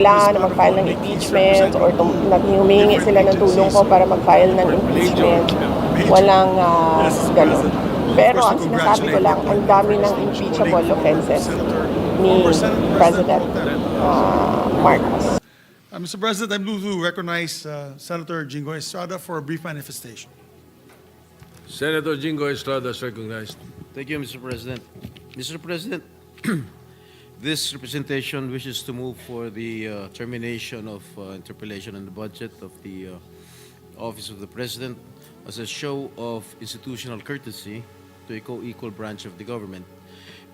na mag-file ng impeachment or humihingi sila ng tulong ko para mag-file ng impeachment. Walang gano'n. Pero ang sinasabi ko lang, ang dami ng impeachable offenses ni President Marcos. Mr. President, I move to recognize Senator Jingo Estrada for a brief manifestation. Senator Jingo Estrada is recognized. Thank you, Mr. President. Mr. President, this representation wishes to move for the termination of interpellation on the budget of the Office of the President as a show of institutional courtesy to a co-equal branch of the government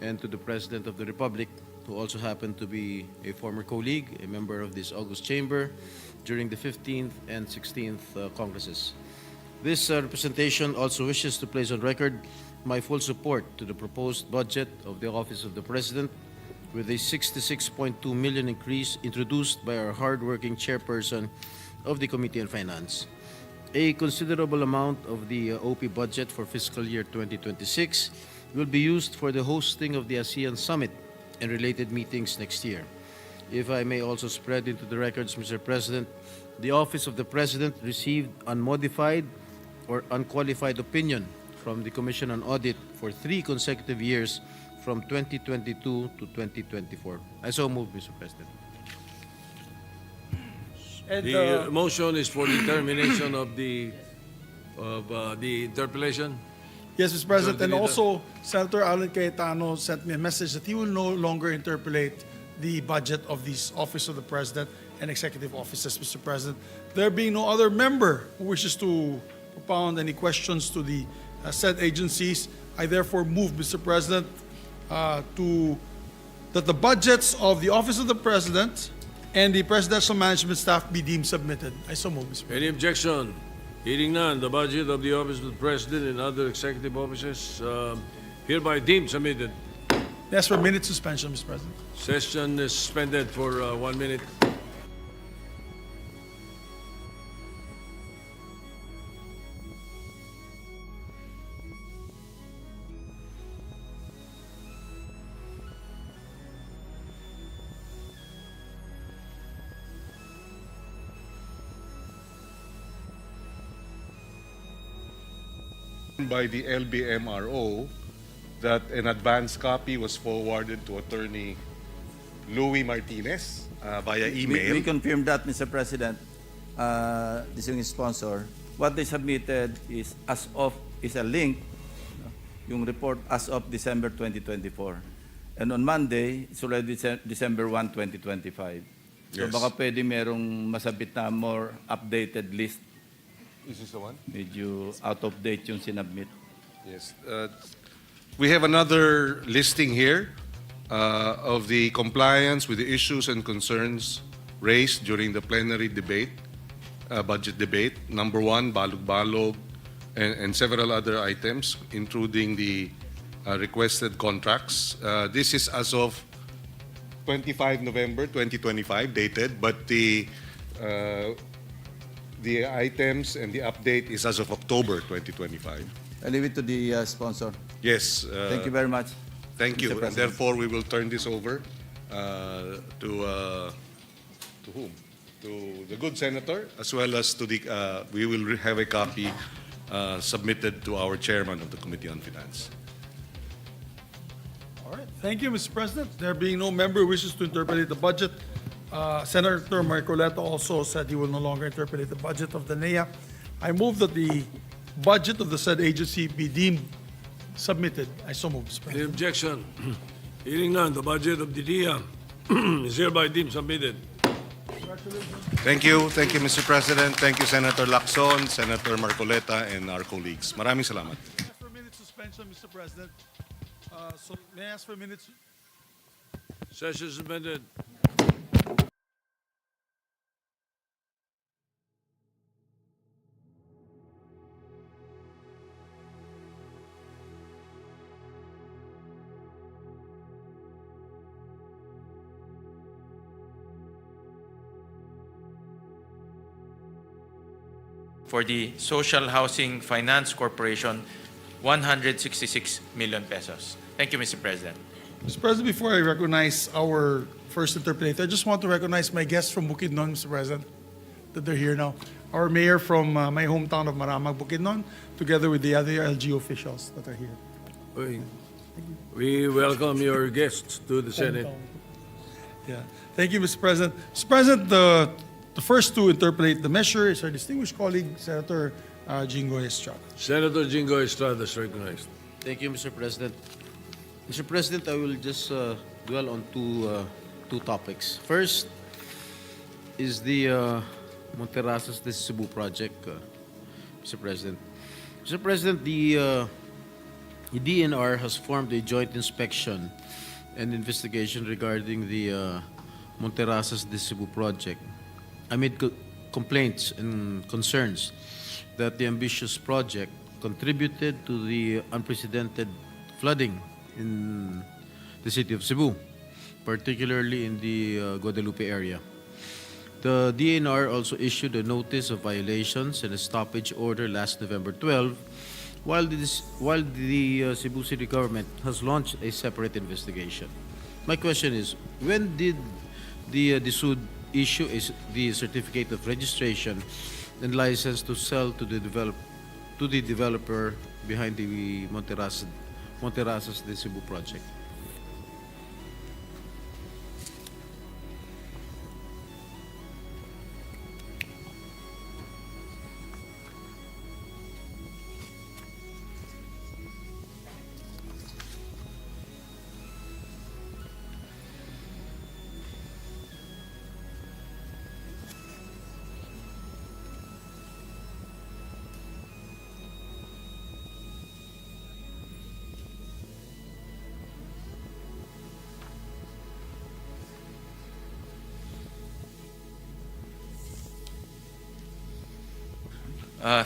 and to the President of the Republic, who also happened to be a former colleague, a member of this august chamber during the 15th and 16th Congresses. This representation also wishes to place on record my full support to the proposed budget of the Office of the President, with a 66.2 million increase introduced by our hard-working chairperson of the Committee on Finance. A considerable amount of the OP budget for fiscal year 2026 will be used for the hosting of the ASEAN Summit and related meetings next year. If I may also spread into the records, Mr. President, the Office of the President received unmodified or unqualified opinion from the Commission on Audit for 3 consecutive years from 2022 to 2024. I so move, Mr. President. And, The motion is for the termination of the interpellation. yes, Mr. President, and Senator also Senator Alan Cayetano sent me a message that he will no longer interpolate the budget of the Office of the President and executive offices, Mr. President. There being no other member who wishes to propound any questions to the said agencies, I therefore move, Mr. President, that the budgets of the Office of the President and the Presidential Management Staff be deemed submitted. I so move, Mr. President. Any objection? Hearing none, the budget of the Office of the President and other executive offices hereby deemed submitted. Yes, for minute suspension, Mr. President. Session is suspended for 1 minute. By the LBMRO that an advance copy was forwarded to Attorney Louis Martinez via email. We confirm that, Mr. President. This is yung sponsor. What they submitted is a link, yung report as of December 2024. And on Monday, it's already December 1, 2025. So Yes. baka pwede merong masabit na more updated list. Is this the one? Medyo out of date yung sinubmit. Yes. We have another listing here of the compliance with the issues and concerns raised during the plenary debate, budget debate. Number 1, balog-balog, and several other items, including the requested contracts. This is as of 25 November 2025, dated, but the items and the update is as of October 2025. I leave it to the sponsor. Yes. Thank you very much. Thank you. Mr. And President. therefore, we will turn this over to whom? To the good senator, as well as to the. We will have a copy submitted to our chairman of the Committee on Finance. All right. Thank you, Mr. President. There being no member who wishes to interpolate the budget, Senator Marcoleta also said he will no longer interpolate the budget of the NEA. I move that the budget of the said agency be deemed submitted. I so move, Mr. Any President. objection? Hearing none, the budget of the DIA is hereby deemed submitted. Thank you, Mr. President. Thank you, Senator Lacson, Senator Marcoleta, and our colleagues. Maraming salamat. For a minute suspension, Mr. President. So may I ask for a minute? Session suspended. For the Social Housing Finance Corporation, 166 million pesos. Thank you, Mr. President. Mr. President, before I recognize our first interpolator, I just want to recognize my guests from Bukidnon, Mr. President, that they're here now. Our mayor from my hometown of Maramag, Bukidnon, together with the other LG officials that are here. We welcome your guests to the Senate. Yeah. Thank you, Mr. President. Mr. President, the first to interpolate the measure is our distinguished colleague, Senator Jingo Estrada. Senator Jingo Estrada is recognized. Thank you, Mr. President. Mr. President, I will just dwell on two topics. First is the Monterrasas de Cebu project, Mr. President. Mr. President, the DNR has formed a joint inspection and investigation regarding the Monterrasas de Cebu project amid complaints and concerns that the ambitious project contributed to the unprecedented flooding in the city of Cebu, particularly in the Guadalupe area. The DNR also issued a notice of violations and a stoppage order last November 12, while the Cebu City government has launched a separate investigation. My question is, when did the DSUD issue the certificate of registration and license to sell to the developer behind the Monterrasas de Cebu project?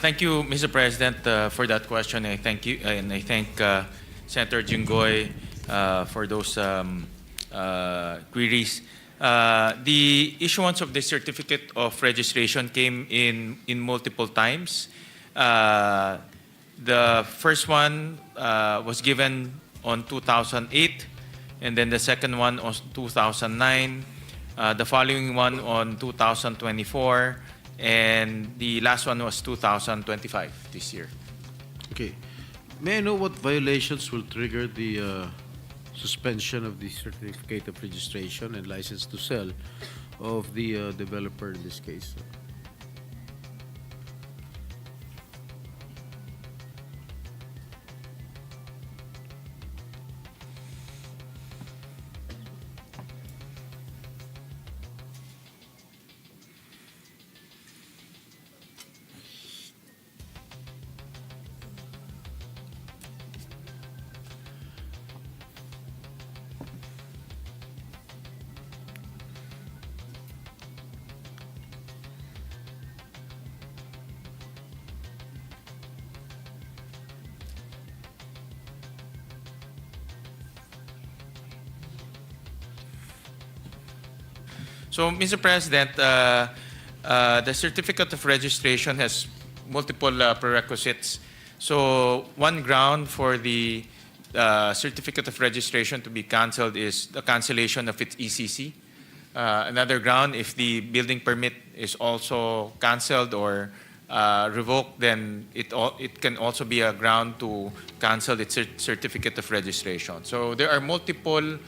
Thank you, Mr. President, for that question. I thank you, and I thank Senator Jinggoy for those queries. The issuance of the certificate of registration came in multiple times. The first one was given on 2008, and then the second one on 2009, the following one on 2024, and the last one was 2025 this year. Okay. May I know what violations will trigger the suspension of the certificate of registration and license to sell of the developer in this case? So, Mr. President, the certificate of registration has multiple prerequisites. So, one ground for the certificate of registration to be canceled is the cancellation of its ECC. Another ground, if the building permit is also canceled or revoked, then it can also be a ground to cancel its certificate of registration. So, there are multiple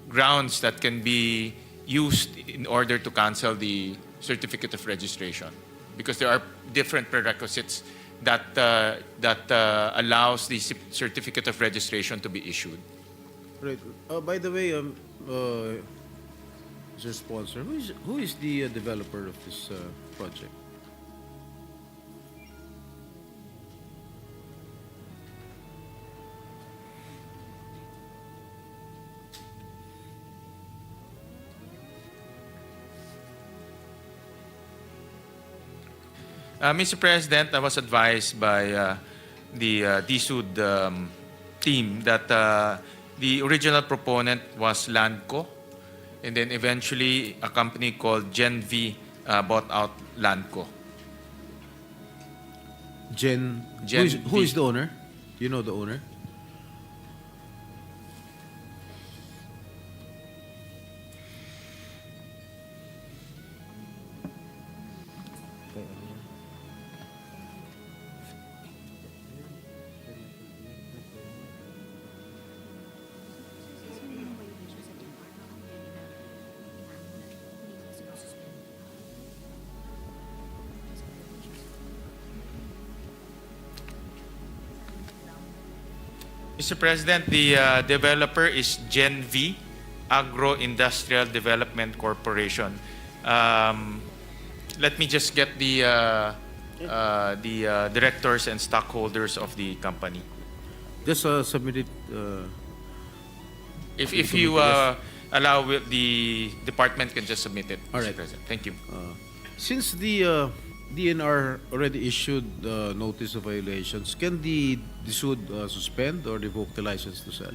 grounds that can be used in order to cancel the certificate of registration, because there are different prerequisites that allows the certificate of registration to be issued. Right. By the way, Mr. Sponsor, who is the developer of this project? Mr. President, I was advised by the DSUD team that the original proponent was Landco, and then eventually a company called Gen V bought out Landco. Who is the owner? You know the owner? Mr. President, the developer is Gen V Agro-Industrial Development Corporation. Let me just get the directors and stockholders of the company. Just submit it. If you allow, the department can just submit it, All Mr. right. President. Thank you. Since the DNR already issued notice of violations, can the sued suspend or revoke the license to sell?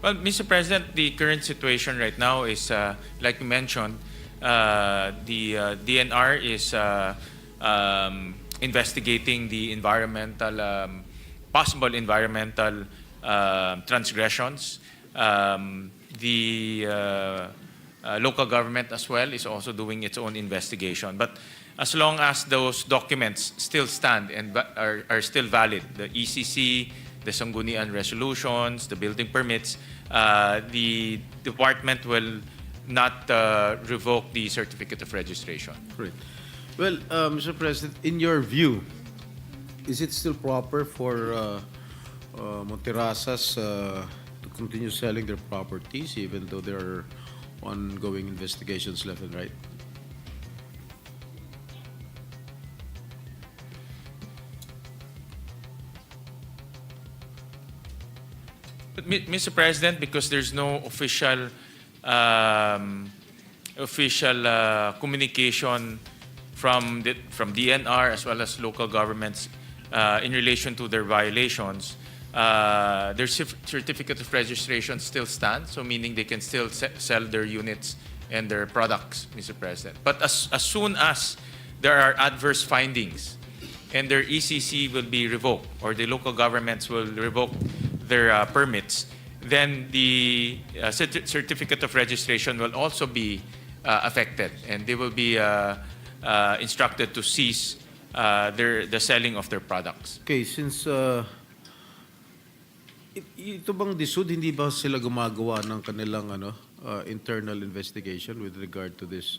Well, Mr. President, the current situation right now is, like you mentioned, the DNR is investigating the possible environmental transgressions. The local government as well is also doing its own investigation. But as long as those documents still stand and are still valid, the ECC, the Sanggunian resolutions, the building permits, the department will not revoke the certificate of registration. Great. Well, Mr. President, in your view, is it still proper for Monterrasas to continue selling their properties even though there are ongoing investigations left and right? But, Mr. President, because there's no official communication from DNR as well as local governments in relation to their violations, their certificate of registration still stands, so meaning they can still sell their units and their products, Mr. President. But as soon as there are adverse findings and their ECC will be revoked or the local governments will revoke their permits, then the certificate of registration will also be affected, and they will be instructed to cease the selling of their products. Okay, since ito bang DSUD, hindi ba sila gumagawa ng kanilang internal investigation with regard to this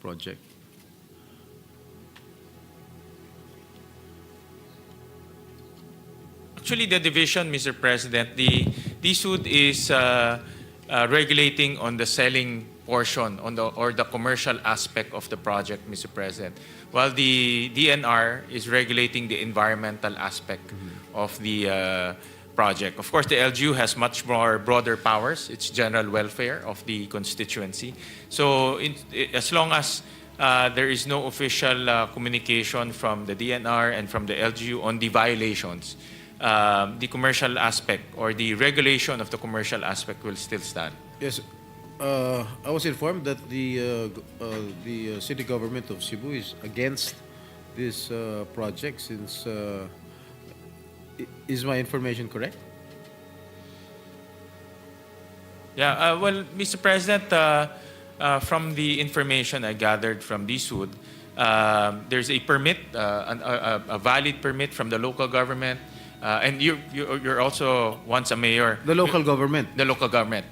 project? Actually, the division, Mr. President, the DSUD is regulating on the selling portion or the commercial aspect of the project, Mr. President, while the DNR is regulating the environmental aspect of the project. Of course, the LGU has much more broader powers. It's general welfare of the constituency. So as long as there is no official communication from the DNR and from the LGU on the violations, the commercial aspect or the regulation of the commercial aspect will still stand. Yes, I was informed that the city government of Cebu is against this project since, is my information correct? Yeah, well, Mr. President, from the information I gathered from DSUD, there's a permit, a valid permit from the local government. And you're also once a mayor. The local government. The local government.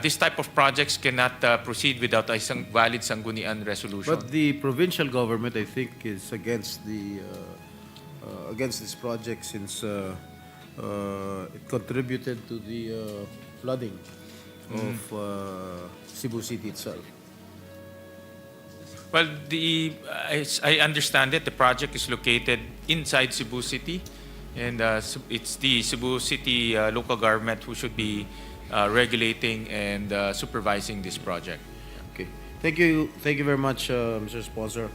This type of projects cannot proceed without a valid Sanggunian resolution. But the provincial government, I think, is against this project since it contributed to the flooding of Cebu City itself. Well, as I understand it, the project is located inside Cebu City. And it's the Cebu City local government who should be regulating and supervising this project. Okay. Thank you very much, Mr. Sponsor.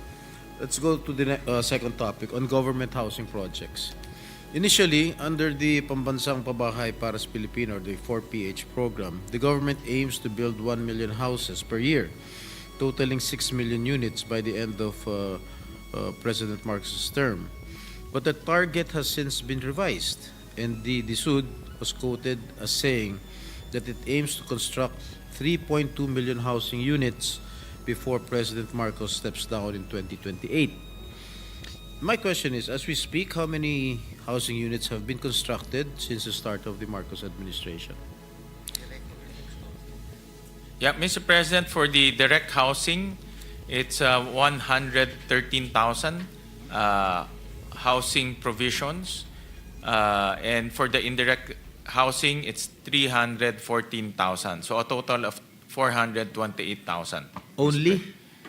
Let's go to the second topic on government housing projects. Initially, under the Pambansang Pabahay para sa Pilipino, or the 4PH program, the government aims to build 1 million houses per year, totaling 6 million units by the end of President Marcos's term. But the target has since been revised, and the DSUD was quoted as saying that it aims to construct 3.2 million housing units before President Marcos steps down in 2028. My question is, as we speak, how many housing units have been constructed since the start of the Marcos administration? Yeah, Mr. President, for the direct housing, it's 113,000 housing provisions. And for the indirect housing, it's 314,000. So a total of 428,000. Only?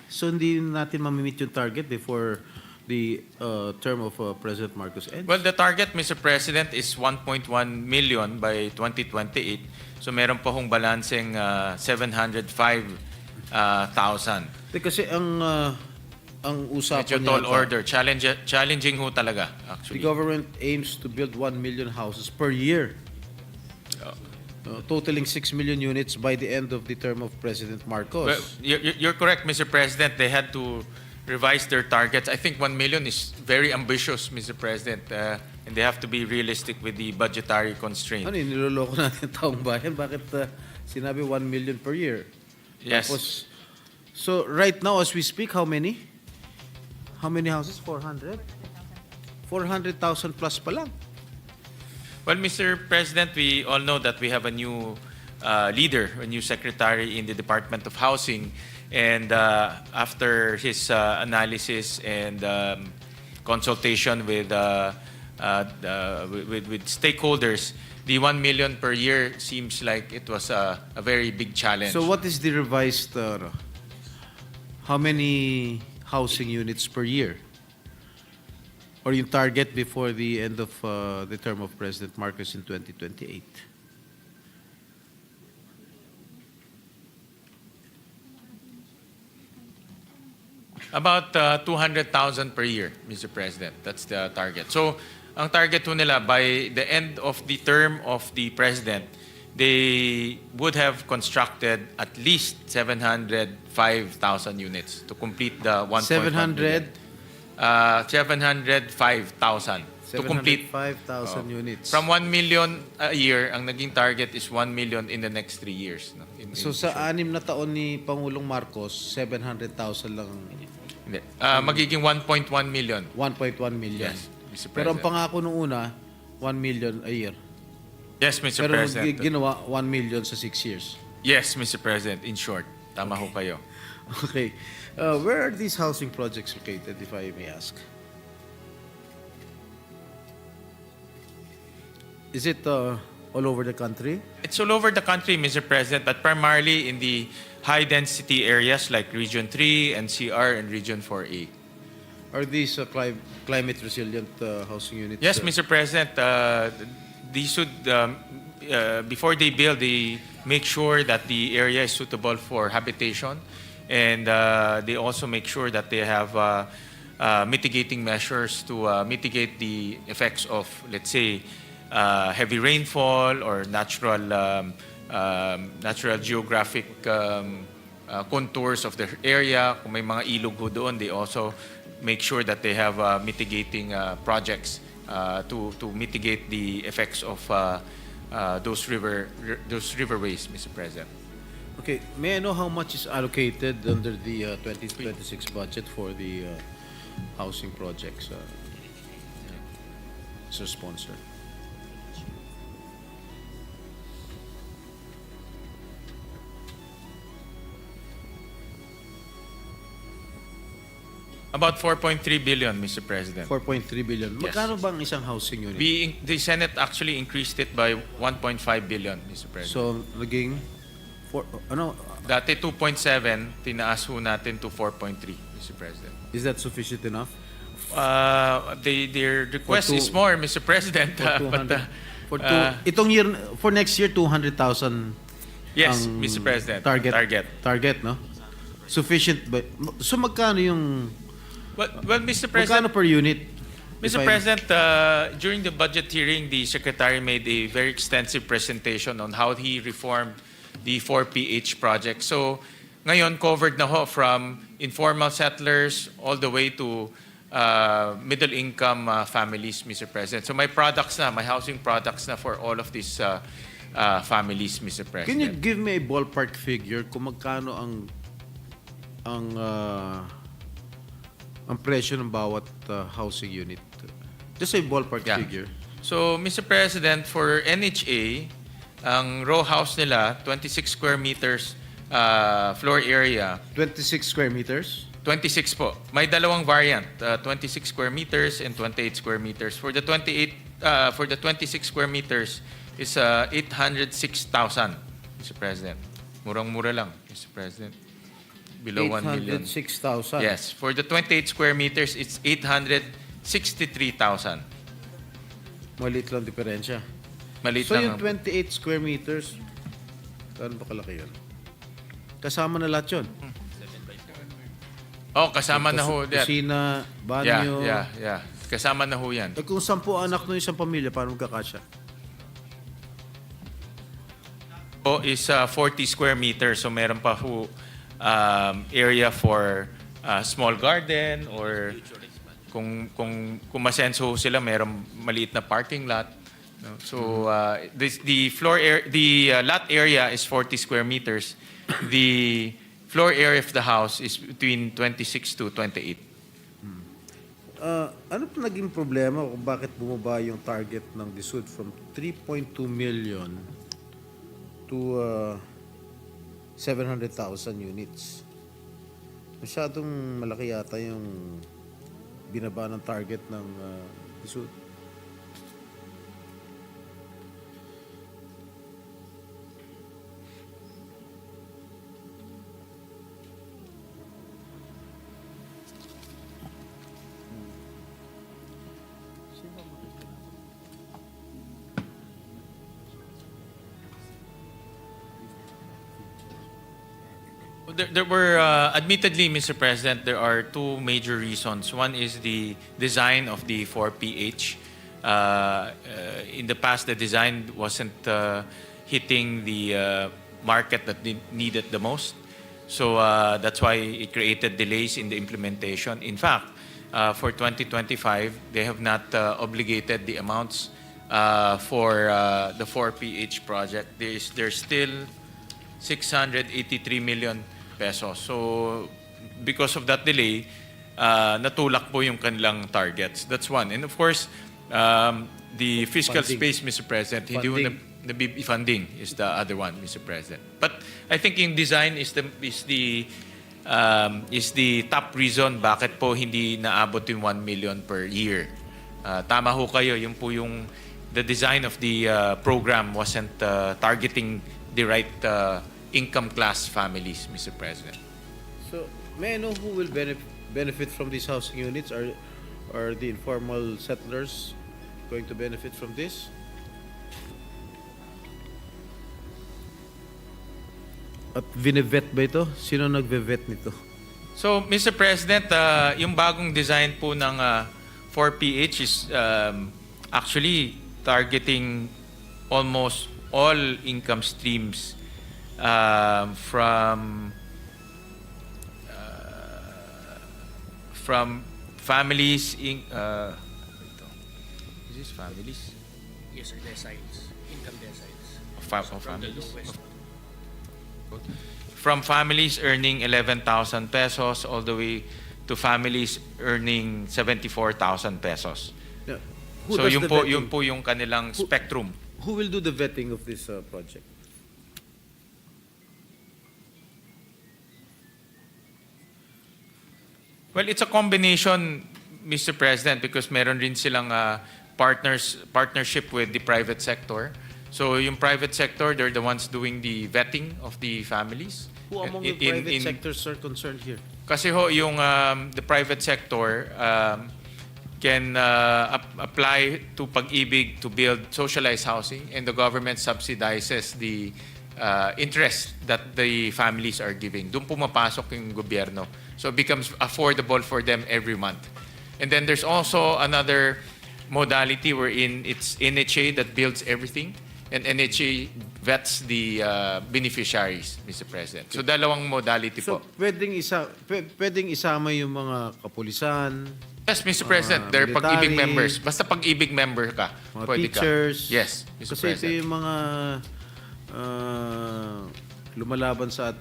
So hindi natin mamimit yung target before the term of President Marcos ends? Well, the target, Mr. President, is 1.1 million by 2028. So meron pa hong balancing 705,000. Kasi ang usapan Medyo tall yata, order. Challenging ho talaga, the actually. government aims to build 1 million houses per year, totaling 6 million units by the end of the term of President Marcos. Well, you're correct, Mr. President. They had to revise their targets. I think 1 million is very ambitious, Mr. President. And they have to be realistic with the budgetary constraint. Ano yun, niloloko natin taong bayan? Bakit sinabi 1 million per year? Yes. Tapos, so right now as we speak, how many? How many houses? 400? 400,000 plus pa lang. Well, Mr. President, we all know that we have a new leader, a new secretary in the Department of Housing. And after his analysis and consultation with stakeholders, the 1 million per year seems like it was a very big challenge. So what is the revised, how many housing units per year? Or yung target before the end of the term of President Marcos in 2028? About 200,000 per year, Mr. President. That's the target. So, ang target ho nila, by the end of the term of the President, they would have constructed at least 705,000 units to complete the 1.1 million. 705,000 to complete. 705,000 units. From 1 million a year, ang naging target is 1 million in the next 3 years. No? So sa 6 na taon ni Pangulong Marcos, 700,000 lang. Hindi. Magiging 1.1 million. 1.1 million. Yes, Mr. Pero ang President. pangako nung una, 1 million a year. Yes, Mr. Pero President. ginawa 1 million sa 6 years. Yes, Mr. President. In short, tama ho kayo. Okay. Where are these housing projects located, if I may ask? Is it all over the country? It's all over the country, Mr. President, but primarily in the high-density areas like Region 3, NCR, and Region 4A. Are these climate resilient housing units? Yes, Mr. President, these should, before they build, they make sure that the area is suitable for habitation, and they also make sure that they have mitigating measures to mitigate the effects of, let's say, heavy rainfall or natural geographic contours of the area. Kung may mga ilog ho doon, they also make sure that they have mitigating projects to mitigate the effects of those riverways, Mr. President. Okay. May I know how much is allocated under the 2026 budget for the housing projects, Mr. Sponsor? About 4.3 billion, Mr. President. 4.3 billion. Yes. Magkano bang isang housing unit? The Senate actually increased it by 1.5 billion, Mr. President. So, naging Dati 2.7, tinaas ho natin to 4.3, Mr. President. is that sufficient enough? Their request For is more, Mr. President. For 200? Itong year, for next year, 200,000 yes, ang Mr. President. Target, no? Sufficient ba? So, magkano yung, Well, Mr. magkano President, per unit? Mr. I- President, during the budget hearing, the Secretary made a very extensive presentation on how he reformed the 4PH project. So ngayon, covered na ho from informal settlers all the way to middle-income families, Mr. President. So my products na, my housing products na for all of these families, Mr. President. Can you give me a ballpark figure kung magkano ang presyo ng bawat housing unit? Just a ballpark Yeah. figure. So, Mr. President, for NHA, ang row house nila, 26 square meters floor area. 26 square meters? 26 po. May dalawang variant, 26 square meters and 28 square meters. For the 26 square meters is 806,000, Mr. President. Murang-mura lang, Mr. President. Below 1 million. 806,000. Yes. For the 28 square meters, it's 863,000. Maliit lang diferensya. Maliit So lang. yung 28 square meters, gaano ba kalaki yun? Kasama na lahat yun? Oh, kasama na ho. That. Kusina, Yeah, banyo. yeah. Kasama na ho yan. Eh kung 10 anak ng isang pamilya, paano magkakasya? O is 40 square meters. So meron pa ho area for small garden or kung masenso ho sila, meron maliit na parking lot. No? So the lot area is 40 square meters. The floor area of the house is between 26 to 28. Ano po naging problema kung bakit bumaba yung target ng DSUD from 3.2 million to 700,000 units? Masyadong malaki yata yung binaba ng target ng DSUD. There were, admittedly, Mr. President, there are two major reasons. One is the design of the 4PH. In the past, the design wasn't hitting the market that needed the most. So that's why it created delays in the implementation. In fact, for 2025, they have not obligated the amounts for the 4PH project. There's still 683 million pesos. So because of that delay, natulak po yung kanilang targets. That's one. And of course, the fiscal Funding. space, Mr. President, hindi mo Funding. funding is the other one, Mr. President. But I think in design is the top reason bakit po hindi naabot yung 1 million per year. Tama ho kayo, yung po yung the design of the program wasn't targeting the right income class families, Mr. President. So, may I know who will benefit from these housing units? Are the informal settlers going to benefit from this? At vine-vet ba ito? Sino nagve-vet nito? So, Mr. President, yung bagong design po ng 4PH is actually targeting almost all income streams from families in is this families? Yes, sir. Deciles. Income deciles. Families. From families earning 11,000 pesos all the way to families earning 74,000 pesos. Yeah. Who So does yun the po, vetting? yun po yung kanilang spectrum. Who will do the vetting of this project? Well, it's a combination, Mr. President, because meron rin silang partnership with the private sector. So yung private sector, they're the ones doing the vetting of the families. Who among the private sectors are concerned here? Kasi ho, yung the private sector can apply to Pag-ibig to build socialized housing, and the government subsidizes the interest that the families are giving. Doon pumapasok yung gobyerno. So it becomes affordable for them every month. And then there's also another modality wherein it's NHA that builds everything, and NHA vets the beneficiaries, Mr. President. So dalawang modality So, po. pwedeng isama yung mga kapulisan, Yes, Mr. President, they're military, pag-ibig members. Basta pag-ibig member ka, mga pwede teachers. ka. Yes, Mr. Kasi ito President. yung mga lumalaban sa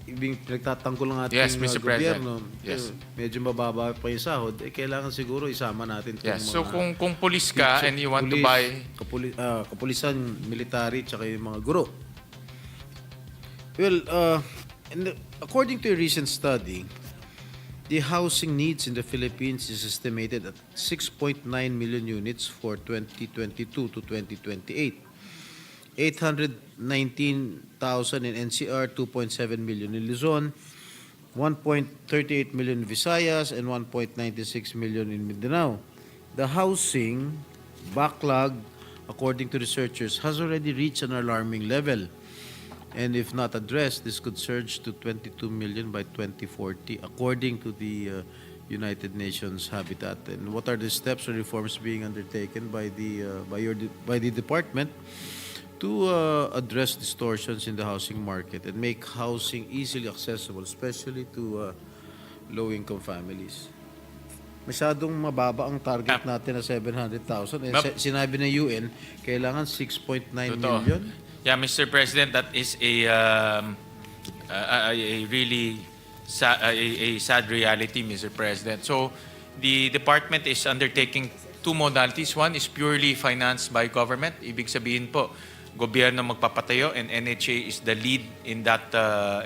pinagtatanggol ng ating Yes, Mr. President. gobyerno. Yes. Medyo mababa pa yung sahod, kailangan siguro isama natin itong Yes. So mga kung pulis ka and you want to buy... kapulisan, military, tsaka yung mga guro. Well, according to a recent study, the housing needs in the Philippines is estimated at 6.9 million units for 2022 to 2028. 819,000 in NCR, 2.7 million in Luzon, 1.38 million in Visayas, and 1.96 million in Mindanao. The housing backlog, according to researchers, has already reached an alarming level. And if not addressed, this could surge to 22 million by 2040, according to the United Nations Habitat. And what are the steps or reforms being undertaken by the department to address distortions in the housing market and make housing easily accessible, especially to low-income families? Masyadong mababa ang target natin na 700,000. Sinabi ng UN, kailangan 6.9 Totoo. million. Yeah, Mr. President, that is a really sad reality, Mr. President. So the department is undertaking two modalities. One is purely financed by government. Ibig sabihin po, gobyerno magpapatayo and NHA is the lead in that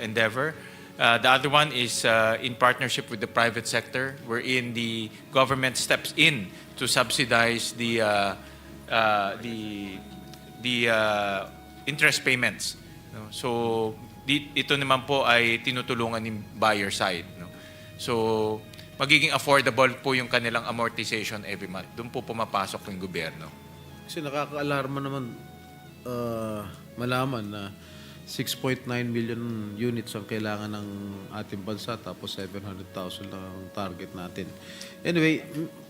endeavor. The other one is in partnership with the private sector, wherein the government steps in to subsidize the interest payments. No? So, ito naman po ay tinutulungan ng buyer side. No? So, magiging affordable po yung kanilang amortization every month. Doon po pumapasok yung gobyerno. Kasi nakaka-alarma naman malaman na 6.9 million units ang kailangan ng ating bansa tapos 700,000 lang ang target natin. Anyway,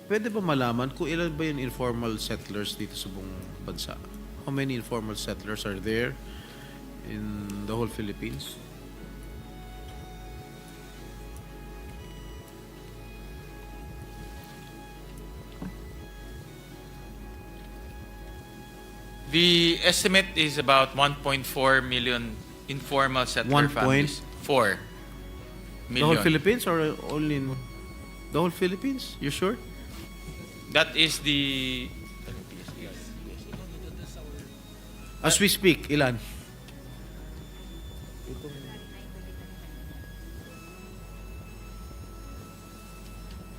pwede ba malaman kung ilan ba yung informal settlers dito sa buong bansa? How many informal settlers are there in the whole Philippines? The estimate is about 1.4 million informal settler 1.4 families. 4 The million. whole Philippines or only in the whole Philippines? You sure? That is the... As we speak, ilan?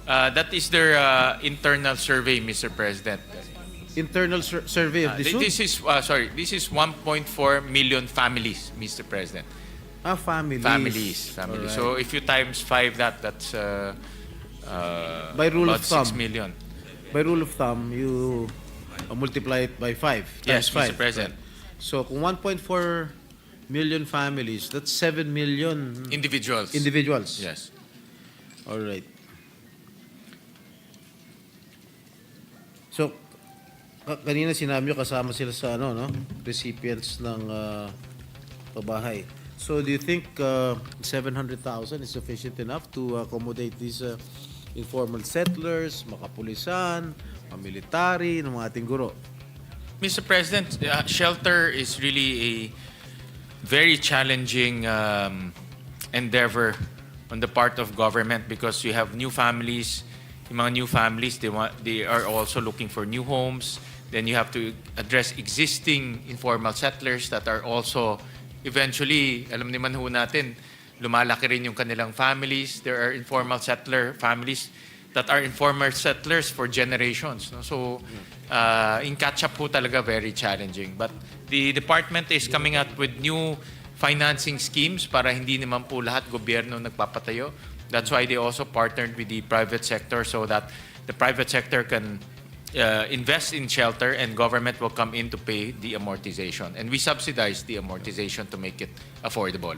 That is their internal survey, Mr. President. Internal survey of the This is this is 1.4 million families, Mr. President. families. Families. Alright. So if you times 5 that's By rule about of thumb. 6 million. By rule of thumb, you multiply it by 5. Yes, times 5. Mr. President. So kung 1.4 million families, that's 7 million Individuals. individuals. Yes. All right. So, kanina sinabi nyo kasama sila sa recipients ng pabahay. So, do you think 700,000 is sufficient enough to accommodate these informal settlers, makapulisan, military, ng mga ating guro? Mr. President, shelter is really a very challenging endeavor on the part of government because you have new families. Yung mga new families, they are also looking for new homes. Then you have to address existing informal settlers that are also eventually, alam naman ho natin, lumalaki rin yung kanilang families. There are informal settler families that are informal settlers for generations. No? So, in catch-up po talaga very challenging. But the department is coming out with new financing schemes para hindi naman po lahat gobyerno nagpapatayo. That's why they also partnered with the private sector so that the private sector can invest in shelter and government will come in to pay the amortization. And we subsidize the amortization to make it affordable.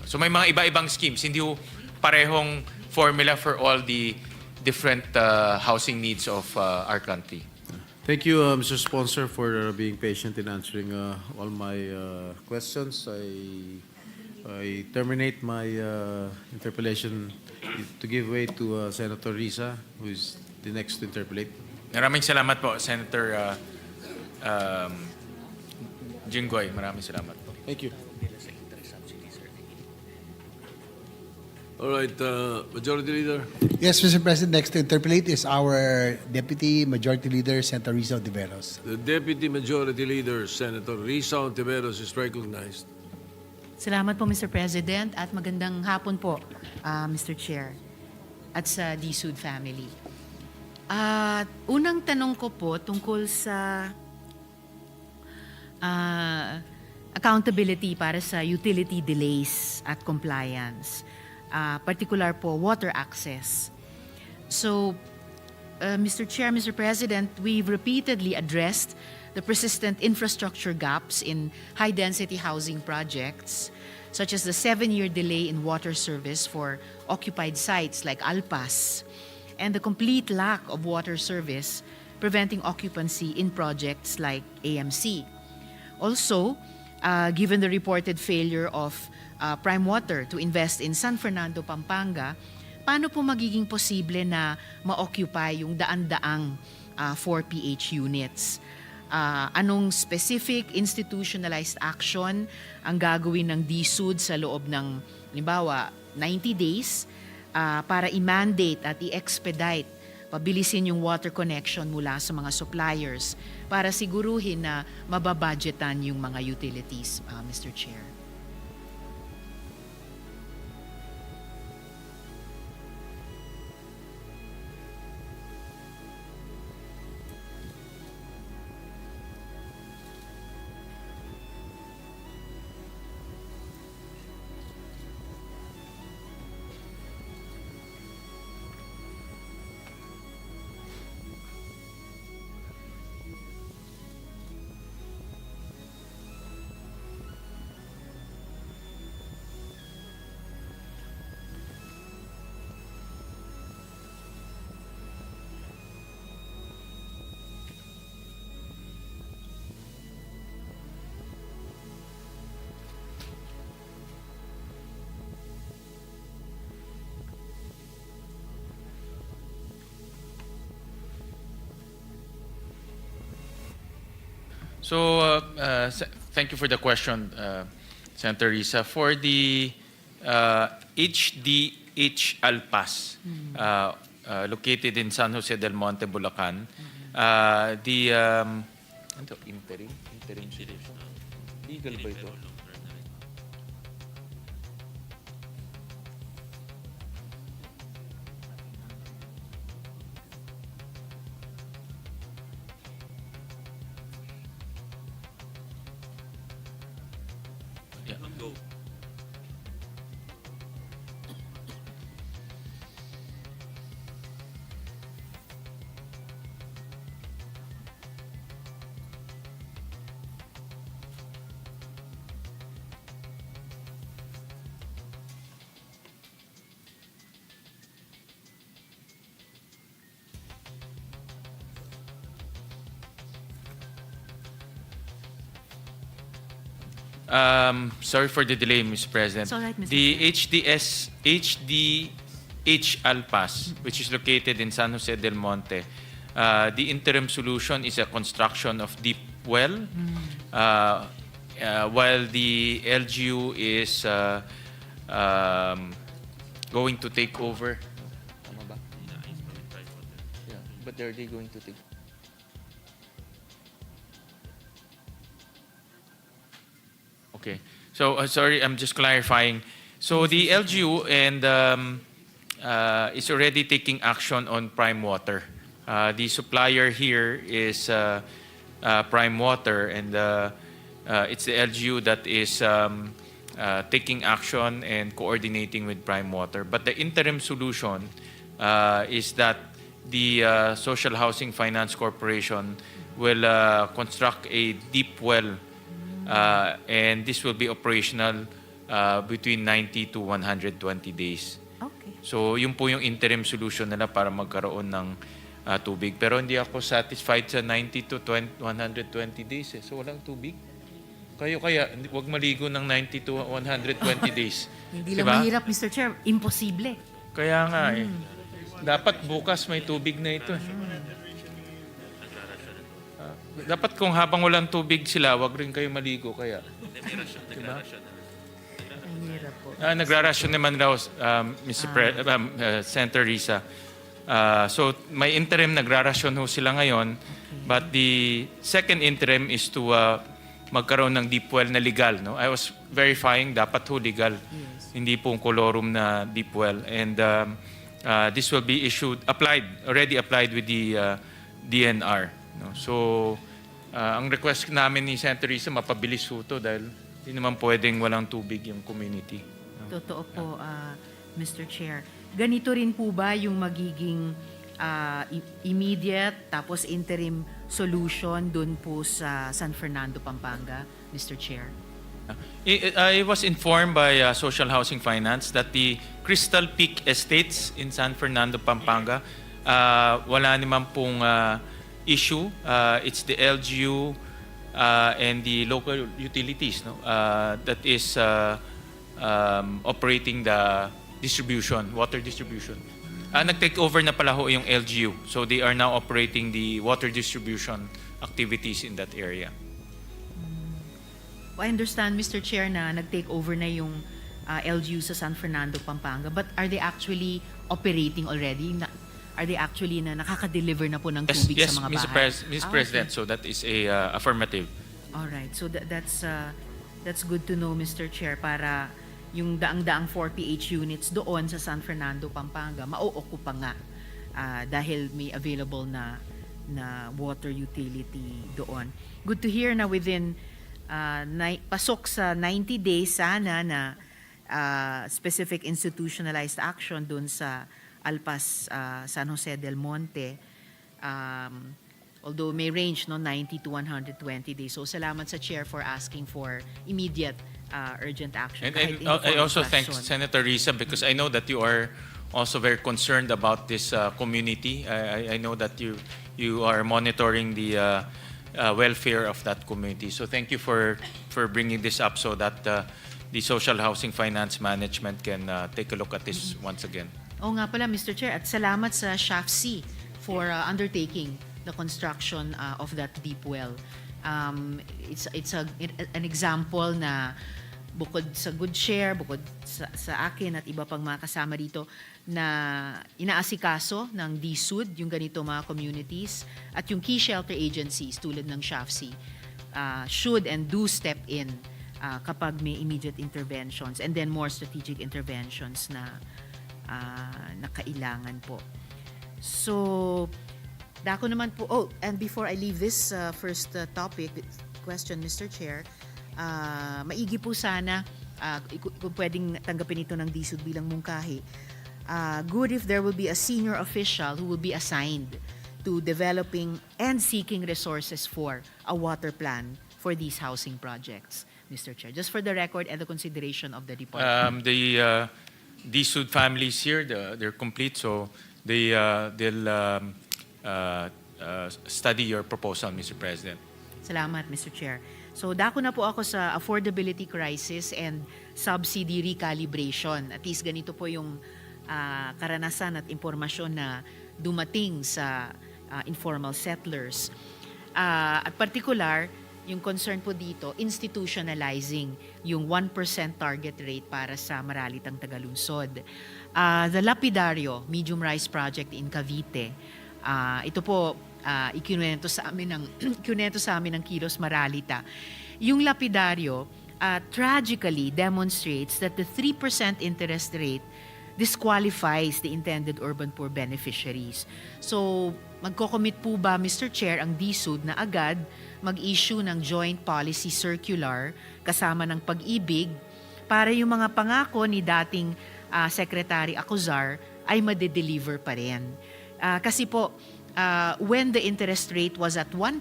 So may mga iba-ibang schemes. Hindi ho parehong formula for all the different housing needs of our country. Thank you, Mr. Sponsor, for being patient in answering all my questions. I terminate my interpellation to give way to Senator Risa, who is the next to interpellate. Maraming salamat po, Senator Jinggoy. Maraming salamat po. Thank you. All right, Majority Leader. Yes, Mr. President, next to interpolate is our Deputy Majority Leader, Senator Rizzo Ontiveros. The Deputy Majority Leader, Senator Risa Ontiveros, is recognized. Salamat po, Mr. President, at magandang hapon po, Mr. Chair, at sa DSUD family. Unang tanong ko po tungkol sa accountability para sa utility delays at compliance. Particular po, water access. So, Mr. Chair, Mr. President, we've repeatedly addressed the persistent infrastructure gaps in high-density housing projects, such as the 7-year delay in water service for occupied sites like Alpas, and the complete lack of water service preventing occupancy in projects like AMC. Also, given the reported failure of Prime Water to invest in San Fernando, Pampanga, paano po magiging posible na ma-occupy yung daan-daang 4 PH units? Anong specific institutionalized action ang gagawin ng DSUD sa loob ng, halimbawa, 90 days para i-mandate at i-expedite, pabilisin yung water connection mula sa mga suppliers para siguruhin na mababudgetan yung mga utilities, Mr. Chair? So, thank you for the question, Senator Risa. For the HDH Alpas, located in San Jose del Monte, Bulacan, the interim solution. Legal ba ito? Yeah. Sorry for the delay, Mr. President. It's all right, Mr. The HDH Alpas, which is located in San Jose del Monte, the interim solution is a construction of deep well, while the LGU is going to take over. Tama ba? Yeah, but are they going to take? Okay. So, sorry, I'm just clarifying. So, the LGU and is already taking action on Prime Water. The supplier here is Prime Water, and it's the LGU that is taking action and coordinating with Prime Water. But the interim solution is that the Social Housing Finance Corporation will construct a deep well, and this will be operational between 90 to 120 days. Okay. So yun po yung interim solution nila para magkaroon ng tubig. Pero hindi ako satisfied sa 90 to 120 days. So walang tubig. Kayo kaya, huwag maligo ng 90 to 120 days. Hindi Diba? lang mahirap, Mr. Chair. Imposible. Kaya nga eh. Dapat bukas may tubig na ito. Dapat kung habang walang tubig sila, wag rin kayo maligo kaya. Diba? Mahirap po. Nagrarasyon naman raw, Senator Risa. So may interim nagrarasyon ho sila ngayon, but the second interim is to magkaroon ng deep well na legal. No? I was verifying, dapat ho legal. Hindi po kolorum na deep well. And this will be already applied with the DNR. No? So, ang request namin ni Senator Risa, mapabilis ho to dahil hindi naman pwedeng walang tubig yung community. No? Totoo po, Mr. Chair. Ganito rin po ba yung magiging immediate tapos interim solution dun po sa San Fernando, Pampanga, Mr. Chair? I was informed by Social Housing Finance that the Crystal Peak Estates in San Fernando, Pampanga, wala naman pong issue. It's the LGU and the local utilities that is operating the water distribution. Nag-take over na pala ho yung LGU. So they are now operating the water distribution activities in that area. I understand, Mr. Chair, na nag-take over na yung LGU sa San Fernando, Pampanga. But are they actually operating already? Are they actually na nakaka-deliver na po ng tubig Yes, sa mga bahay? Mr. President. So that is a affirmative. All right. So that's good to know, Mr. Chair, para yung daang-daang 4 PH units doon sa San Fernando, Pampanga, mauokupa nga dahil may available na water utility doon. Good to hear na within pasok sa 90 days sana na specific institutionalized action doon sa Alpas, San Jose del Monte. Although may range 90 to 120 days. So salamat sa Chair for asking for immediate urgent action. And I also thank Senator Risa because I know that you are also very concerned about this community. I know that you are monitoring the welfare of that community. So thank you for bringing this up so that the Social Housing Finance Management can take a look at this once again. Oo nga pala, Mr. Chair, at salamat sa SHAFC for undertaking the construction of that deep well. It's an example na bukod sa good share, bukod sa akin at iba pang mga kasama dito na inaasikaso ng DSUD, yung ganito mga communities, at yung key shelter agencies tulad ng SHAFC should and do step in kapag may immediate interventions and then more strategic interventions na kailangan po. So, dako naman po, and before I leave this first question, Mr. Chair, maigi po sana, kung pwedeng tanggapin ito ng DSUD bilang mungkahi, good if there will be a senior official who will be assigned to developing and seeking resources for a water plan for these housing projects, Mr. Chair. Just for the record and the consideration of the department. The DSUD families here, they're complete, so they'll study your proposal, Mr. President. Salamat, Mr. Chair. So, dako na po ako sa affordability crisis and subsidy recalibration. At least ganito po yung karanasan at impormasyon na dumating sa informal settlers. At particular, yung concern po dito, institutionalizing yung 1% target rate para sa Maralitang Tagalunsod. The Lapidario Medium Rise Project in Cavite, ito po, ikinuwento sa amin ng Kilos Maralita. Yung Lapidario tragically demonstrates that the 3% interest rate disqualifies the intended urban poor beneficiaries. So, magko-commit po ba, Mr. Chair, ang DSUD na agad mag-issue ng joint policy circular kasama ng pag-ibig para yung mga pangako ni dating Secretary Acuzar ay madedeliver pa rin. Kasi po, when the interest rate was at 1%,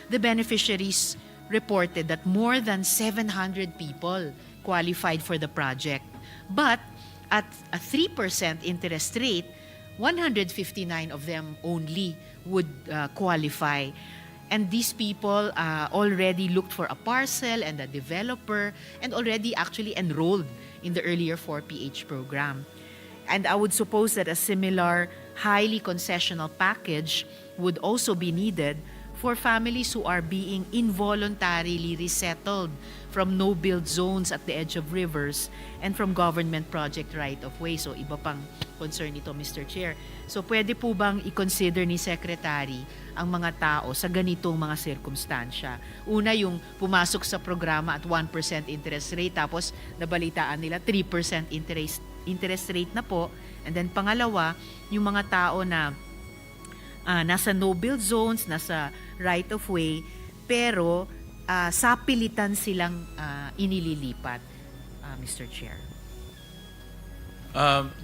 the beneficiaries reported that more than 700 people qualified for the project. But at a 3% interest rate, 159 of them only would qualify. And these people already looked for a parcel and a developer and already actually enrolled in the earlier 4PH program. And I would suppose that a similar highly concessional package would also be needed for families who are being involuntarily resettled from no-build zones at the edge of rivers and from government project right-of-way. So iba pang concern nito, Mr. Chair. So pwede po bang i-consider ni Secretary ang mga tao sa ganitong mga sirkumstansya? Una, yung pumasok sa programa at 1% interest rate, tapos nabalitaan nila 3% interest rate na po. And then pangalawa, yung mga tao na nasa no-build zones, nasa right-of-way, pero sa pilitan silang inililipat, Mr. Chair.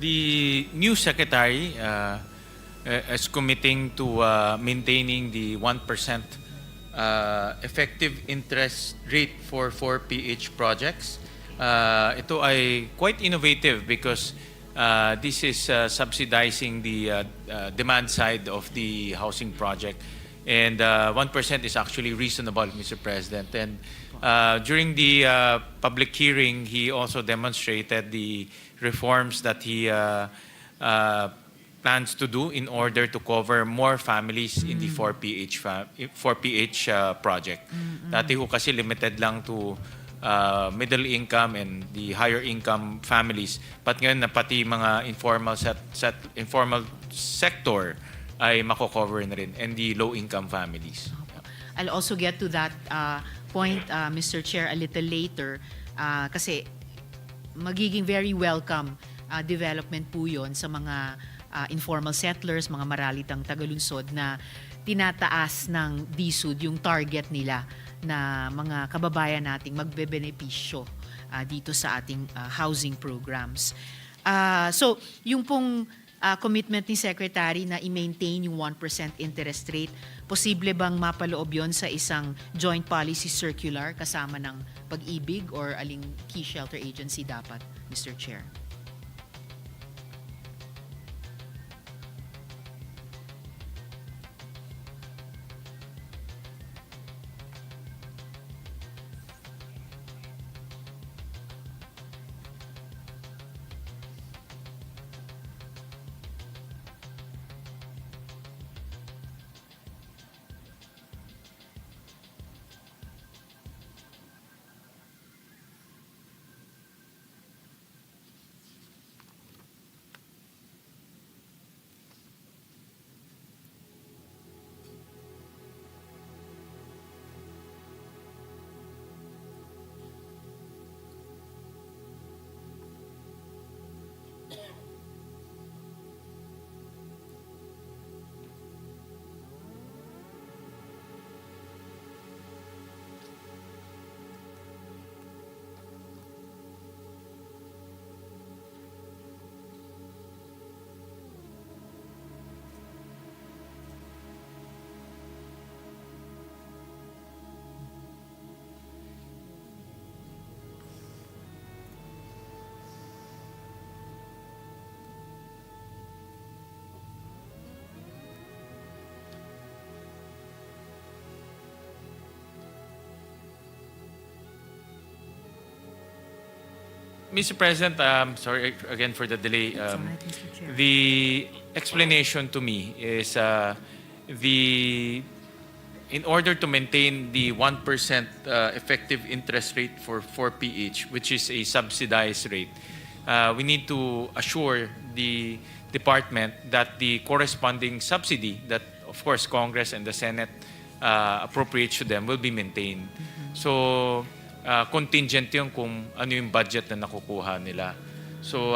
The new secretary is committing to maintaining the 1% effective interest rate for 4PH projects. Ito ay quite innovative because this is subsidizing the demand side of the housing project. And 1% is actually reasonable, Mr. President. And during the public hearing, he also demonstrated the reforms that he plans to do in order to cover more families in the 4PH project. Dati ho kasi limited lang to middle income and the higher income families. But ngayon na pati mga informal sector ay mako-cover na rin, and the low income families. I'll also get to that point, Mr. Chair, a little later, kasi magiging very welcome development po yun sa mga informal settlers, mga maralitang tagalunsod na tinataas ng DSUD yung target nila na mga kababayan nating magbebenepisyo dito sa ating housing programs. So, yung pong commitment ni Secretary na i-maintain yung 1% interest rate, posible bang mapaloob yon sa isang joint policy circular kasama ng Pag-ibig or aling key shelter agency dapat, Mr. Chair? Mr. President, sorry again for the delay. It's all right, Mr. Chair. The explanation to me is in order to maintain the 1% effective interest rate for 4PH, which is a subsidized rate, we need to assure the department that the corresponding subsidy that, of course, Congress and the Senate appropriates to them will be maintained. So, contingent yung kung ano yung budget na nakukuha nila. So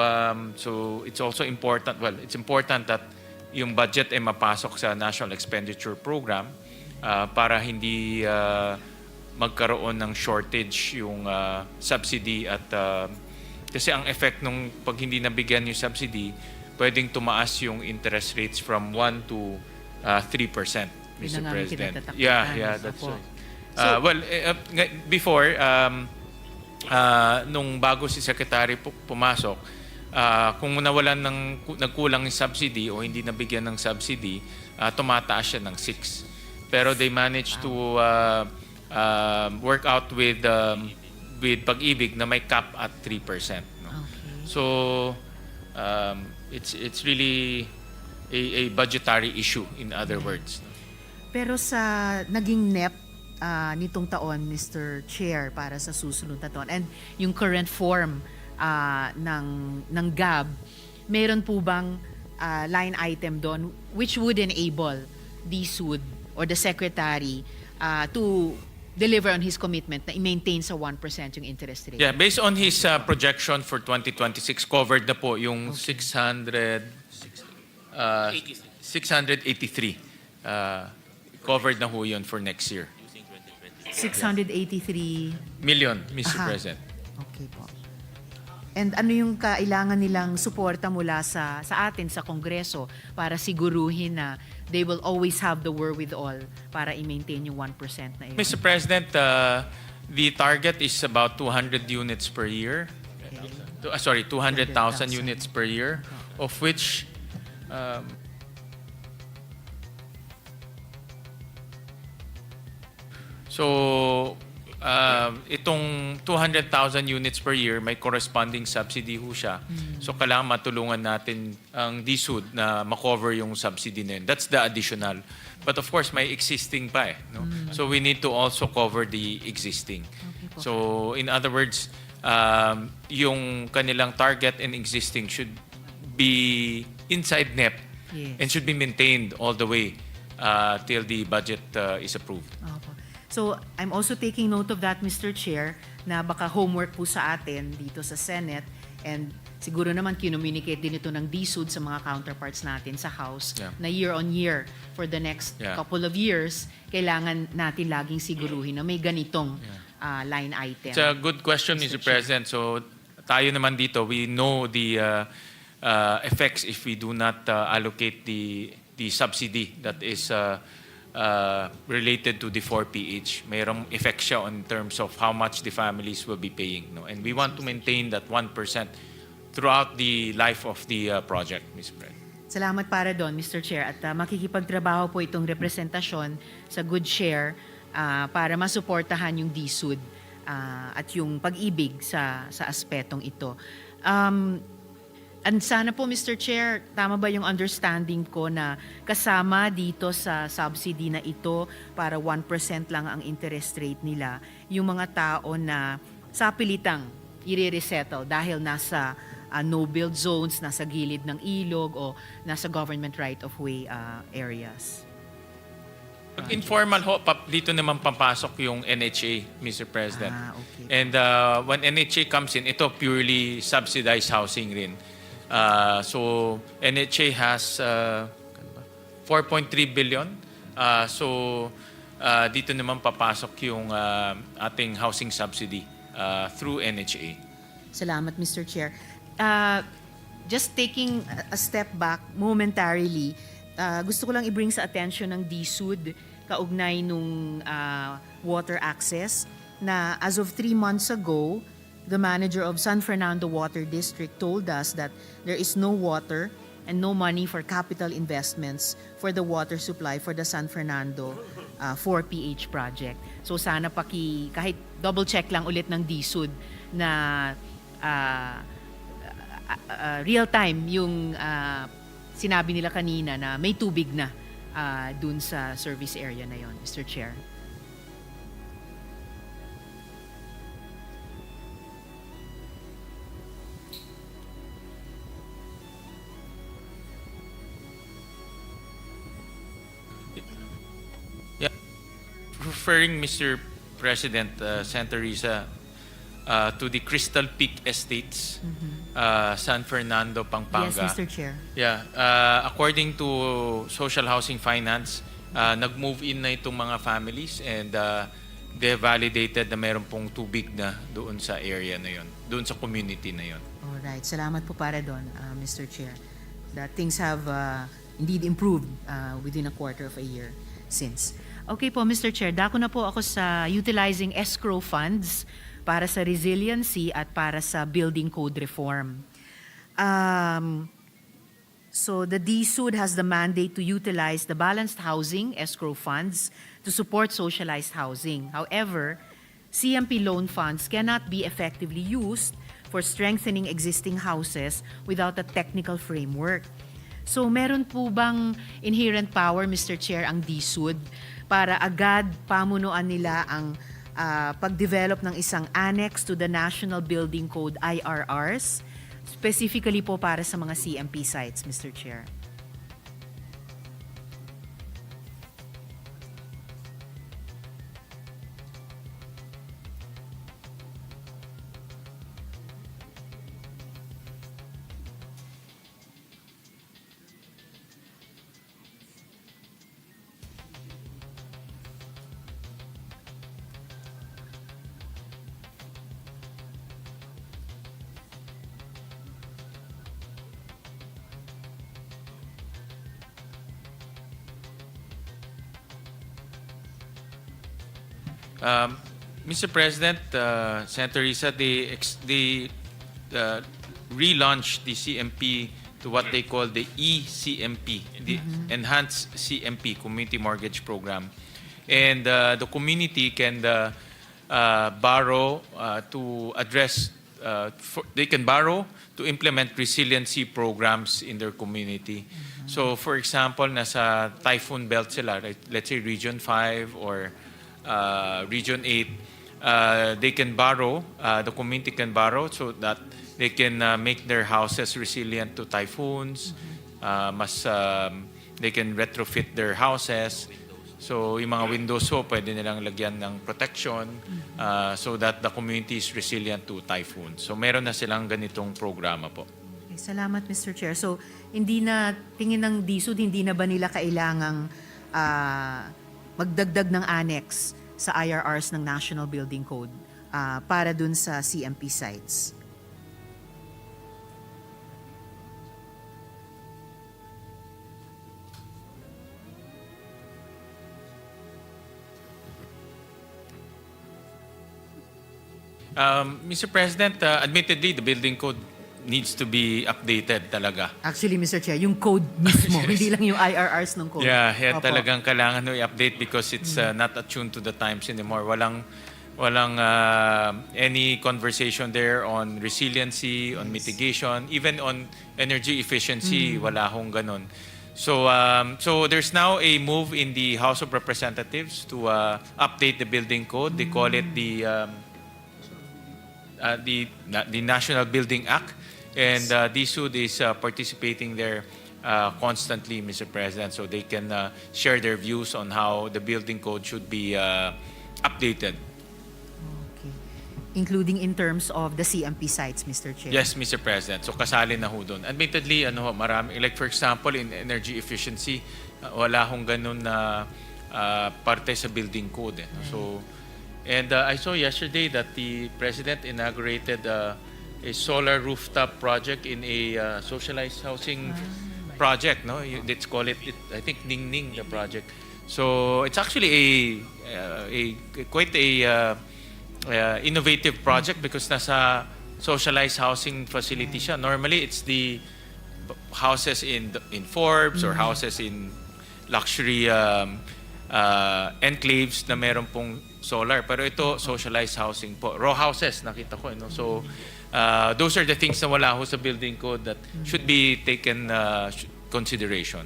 it's also important, it's important that yung budget ay mapasok sa National Expenditure Program para hindi magkaroon ng shortage yung subsidy at kasi ang effect nung pag hindi nabigyan yung subsidy, pwedeng tumaas yung interest rates from 1 to 3%, Mr. President. Yeah, that's right. Before, nung bago si Secretary pumasok, kung nawalan ng nagkulang yung subsidy o hindi nabigyan ng subsidy, tumataas siya ng 6. Pero they managed to work out with Pag-ibig na may cap at 3%. No? Okay. So it's really a budgetary issue, in other words. Pero sa naging NEP nitong taon, Mr. Chair, para sa susunod na taon, and yung current form ng GAB, meron po bang line item doon which would enable the SUD or the Secretary to deliver on his commitment na i-maintain sa 1% yung interest rate? Yeah, based on his projection for 2026, covered na po yung 683. Covered na ho yun for next year. 683. Million, Mr. Aha. President. Okay po. And ano yung kailangan nilang suporta mula sa atin sa Kongreso para siguruhin na they will always have the wherewithal para i-maintain yung 1% na yun? Mr. President, the target is about 200 units per year. 200,000 units per year, of which itong 200,000 units per year, may corresponding subsidy ho siya. So kailangan matulungan natin ang DSUD na makover yung subsidy na yun. That's the additional. But of course, may existing pa eh. No? So we need to also cover the existing. Okay po. So in other words, yung kanilang target and existing should be inside NEP Yes. and should be maintained all the way till the budget is approved. Opo. So, I'm also taking note of that, Mr. Chair, na baka homework po sa atin dito sa Senate, and siguro naman kinommunicate din ito ng DSUD sa mga counterparts natin sa House, Yeah. na year on year for the next Yeah. couple of years, kailangan natin laging siguruhin na may ganitong line item. It's a good question, Mr. President. So tayo naman dito, we know the effects if we do not allocate the subsidy that is related to the 4PH. Mayroong effect siya in terms of how much the families will be paying. No? And we want to maintain that 1% throughout the life of the project, Mr. President. Salamat para doon, Mr. Chair. At makikipagtrabaho po itong representasyon sa Good Share para masuportahan yung DSUD at yung pag-ibig sa aspetong ito. And sana po, Mr. Chair, tama ba yung understanding ko na kasama dito sa subsidy na ito para 1% lang ang interest rate nila, yung mga tao na sa pilitang i-resettle dahil nasa no-build zones, nasa gilid ng ilog o nasa government right-of-way areas? Pag informal ho, dito naman papasok yung NHA, Mr. President. Okay. And when NHA comes in, ito purely subsidized housing rin. So NHA has 4.3 billion. So dito naman papasok yung ating housing subsidy through NHA. Salamat, Mr. Chair. Just taking a step back momentarily, gusto ko lang i-bring sa attention ng DSUD kaugnay nung water access na as of 3 months ago, the manager of San Fernando Water District told us that there is no water and no money for capital investments for the water supply for the San Fernando 4PH project. So sana kahit double check lang ulit ng DSUD na real time yung sinabi nila kanina na may tubig na dun sa service area na yon, Mr. Chair. Referring, Mr. President, Senator Risa, to the Crystal Peak Estates, San Fernando, Pampanga. Yes, Mr. Chair. Yeah, according to Social Housing Finance, nag-move in na itong mga families and they validated na meron pong tubig na doon sa area na yon, doon sa community na yon. Alright, salamat po para doon, Mr. Chair. That things have indeed improved within a quarter of a year since. Okay po, Mr. Chair, dako na po ako sa utilizing escrow funds para sa resiliency at para sa building code reform. So the DSUD has the mandate to utilize the balanced housing escrow funds to support socialized housing. However, CMP loan funds cannot be effectively used for strengthening existing houses without a technical framework. So meron po bang inherent power, Mr. Chair, ang DSUD para agad pamunuan nila ang pag-develop ng isang annex to the National Building Code IRRs, specifically po para sa mga CMP sites, Mr. Chair? Mr. President, Senator Risa, they relaunched the CMP to what they call the eCMP, the Enhanced CMP, Community Mortgage Program. And the community can borrow to address, they can borrow to implement resiliency programs in their community. So for example, nasa typhoon belt sila, right? Let's say Region 5 or Region 8, they can borrow, the community can borrow so that they can make their houses resilient to typhoons. They can retrofit their houses. So yung mga windows po, pwede nilang lagyan ng protection so that the community is resilient to typhoons. So meron na silang ganitong programa po. Okay, salamat, Mr. Chair. So hindi na, tingin ng DSUD, hindi na ba nila kailangang magdagdag ng annex sa IRRs ng National Building Code para dun sa CMP sites? Mr. President, admittedly, the building code needs to be updated talaga. Actually, Mr. Chair, yung code mismo, hindi lang yung IRRs ng code. Yeah, Opo. talagang kailangan no i-update because it's not attuned to the times anymore. Walang any conversation there on resiliency, on mitigation, even on energy efficiency, wala hong ganun. So there's now a move in the House of Representatives to update the building code. They call it the National Building Act. And DSUD is participating there constantly, Mr. President, so they can share their views on how the building code should be updated. Okay. Including in terms of the CMP sites, Mr. Chair? Yes, Mr. President. So kasali na ho doon. Admittedly, marami, like for example, in energy efficiency, wala hong ganun na parte sa building code. So, and I saw yesterday that the President inaugurated a solar rooftop project in a socialized housing project. No, let's call it, I think, Ning Ning, the project. So it's actually quite a innovative project because nasa socialized housing facility siya. Normally, it's the houses in Forbes or houses in luxury enclaves na meron pong solar. Pero ito, socialized housing po. Row houses, nakita ko. No? So, those are the things na wala ho sa building code that should be taken consideration.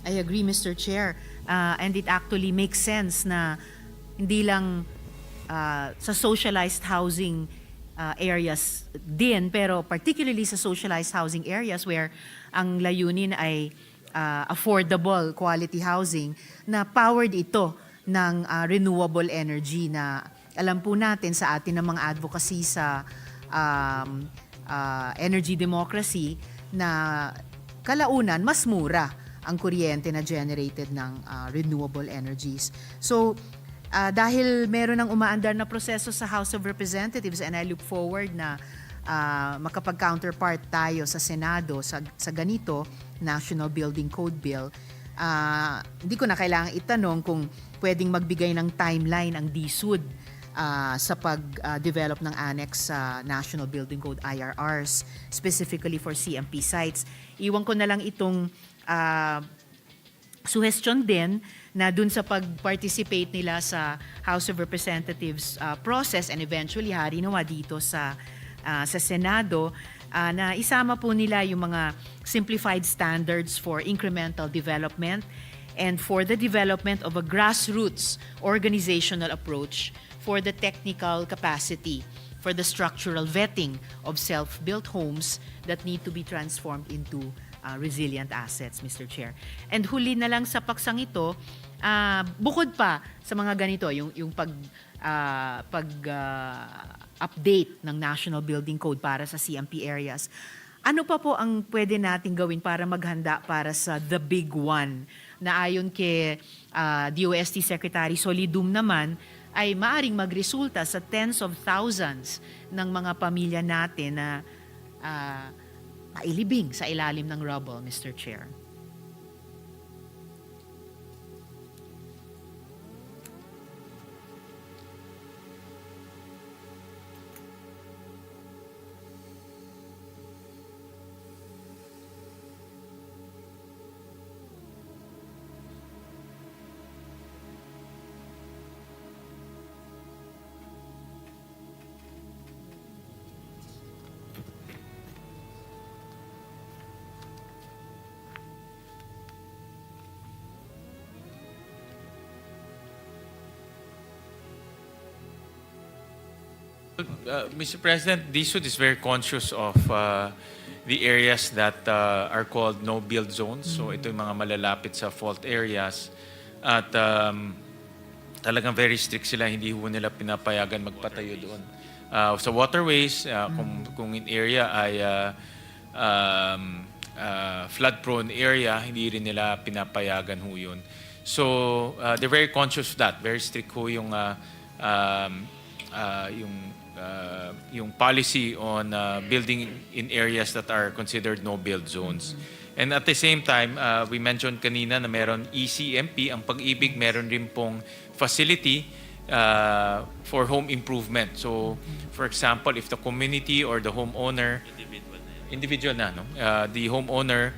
I agree, Mr. Chair. And it actually makes sense na hindi lang sa socialized housing areas din, pero particularly sa socialized housing areas where ang layunin ay affordable quality housing, na powered ito ng renewable energy na alam po natin sa atin ng mga advocacy sa energy democracy na kalaunan mas mura ang kuryente na generated ng renewable energies. So, dahil meron ng umaandar na proseso sa House of Representatives and I look forward na makapag-counterpart tayo sa Senado sa ganito, National Building Code Bill, hindi ko na kailangang itanong kung pwedeng magbigay ng timeline ang DSUD sa pag-develop ng annex sa National Building Code IRRs, specifically for CMP sites. Iwan ko na lang itong suggestion din na dun sa pag-participate nila sa House of Representatives process and eventually hari nawa dito sa Senado, na isama po nila yung mga simplified standards for incremental development and for the development of a grassroots organizational approach for the technical capacity, for the structural vetting of self-built homes that need to be transformed into resilient assets, Mr. Chair. And huli na lang sa paksang ito, bukod pa sa mga ganito, yung update ng National Building Code para sa CMP areas, ano pa po ang pwede nating gawin para maghanda para sa the big one na ayon kay DOST Secretary Solidum naman ay maaring magresulta sa tens of thousands ng mga pamilya natin na mailibing sa ilalim ng rubble, Mr. Chair. Mr. President, DSUD is very conscious of the areas that are called no-build zones. So ito yung mga malalapit sa fault areas. At talagang very strict sila, hindi ho nila pinapayagan magpatayo doon. Sa waterways, kung in area ay flood-prone area, hindi rin nila pinapayagan ho yun. So they're very conscious of that. Very strict ho yung policy on building in areas that are considered no-build zones. And at the same time, we mentioned kanina na meron ECMP, ang Pag-ibig meron rin pong facility for home improvement. So, for example, if the community or the homeowner, individual na, no? The homeowner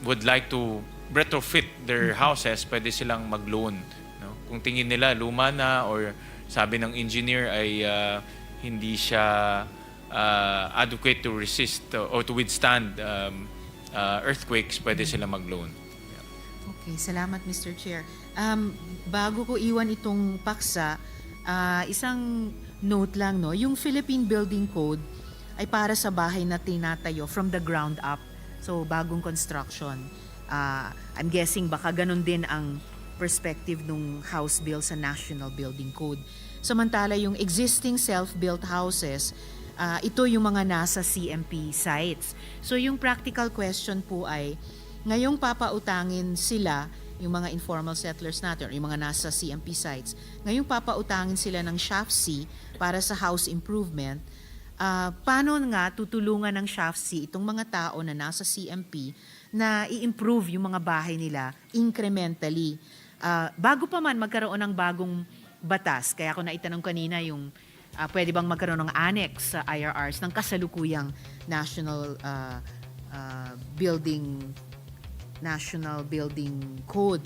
would like to retrofit their houses, pwede silang mag-loan. No? Kung tingin nila luma na or sabi ng engineer ay hindi siya adequate to resist or to withstand earthquakes, pwede sila mag-loan. Okay, salamat Mr. Chair. Bago ko iwan itong paksa, isang note lang, no? Yung Philippine Building Code ay para sa bahay na tinatayo from the ground up. So, bagong construction. I'm guessing baka ganun din ang perspective ng House Bill sa National Building Code. Samantala, yung existing self-built houses, ito yung mga nasa CMP sites. So, yung practical question po ay, ngayong papautangin sila, yung mga informal settlers natin, or yung mga nasa CMP sites, ngayong papautangin sila ng SHAFC para sa house improvement, paano nga tutulungan ng SHAFC itong mga tao na nasa CMP na i-improve yung mga bahay nila incrementally? Bago pa man magkaroon ng bagong batas, kaya ako naitanong kanina yung pwede bang magkaroon ng annex sa IRRs ng kasalukuyang National Building Code.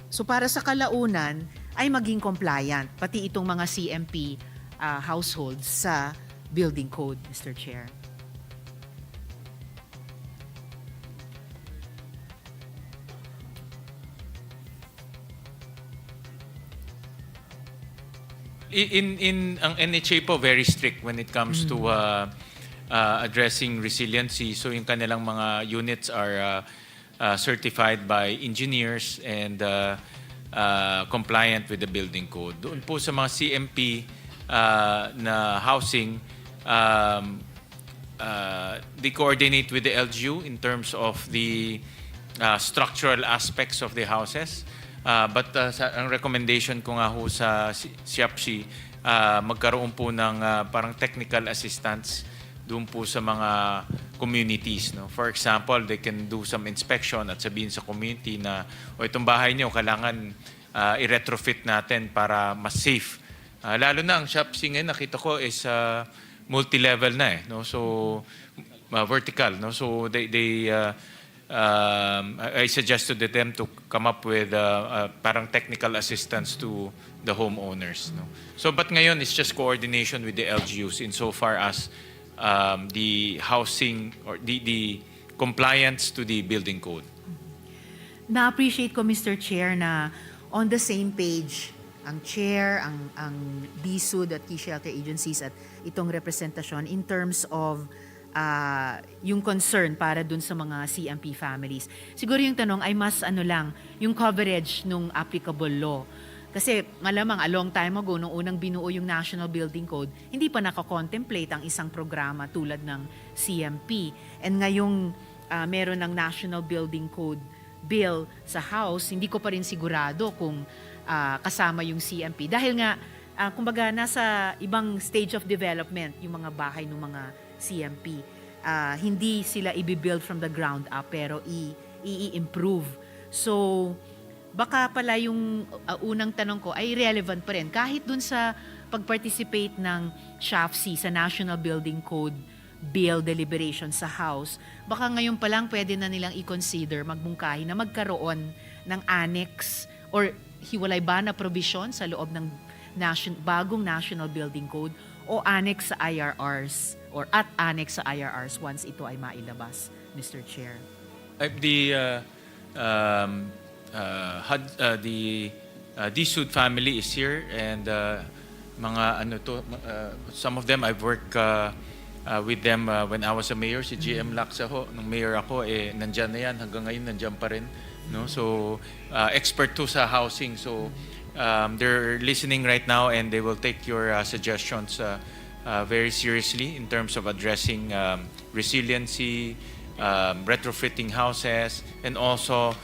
So para sa kalaunan ay maging compliant, pati itong mga CMP households sa Building Code, Mr. Chair. Ang NHA po very strict when it comes to addressing resiliency. So yung kanilang mga units are certified by engineers and compliant with the building code. Doon po sa mga CMP na housing, they coordinate with the LGU in terms of the structural aspects of the houses. But ang recommendation ko nga ho sa SHAFC, magkaroon po ng parang technical assistance doon po sa mga communities. No? For example, they can do some inspection at sabihin sa community na itong bahay niyo kailangan i-retrofit natin para mas safe. Lalo na ang Masusing ngayon, nakita ko is multi-level na eh, no? So vertical, no? So I suggested to them to come up with parang technical assistance to the homeowners, no? So but ngayon it's just coordination with the LGUs insofar as the housing or the compliance to the building code. Na-appreciate ko, Mr. Chair, na on the same page ang chair, ang DSUD at key shelter agencies at itong representasyon in terms of yung concern para dun sa mga CMP families. Siguro yung tanong ay mas yung coverage nung applicable law. Kasi malamang a long time ago, nung unang binuo yung National Building Code, hindi pa nakakontemplate ang isang programa tulad ng CMP. And ngayong meron ng National Building Code bill sa House, hindi ko pa rin sigurado kung kasama yung CMP. Dahil nga, kumbaga, nasa ibang stage of development yung mga bahay ng mga CMP. Hindi sila i-build from the ground up, pero i-improve. So, baka pala yung unang tanong ko ay relevant pa rin. Kahit dun sa pag-participate ng SHAFC sa National Building Code Bill deliberation sa House, baka ngayon pa lang pwede na nilang i-consider, magmungkahi na magkaroon ng annex or hiwalay ba na provision sa loob ng bagong National Building Code o annex sa IRRs or at annex sa IRRs once ito ay mailabas, Mr. Chair. The DSUD family is here and some of them I've worked with them when I was a mayor. Si GM Laksa ho, nung mayor ako, nandyan na yan, hanggang ngayon nandyan pa rin. No? So, expert to sa housing. So, they're listening right now and they will take your suggestions very seriously in terms of addressing resiliency, retrofitting houses, and also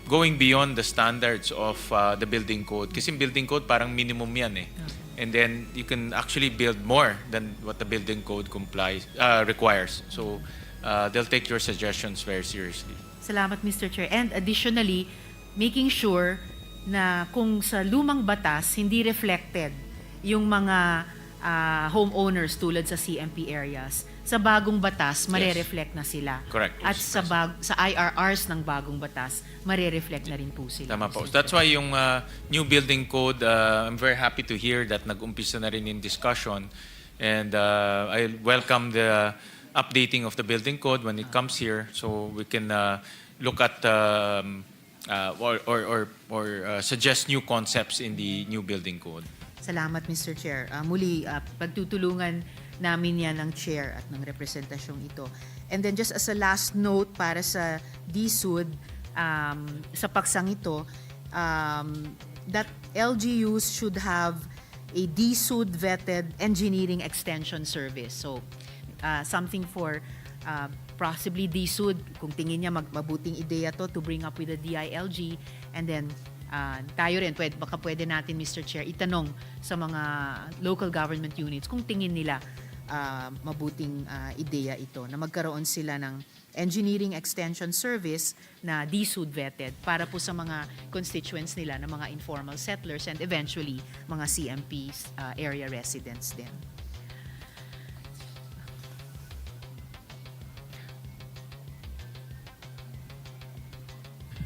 going beyond the standards of the building code. Kasi building code parang minimum yan eh. And then you can actually build more than what the building code requires. So they'll take your suggestions very seriously. Salamat, Mr. Chair. And additionally, making sure na kung sa lumang batas, hindi reflected yung mga homeowners tulad sa CMP areas, sa bagong batas, marereflect na sila. Correct. At sa IRRs ng bagong batas, marereflect na rin po sila. Tama po. That's why yung new building code, I'm very happy to hear that nag-umpisa na rin in discussion. And I welcome the updating of the building code when it comes here so we can look at or suggest new concepts in the new building code. Salamat, Mr. Chair. Muli, pagtutulungan namin yan ng Chair at ng representasyong ito. And then just as a last note para sa DSUD, sa paksang ito, that LGUs should have a DSUD-vetted engineering extension service. So, something for possibly DSUD, kung tingin niya mabuting ideya to bring up with the DILG, and then tayo rin, baka pwede natin, Mr. Chair, itanong sa mga local government units kung tingin nila mabuting ideya ito, na magkaroon sila ng engineering extension service na DSUD vetted para po sa mga constituents nila na mga informal settlers and eventually mga CMPs, area residents din.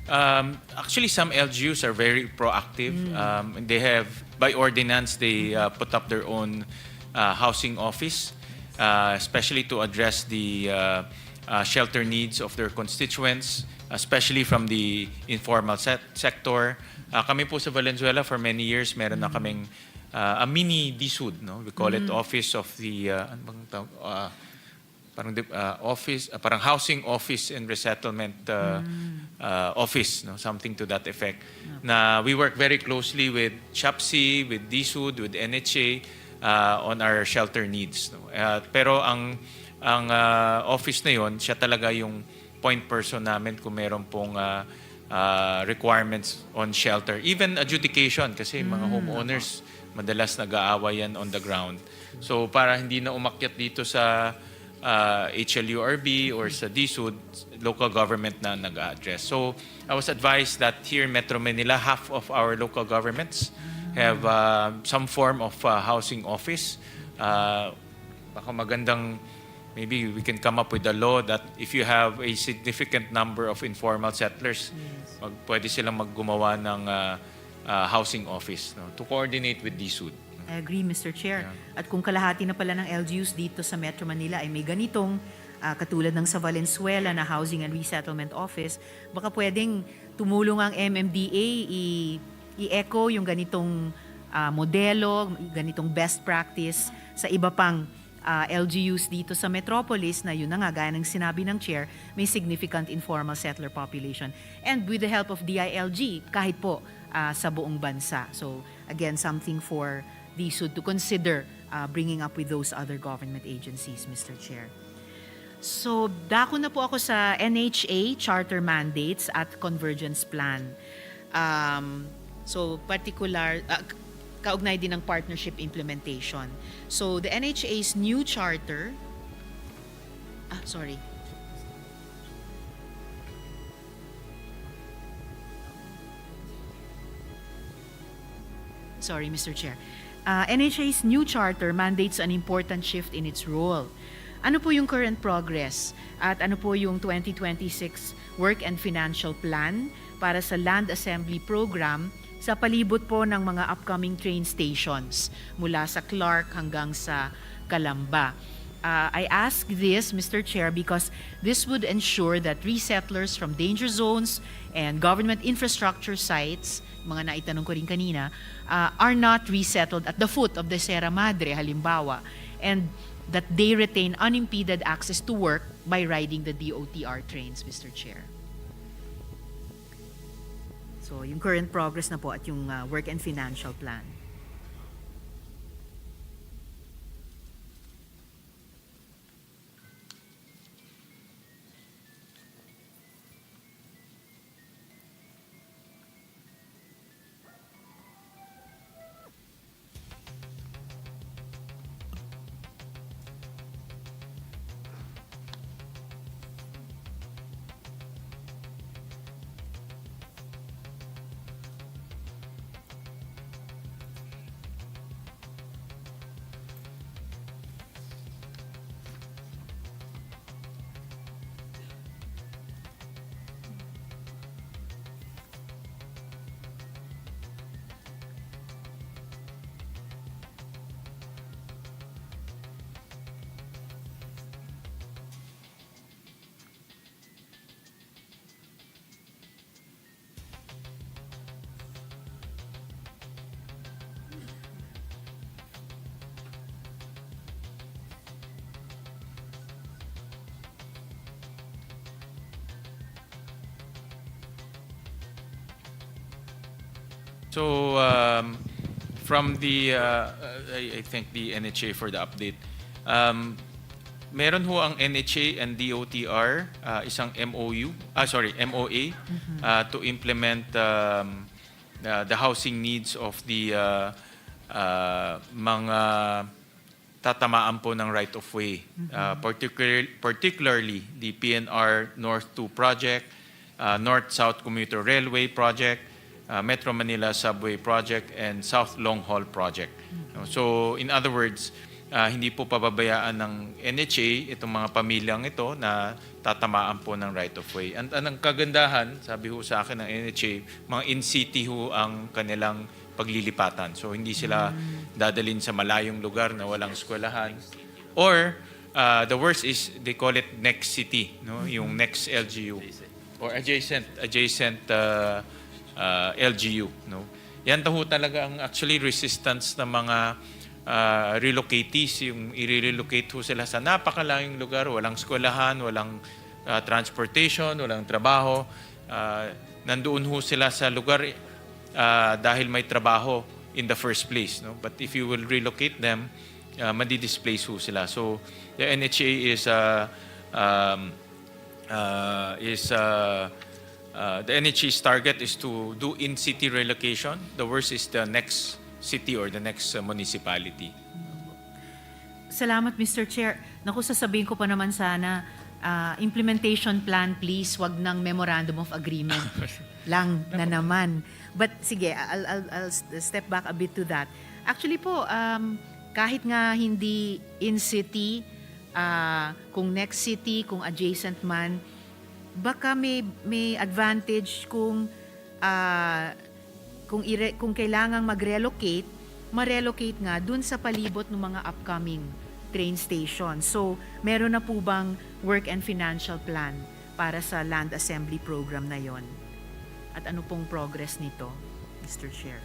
Actually, some LGUs are very proactive. They have, by ordinance, they put up their own housing office, especially to address the shelter needs of their constituents, especially from the informal sector. Kami po sa Valenzuela, for many years, meron na kaming a mini DSUD, no? We call it Office of the parang housing office and resettlement office, no? Something to that effect. Na we work very closely with SHAFC, with DSUD, with NHA on our shelter needs, no? Pero ang office na yon, siya talaga yung point person namin kung meron pong requirements on shelter. Even adjudication, kasi mga homeowners madalas nag-aaway yan on the ground. So para hindi na umakyat dito sa HLURB or sa DSUD, local government na nag-address. So I was advised that here in Metro Manila, half of our local governments have some form of housing office. Baka magandang, maybe we can come up with a law that if you have a significant number of informal settlers, pwede silang maggumawa ng housing office, no, to coordinate with DSUD. I agree, Mr. Chair. At kung kalahati na pala ng LGUs dito sa Metro Manila ay may ganitong katulad ng sa Valenzuela na Housing and Resettlement Office, baka pwedeng tumulong ang MMDA i-echo yung ganitong modelo, ganitong best practice sa iba pang LGUs dito sa Metropolis na yun na nga, gaya ng sinabi ng Chair, may significant informal settler population. And with the help of DILG, kahit po sa buong bansa. So again, something for DSUD to consider bringing up with those other government agencies, Mr. Chair. So, dako na po ako sa NHA, Charter Mandates at Convergence Plan. So, particular, kaugnay din ng partnership implementation. So, the NHA's new charter, sorry. Sorry, Mr. Chair. NHA's new charter mandates an important shift in its role. Ano po yung current progress at ano po yung 2026 work and financial plan para sa land assembly program sa palibot po ng mga upcoming train stations mula sa Clark hanggang sa Calamba? I ask this, Mr. Chair, because this would ensure that resettlers from danger zones and government infrastructure sites, mga naitanong ko rin kanina, are not resettled at the foot of the Sierra Madre, halimbawa, and that they retain unimpeded access to work by riding the DOTR trains, Mr. Chair. So, yung current progress na po at yung work and financial plan. So, from the, I thank the NHA for the update. Meron ho ang NHA and DOTR isang MOA to implement the housing needs of the mga tatamaan po ng right of way. Particularly the PNR North 2 project, North-South Commuter Railway project, Metro Manila Subway Project, and South Long Haul Project. So, in other words, hindi po pababayaan ng NHA itong mga pamilyang ito na tatamaan po ng right of way. And ang kagandahan, sabi ho sa akin ng NHA, mga in-city ho ang kanilang paglilipatan. So, hindi sila dadalhin sa malayong lugar na walang eskwelahan. Or, the worst is, they call it next city, no? Yung next LGU. Or adjacent LGU, no? Yan ho talaga ang actually resistance ng mga relocatees, yung i-relocate ho sila sa napakalayong lugar, walang eskwelahan, walang transportation, walang trabaho. Nandoon ho sila sa lugar dahil may trabaho in the first place, no? But if you will relocate them, madi-displace ho sila. So the NHA the NHA's target is to do in-city relocation. The worst is the next city or the next municipality. Salamat, Mr. Chair. Naku, sasabihin ko pa naman sana, implementation plan please, wag ng memorandum of agreement lang na naman. But sige, I'll step back a bit to that. Actually po, kahit nga hindi in-city, kung next city, kung adjacent man, baka may advantage kung kailangang mag-relocate, ma-relocate nga dun sa palibot ng mga upcoming train station. So, meron na po bang work and financial plan para sa land assembly program na yon? At ano pong progress nito, Mr. Chair?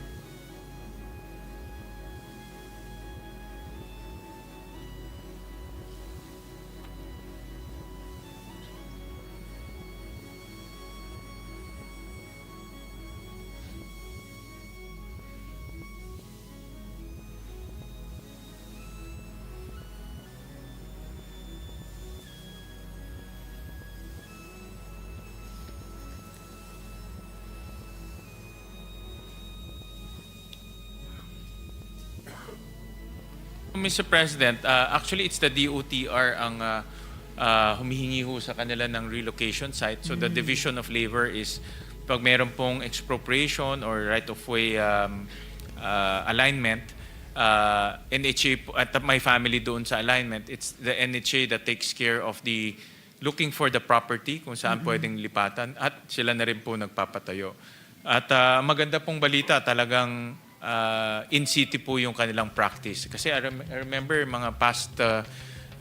Mr. President, actually it's the DOTR ang humihingi ho sa kanila ng relocation site. So the Division of Labor is pag meron pong expropriation or right-of-way alignment, NHA, at my family doon sa alignment, it's the NHA that takes care of the looking for the property kung saan pwedeng lipatan at sila na rin po nagpapatayo. At maganda pong balita, talagang in-city po yung kanilang practice. Kasi I remember mga past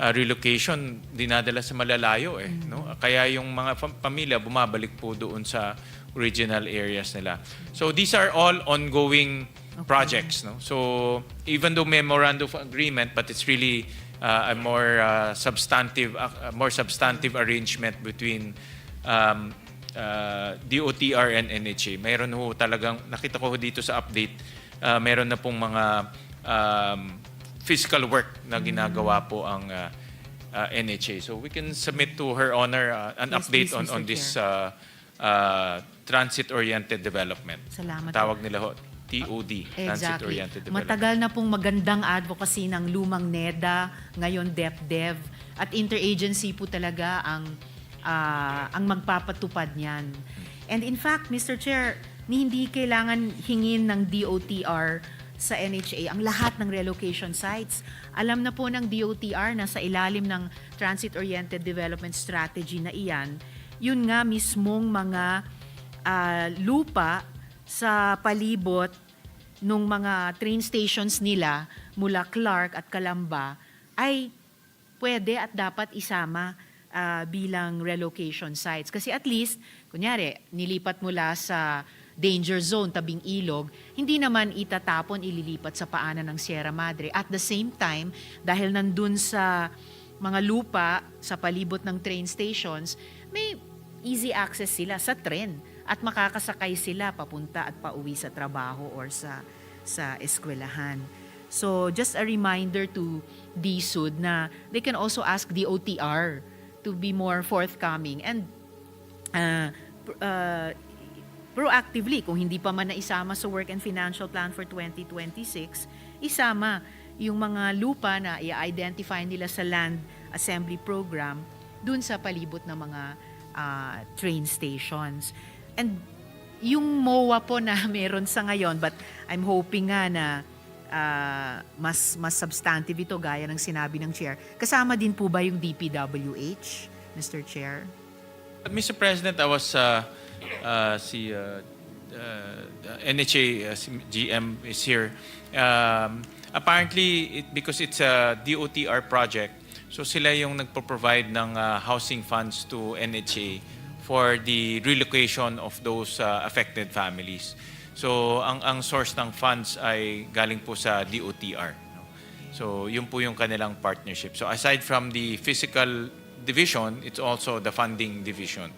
relocation, dinadala sa malalayo eh. No? Kaya yung mga pamilya bumabalik po doon sa original areas nila. So these are all ongoing projects. No? So even though memorandum of agreement, but it's really a more substantive arrangement between DOTR and NHA. Mayroon ho talagang, nakita ko dito sa update, meron na pong mga physical work na ginagawa po ang NHA. So we can submit to Her Honor an Yes, update please, on Mr. this transit-oriented development. Salamat. Tawag nila ho, TOD, transit-oriented development. Matagal na pong magandang advocacy ng lumang NEDA, ngayon DepDev, at interagency po talaga ang magpapatupad niyan. And in fact, Mr. Chair, hindi kailangan hingin ng DOTR sa NHA ang lahat ng relocation sites. Alam na po ng DOTR na sa ilalim ng Transit-Oriented Development Strategy na iyan, yun nga mismong mga lupa sa palibot ng mga train stations nila mula Clark at Calamba ay pwede at dapat isama bilang relocation sites. Kasi at least, kunyari, nilipat mula sa danger zone, tabing ilog, hindi naman itatapon, ililipat sa paanan ng Sierra Madre. At the same time, dahil nandun sa mga lupa, sa palibot ng train stations, may easy access sila sa tren at makakasakay sila papunta at pauwi sa trabaho or sa eskwelahan. So, just a reminder to DSUD na they can also ask the OTR to be more forthcoming and proactively, kung hindi pa man naisama sa Work and Financial Plan for 2026, isama yung mga lupa na i-identify nila sa Land Assembly Program dun sa palibot ng mga train stations. And yung MOA po na meron sa ngayon, but I'm hoping nga na mas substantive ito gaya ng sinabi ng Chair. Kasama din po ba yung DPWH, Mr. Chair? Mr. President, I was NHA GM is here. Apparently, because it's a DOTR project, so sila yung nagpo-provide ng housing funds to NHA for the relocation of those affected families. So, ang source ng funds ay galing po sa DOTR. No? So, yun po yung kanilang partnership. So, aside from the physical division, it's also the funding division.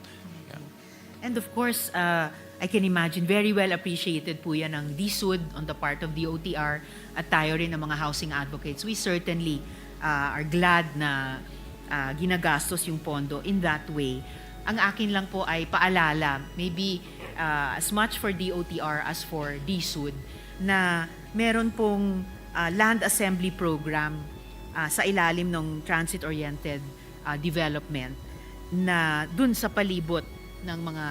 And of course, I can imagine, very well appreciated po yan ng DSUD on the part of the OTR at tayo rin ng mga housing advocates. We certainly are glad na ginagastos yung pondo in that way. Ang akin lang po ay paalala, maybe as much for DOTR as for DSUD, na meron pong land assembly program sa ilalim ng transit-oriented development na dun sa palibot ng mga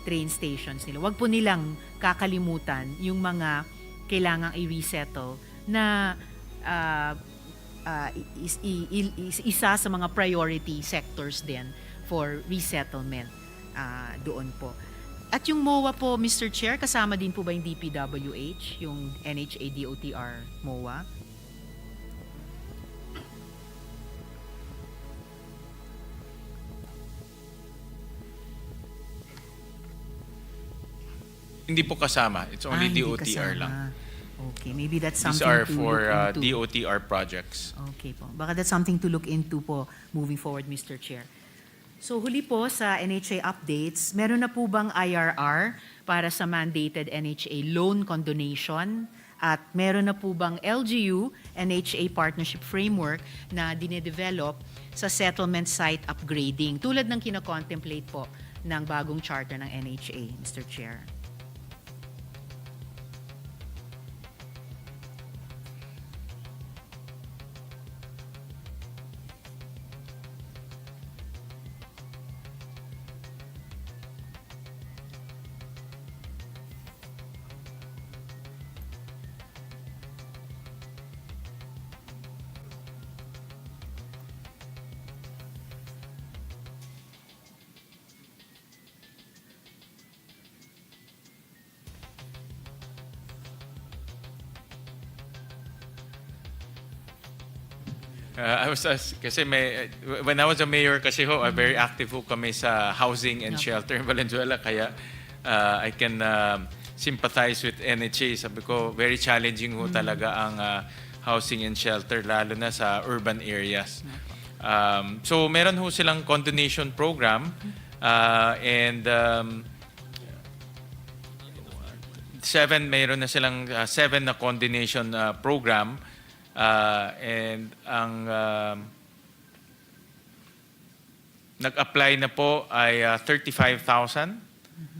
train stations nila. Huwag po nilang kakalimutan yung mga kailangang i-resettle na isa sa mga priority sectors din for resettlement doon po. At yung MOA po, Mr. Chair, kasama din po ba yung DPWH, yung NHA DOTR MOA? Hindi po kasama. It's only Hindi DOTR kasama. lang. Okay, maybe that's These something are to for look into. DOTR projects. Okay po. Baka that's something to look into po moving forward, Mr. Chair. So huli po sa NHA updates, meron na po bang IRR para sa mandated NHA loan condonation? At meron na po bang LGU NHA partnership framework na dinedevelop sa settlement site upgrading tulad ng kino-contemplate po ng bagong charter ng NHA, Mr. Chair? Kasi when I was a mayor kasi very active ho kami sa housing and shelter in Valenzuela, kaya I can sympathize with NHA. Sabi ko, very challenging ho talaga ang housing and shelter, lalo na sa urban areas. So meron ho silang condonation program and meron na silang 7 na condonation program. And ang nag-apply na po ay 35,000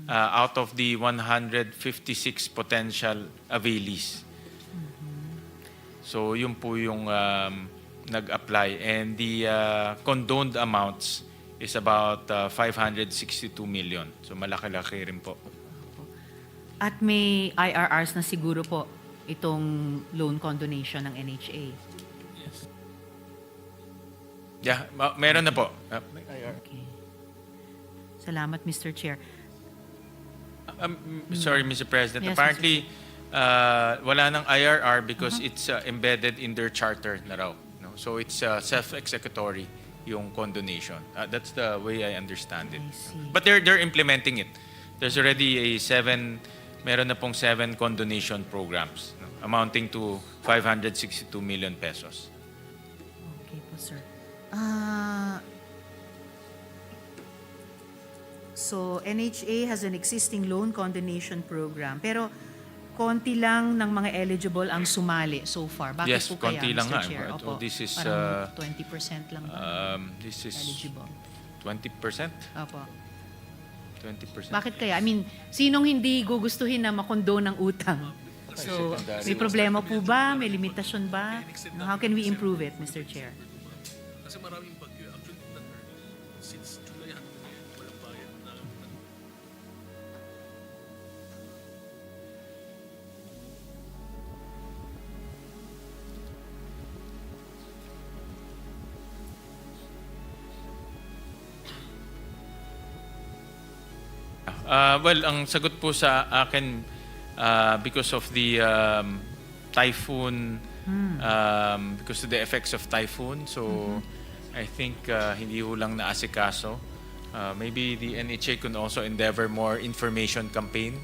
out of the 156 potential availees. So yun po yung nag-apply. And the condoned amounts is about 562 million. So malaki-laki rin po. At may IRRs na siguro po itong loan condonation ng NHA. Yeah, meron na po. Okay. Salamat, Mr. Chair. Sorry, Mr. President. Yes, Apparently, wala ng IRR because it's embedded in their charter na raw. No? So it's self-executory yung condonation. That's the way I understand it. I see. But they're implementing it. There's already meron na pong 7 condonation programs, no? Amounting to 562 million pesos. Okay po, sir. So, NHA has an existing loan condonation program. Pero, konti lang ng mga eligible ang sumali so far. Bakit Yes, po kaya, konti lang Mr. nga. Chair? Opo, This is, parang 20% lang ba This is eligible? 20%? Opo. 20%. Bakit kaya? I mean, sinong hindi gugustuhin na makondo ng utang? So, may problema po ba? May limitasyon ba? How can we improve it, Mr. Chair? Kasi maraming bagyo. Actually, since July hanggang ngayon, walang bayad na. Well, ang sagot po sa akin, because of the typhoon, because of the effects of typhoon, so I think hindi ho lang naasikaso. Maybe the NHA can also endeavor more information campaign.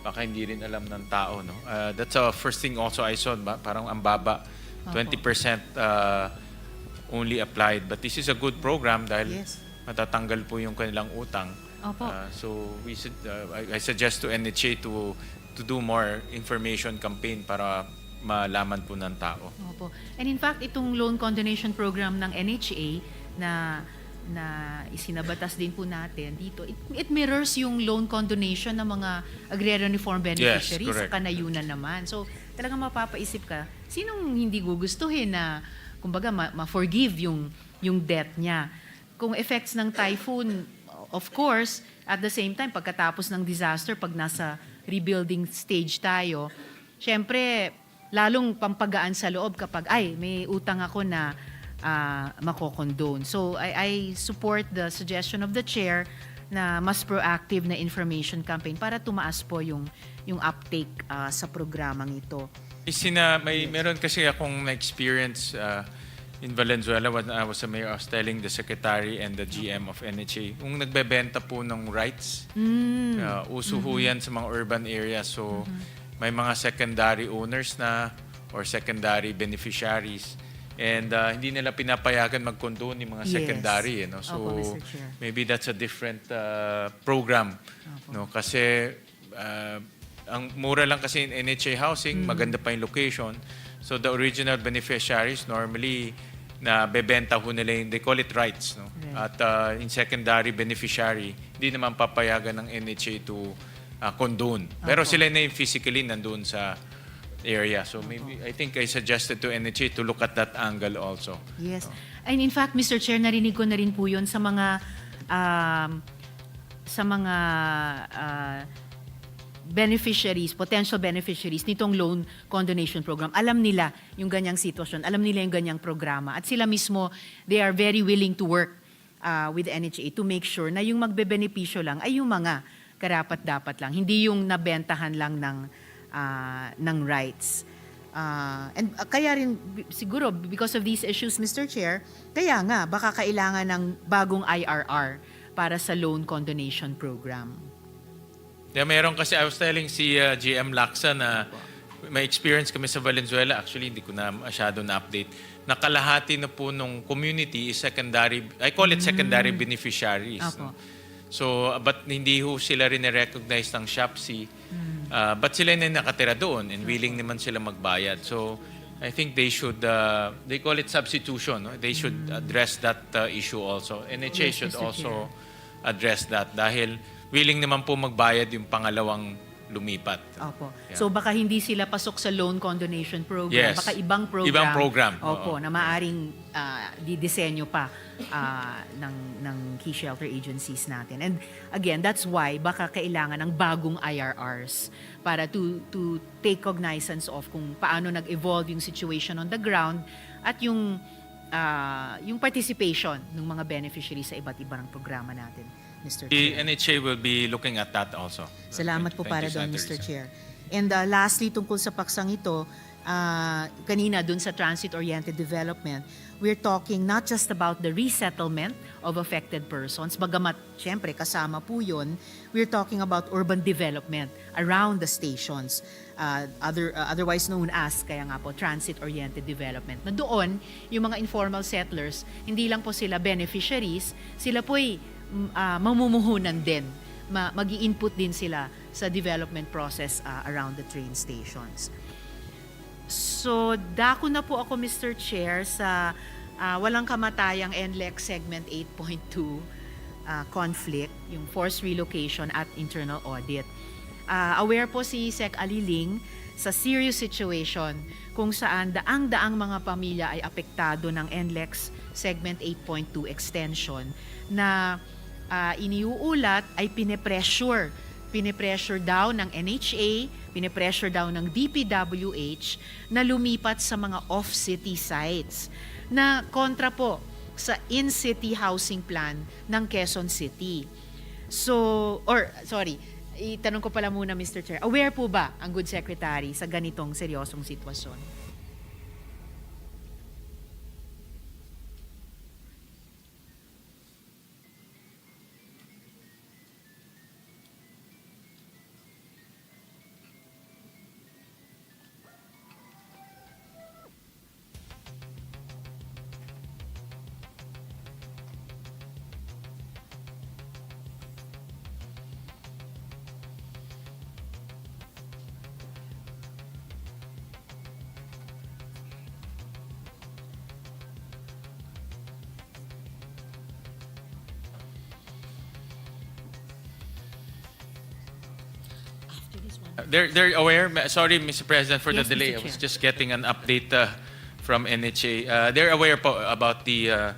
Baka hindi rin alam ng tao, no? That's the first thing also I saw, parang ang baba, 20% only applied. But this is a good program dahil Yes. matatanggal po yung kanilang utang. Opo. So I suggest to NHA to do more information campaign para malaman po ng tao. Opo. And in fact, itong loan condonation program ng NHA na isinabatas din po natin dito, it mirrors yung loan condonation ng mga agrarian reform beneficiaries sa correct. kanayunan naman. So, talagang mapapaisip ka, sinong hindi gugustuhin na kumbaga ma-forgive yung debt niya. Kung effects ng typhoon, of course, at the same time, pagkatapos ng disaster, pag nasa rebuilding stage tayo, syempre, lalong pampagaan sa loob kapag, ay, may utang ako na mako-condone. So, I support the suggestion of the chair na mas proactive na information campaign para tumaas po yung uptake sa programang ito. Meron kasi akong na-experience in Valenzuela when I was a mayor. I was telling the secretary and the GM of NHA, kung nagbebenta po ng rights, uso ho yan sa mga urban areas. So, may mga secondary owners na or secondary beneficiaries. And hindi nila pinapayagan mag-condone yung mga secondary. No? So, Opo, Mr. Chair. maybe that's a different program. No? Kasi ang mura lang kasi in NHA housing, maganda pa yung location. So the original beneficiaries normally na bebenta ho nila yung, they call it rights. No? At in secondary beneficiary, hindi naman papayagan ng NHA to condone. Pero sila na yung physically nandun sa area. So maybe, I think I suggested to NHA to look at that angle also. Yes. And in fact, Mr. Chair, narinig ko na rin po yun sa mga beneficiaries, potential beneficiaries nitong loan condonation program. Alam nila yung ganyang sitwasyon, alam nila yung ganyang programa. At sila mismo, they are very willing to work with NHA to make sure na yung magbebenepisyo lang ay yung mga karapat-dapat lang, hindi yung nabentahan lang ng rights. And kaya rin, siguro, because of these issues, Mr. Chair, kaya nga, baka kailangan ng bagong IRR para sa loan condonation program. Yeah, meron kasi, I was telling si GM Laksa na may experience kami sa Valenzuela. Actually, hindi ko na masyado na-update. Nakalahati na po nung community is secondary, I call it secondary beneficiaries. No? So, but hindi ho sila rin recognize ng SHAPC. But sila na nakatira doon and willing naman sila magbayad. So, I think they should, they call it substitution. No? They should address that issue also. NHA Yes, should Mr. also address that dahil willing naman po magbayad yung pangalawang lumipat. Opo. Yeah. So baka hindi sila pasok sa loan condonation program, Yes. baka ibang program. Ibang program. Opo, Oo. na maaring didisenyo pa ng key shelter agencies natin. And again, that's why baka kailangan ng bagong IRRs para to take cognizance of kung paano nag-evolve yung situation on the ground at yung participation ng mga beneficiaries sa iba't ibang programa natin, Mr. The Chair. NHA will be looking at that also. Salamat po Thank para you, doon, Senator Mr. Risa. Chair. And lastly, tungkol sa paksang ito, kanina dun sa transit-oriented development, we're talking not just about the resettlement of affected persons, bagamat, syempre, kasama po yun, we're talking about urban development around the stations, otherwise known as, kaya nga po, transit-oriented development. Na doon, yung mga informal settlers, hindi lang po sila beneficiaries, sila po'y mamumuhunan din. Mag-i-input din sila sa development process around the train stations. So, dako na po ako, Mr. Chair, sa walang kamatayang NLEX Segment 8.2 conflict, yung forced relocation at internal audit. Aware po si Sec. Aliling sa serious situation kung saan daang-daang mga pamilya ay apektado ng NLEX Segment 8.2 extension na iniuulat ay pinipressure daw ng NHA, pinipressure daw ng DPWH na lumipat sa mga off-city sites na kontra po sa in-city housing plan ng Quezon City. Itanong ko pala muna, Mr. Chair, aware po ba ang Good Secretary sa ganitong seryosong sitwasyon? They're aware. Sorry, Mr. President, for Yes, the delay. Mr. I was Chair. just getting an update from NHA. They're aware po about the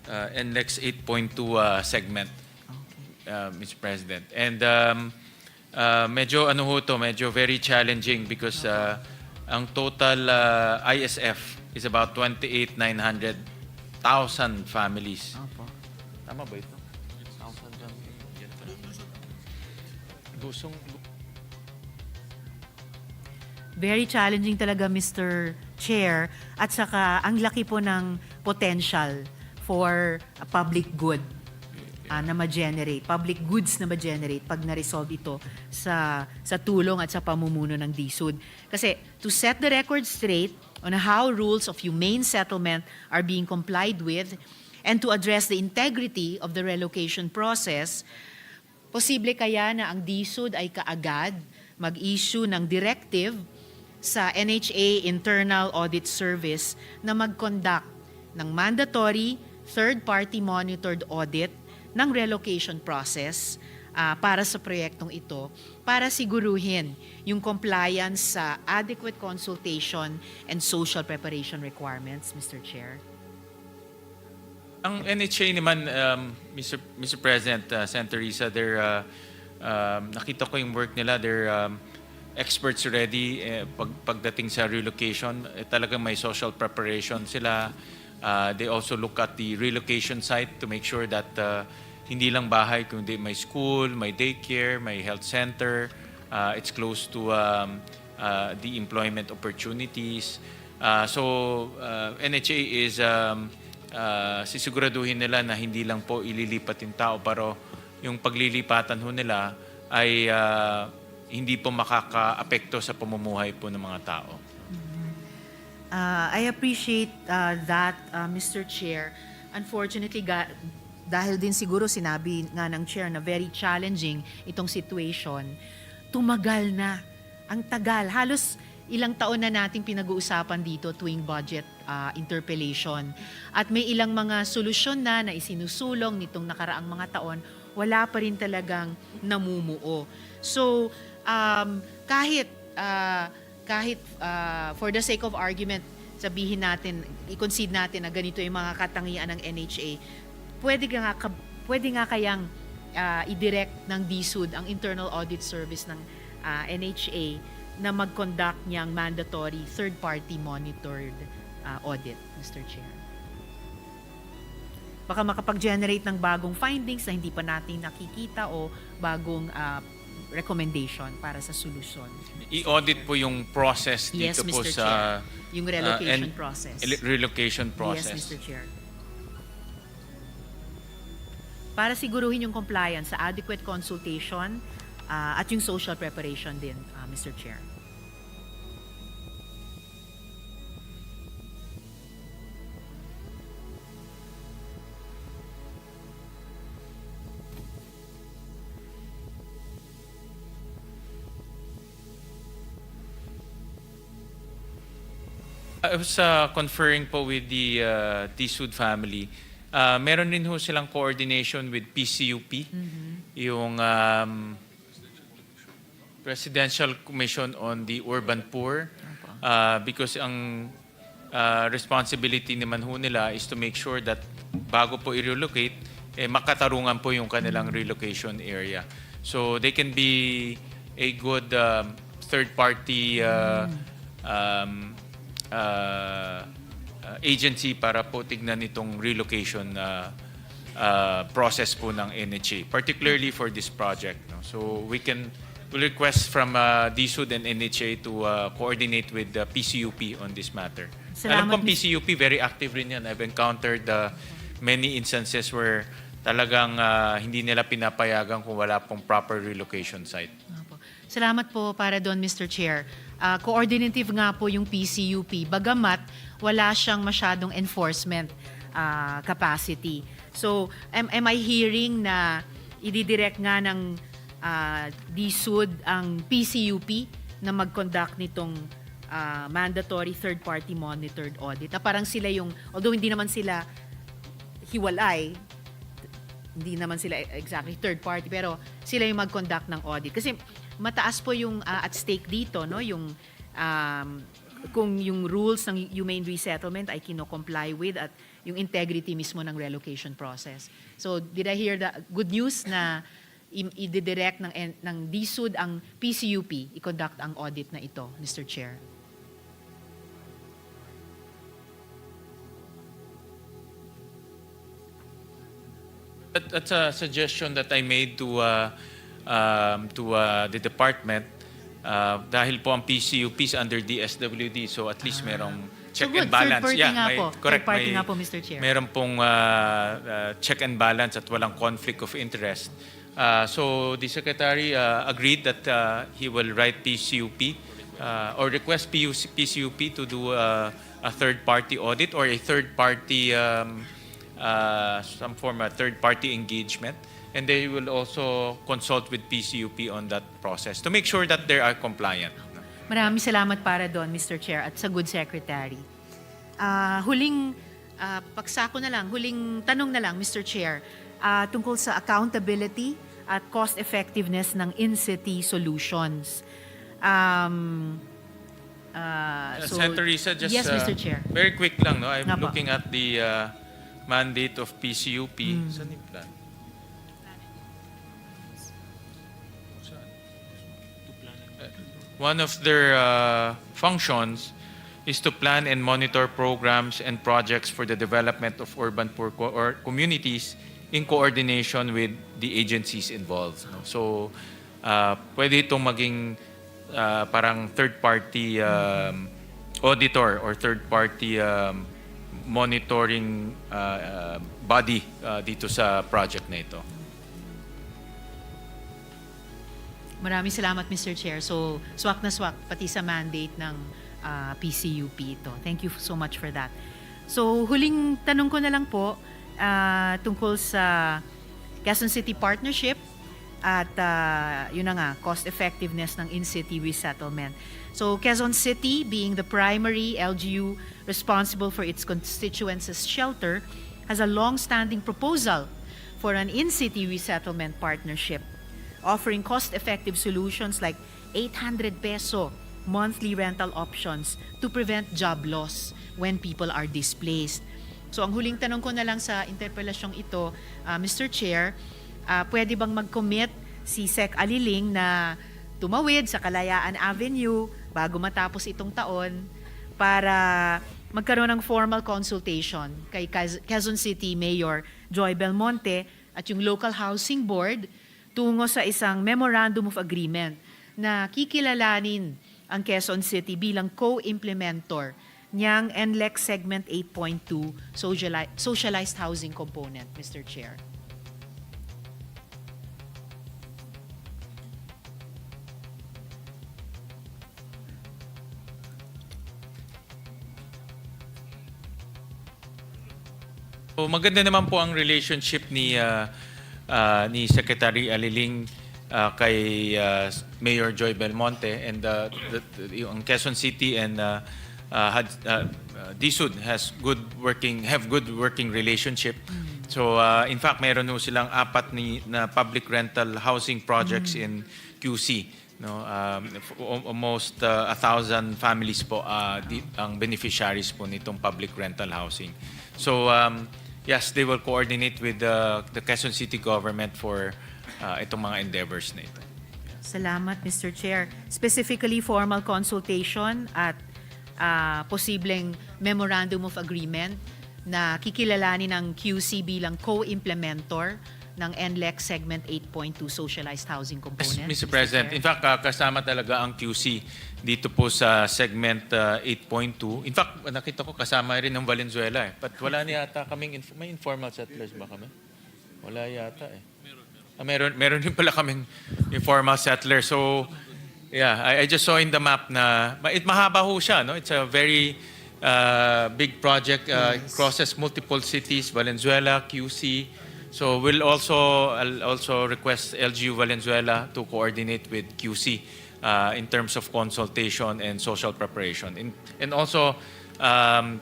NLEX 8.2 segment, Mr. President. And medyo ano ho to, medyo very challenging because ang total ISF is about 28,900,000 families. Tama ba ito? Very challenging talaga, Mr. Chair. At saka, ang laki po ng potential for a public good na ma-generate, public goods na ma-generate pag na-resolve ito sa tulong at sa pamumuno ng DSUD. Kasi to set the record straight on how rules of humane settlement are being complied with and to address the integrity of the relocation process, posible kaya na ang DSUD ay kaagad mag-issue ng directive sa NHA Internal Audit Service na mag-conduct ng mandatory third-party monitored audit ng relocation process para sa proyektong ito para siguruhin yung compliance sa adequate consultation and social preparation requirements, Mr. Chair. Ang NHA naman, Mr. President, Senator Risa, nakita ko yung work nila, they're experts already pagdating sa relocation. Talagang may social preparation sila. They also look at the relocation site to make sure that hindi lang bahay, kundi may school, may daycare, may health center. It's close to the employment opportunities. So NHA is sisiguraduhin nila na hindi lang po ililipat yung tao, pero yung paglilipatan ho nila ay hindi po makaka-apekto sa pamumuhay po ng mga tao. I appreciate that, Mr. Chair. Unfortunately, dahil din siguro sinabi nga ng Chair na very challenging itong situation, tumagal na. Ang tagal. Halos ilang taon na nating pinag-uusapan dito tuwing budget interpellation. At may ilang mga solusyon na isinusulong nitong nakaraang mga taon, wala pa rin talagang namumuo. So, kahit for the sake of argument, sabihin natin, i-concede natin na ganito yung mga katangian ng NHA, pwede nga kayang i-direct ng DSUD ang Internal Audit Service ng NHA na mag-conduct niyang mandatory third-party monitored audit, Mr. Chair. Baka makapag-generate ng bagong findings na hindi pa natin nakikita o bagong recommendation para sa solusyon. I-audit po yung process dito Yes, po Mr. sa Chair. Yung relocation process. Relocation process. Yes, Mr. Chair. Para siguruhin yung compliance sa adequate consultation at yung social preparation din, Mr. Chair. I was conferring po with the DSUD family. Meron din ho silang coordination with PCUP, yung Presidential Commission on the Urban Poor, because ang responsibility naman ho nila is to make sure that bago po i-relocate, makatarungan po yung kanilang relocation area. So they can be a good third-party agency para po tignan itong relocation process po ng NHA, particularly for this project. No? So we'll request from DSUD and NHA to coordinate with the PCUP on this matter. Alam kong PCUP, very active rin yan. I've encountered many instances where talagang hindi nila pinapayagan kung wala pong proper relocation site. Salamat po para doon, Mr. Chair. Coordinative nga po yung PCUP, bagamat wala siyang masyadong enforcement capacity. So, am I hearing na ididirect nga ng DSUD ang PCUP na mag-conduct nitong mandatory third-party monitored audit? Parang sila yung, although hindi naman sila hiwalay, hindi naman sila exactly third-party, pero sila yung mag-conduct ng audit. Kasi mataas po yung at stake dito, no, yung kung yung rules ng humane resettlement ay kino-comply with at yung integrity mismo ng relocation process. So did I hear the good news na i-direct ng DSUD ang PCUP i-conduct ang audit na ito, Mr. Chair? That's a suggestion that I made to the department dahil po ang PCUP is under DSWD, so at least merong check So good, and balance. third party nga po. Correct. Third party nga po, Mr. Chair. Meron pong check and balance at walang conflict of interest. So the Secretary agreed that he will write PCUP or request PCUP to do a third-party audit or a third-party some form of third-party engagement, and they will also consult with PCUP on that process to make sure that they are compliant. Maraming salamat para doon, Mr. Chair, at sa good secretary. Huling pagsako na lang, huling tanong na lang, Mr. Chair, tungkol sa accountability at cost-effectiveness ng in-city solutions. Senator Risa, just yes, Mr. Chair. very quick lang, no? I'm Nga po. looking at the mandate of PCUP. Saan yung plan? One of their functions is to plan and monitor programs and projects for the development of urban poor or communities in coordination with the agencies involved. No? So, pwede itong maging parang third-party auditor or third-party monitoring body dito sa project na ito. Maraming salamat, Mr. Chair. So, swak na swak, pati sa mandate ng PCUP ito. Thank you so much for that. So, huling tanong ko na lang po tungkol sa Quezon City Partnership at yun na nga, cost-effectiveness ng in-city resettlement. So, Quezon City, being the primary LGU responsible for its constituencies' shelter, has a long-standing proposal for an in-city resettlement partnership, offering cost-effective solutions like 800 peso monthly rental options to prevent job loss when people are displaced. So ang huling tanong ko na lang sa interpelasyong ito, Mr. Chair, pwede bang mag-commit si Sec. Aliling na tumawid sa Kalayaan Avenue bago matapos itong taon para magkaroon ng formal consultation kay Quezon City Mayor Joy Belmonte at yung Local Housing Board tungo sa isang Memorandum of Agreement na kikilalanin ang Quezon City bilang co-implementor niyang NLEX Segment 8.2 Socialized Housing Component, Mr. Chair. So maganda naman po ang relationship ni Secretary Aliling kay Mayor Joy Belmonte, and yung Quezon City and DSUD have good working relationship. So in fact, meron ho silang 4 na public rental housing projects in QC. No, almost 1,000 families po ang beneficiaries po nitong public rental housing. So yes, they will coordinate with the Quezon City government for itong mga endeavors na ito. Salamat, Mr. Chair. Specifically, formal consultation at posibleng Memorandum of Agreement na kikilalanin ng QC bilang co-implementor ng NLEX Segment 8.2 Socialized Housing Component. Mr. President, in fact, kasama talaga ang QC dito po sa Segment 8.2. In fact, nakita ko kasama rin ng Valenzuela. But wala na yata kaming, may informal settlers ba kami? Wala yata eh. Meron din pala kaming informal settlers. So, yeah, I just saw in the map na, mahaba ho siya, no? It's a very big project. It crosses multiple cities, Valenzuela, QC. So I'll also request LGU Valenzuela to coordinate with QC in terms of consultation and social preparation. And also, ang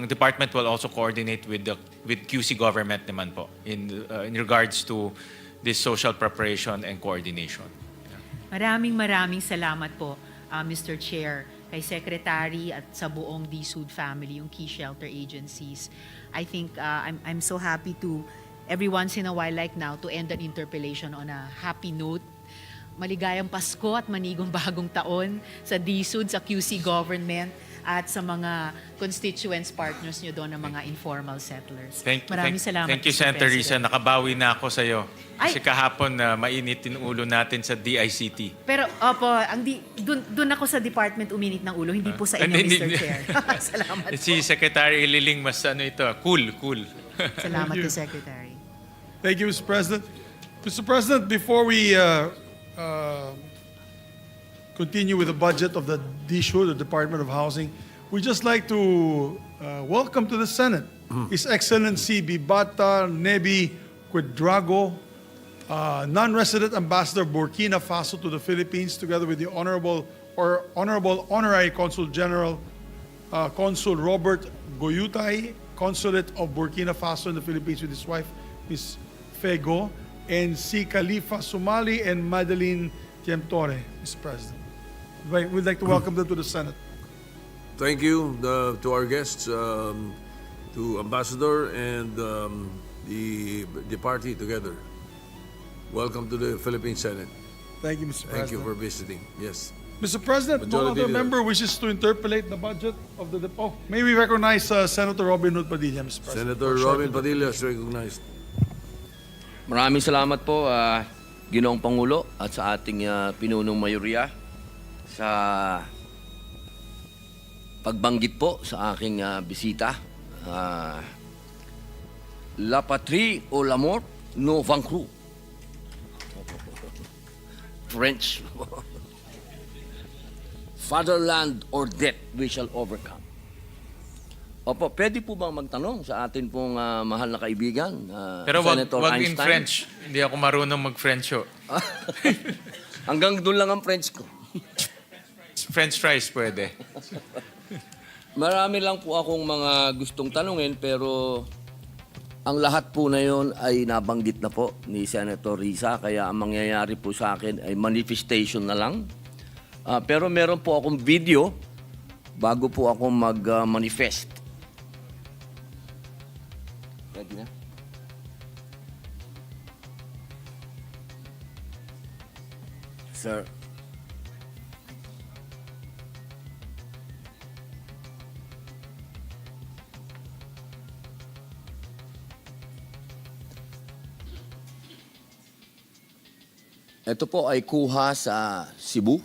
department will also coordinate with QC government naman po in regards to this social preparation and coordination. Maraming salamat po, Mr. Chair. kay Secretary at sa buong DSUD family, yung key shelter agencies. I think I'm so happy to, every once in a while like now, to end an interpellation on a happy note. Maligayang Pasko at manigong bagong taon sa DSUD, sa QC government, at sa mga constituents, partners nyo doon, ng mga informal settlers. Maraming salamat. Thank you, Mr. Senator Risa. President. Nakabawi na ako sa'yo. Ay! Kasi kahapon mainit yung ulo natin sa DICT. Pero, opo, doon ako sa department uminit ng ulo, hindi po sa inyo, Hindi, Mr. hindi. Chair. Salamat po. Si Secretary Liling mas cool. Salamat Thank to you. Secretary. Thank you, Mr. President. Mr. President, before we continue with the budget of the DSHU, the Department of Housing, we'd just like to welcome to the Senate His Excellency Bibata Nebi Quadrago, non-resident ambassador of Burkina Faso to the Philippines, together with the Honorable Honorary Consul General Consul Robert Goyutay, Consulate of Burkina Faso in the Philippines, with his wife, Ms. Fego, and si Khalifa Sumali and Madeline Tiemtore, Mr. President. We'd like to welcome them to the Senate. Thank you to our guests, to Ambassador and the party together. Welcome to the Philippine Senate. Thank you, Mr. President. Thank you for visiting. Yes. Mr. President, no Majority other Leader. member wishes to interpolate the budget of the... may we recognize Senator Robin Hood Padilla, Mr. President. Senator for a short Robin Padilla is recognized. Maraming salamat po, Ginoong Pangulo, at sa ating pinunong mayorya sa pagbanggit po sa aking bisita. La patrie ou la mort, nous vaincrons. French. Fatherland or death, we shall overcome. Opo, pwede po bang magtanong sa atin pong mahal na kaibigan, Pero Senator wag in Einstein? French. Hindi ako marunong mag-French. Hanggang doon lang ang French ko. French fries pwede. Marami lang po akong mga gustong tanungin, pero ang lahat po na yon ay nabanggit na po ni Senator Risa, kaya ang mangyayari po sa akin ay manifestation na lang. Pero meron po akong video bago po ako mag-manifest. Ready na? Sir. Ito po ay kuha sa Cebu.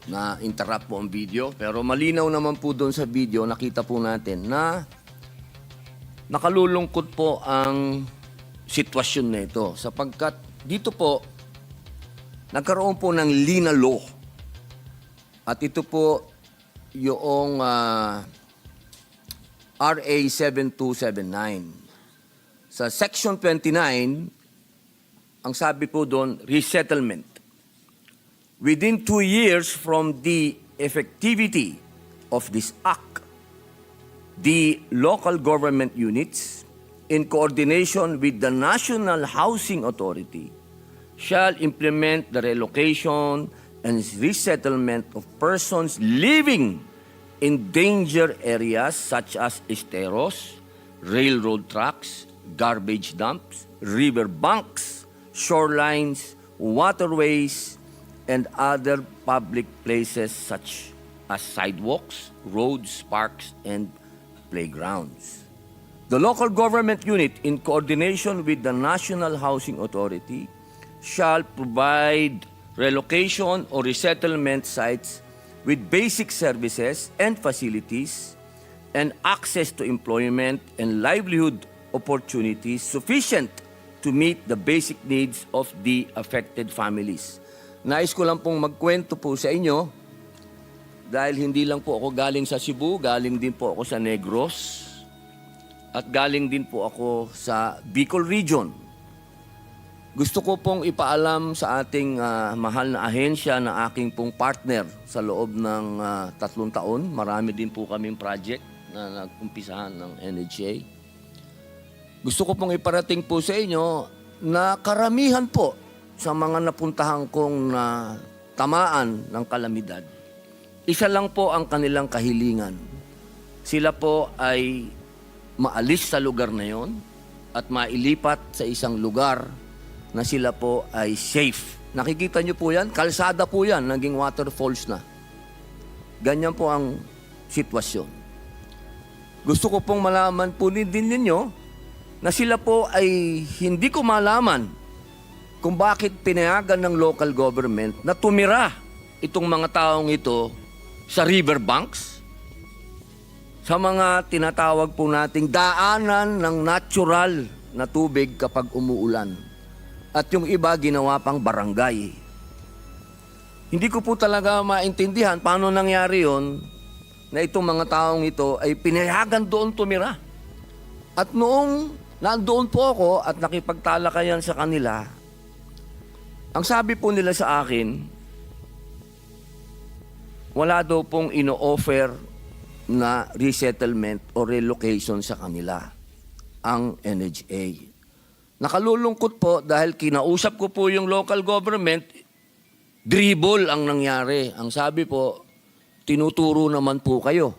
Na-interrupt po ang video, pero malinaw naman po doon sa video, nakita po natin na nakalulungkot po ang sitwasyon na ito, sapagkat dito po nagkaroon po ng Lina Law. At ito po yung RA 7279. Sa Section 29, ang sabi po doon, resettlement. Within 2 years from the effectivity of this act, the local government units, in coordination with the National Housing Authority, shall implement the relocation and resettlement of persons living in danger areas such as esteros, railroad tracks, garbage dumps, river banks, shorelines, waterways, and other public places such as sidewalks, roads, parks, and playgrounds. The local government unit, in coordination with the National Housing Authority, shall provide relocation or resettlement sites with basic services and facilities and access to employment and livelihood opportunities sufficient to meet the basic needs of the affected families. Nais ko lang pong magkwento po sa inyo dahil hindi lang po ako galing sa Cebu, galing din po ako sa Negros at galing din po ako sa Bicol Region. gusto ko pong ipaalam sa ating mahal na ahensya na aking pong partner sa loob ng 3 taon. Marami din po kaming project na nag-umpisahan ng NHA. Gusto ko pong iparating po sa inyo na karamihan po sa mga napuntahan kong tamaan ng kalamidad, isa lang po ang kanilang kahilingan. Sila po ay maalis sa lugar na yon at mailipat sa isang lugar na sila po ay safe. Nakikita niyo po yan, kalsada po yan, naging waterfalls na. Ganyan po ang sitwasyon. Gusto ko pong malaman po din ninyo na sila po ay hindi ko malaman kung bakit pinayagan ng local government na tumira itong mga taong ito sa riverbanks, sa mga tinatawag po nating daanan ng natural na tubig kapag umuulan. At yung iba ginawa pang barangay. Hindi ko po talaga maintindihan paano nangyari yon na itong mga taong ito ay pinayagan doon tumira. At noong nandoon po ako at nakipagtalakayan sa kanila, ang sabi po nila sa akin, wala daw pong ino-offer na resettlement o relocation sa kanila ang NHA. Nakalulungkot po dahil kinausap ko po yung local government, dribble ang nangyari. Ang sabi po, tinuturo naman po kayo.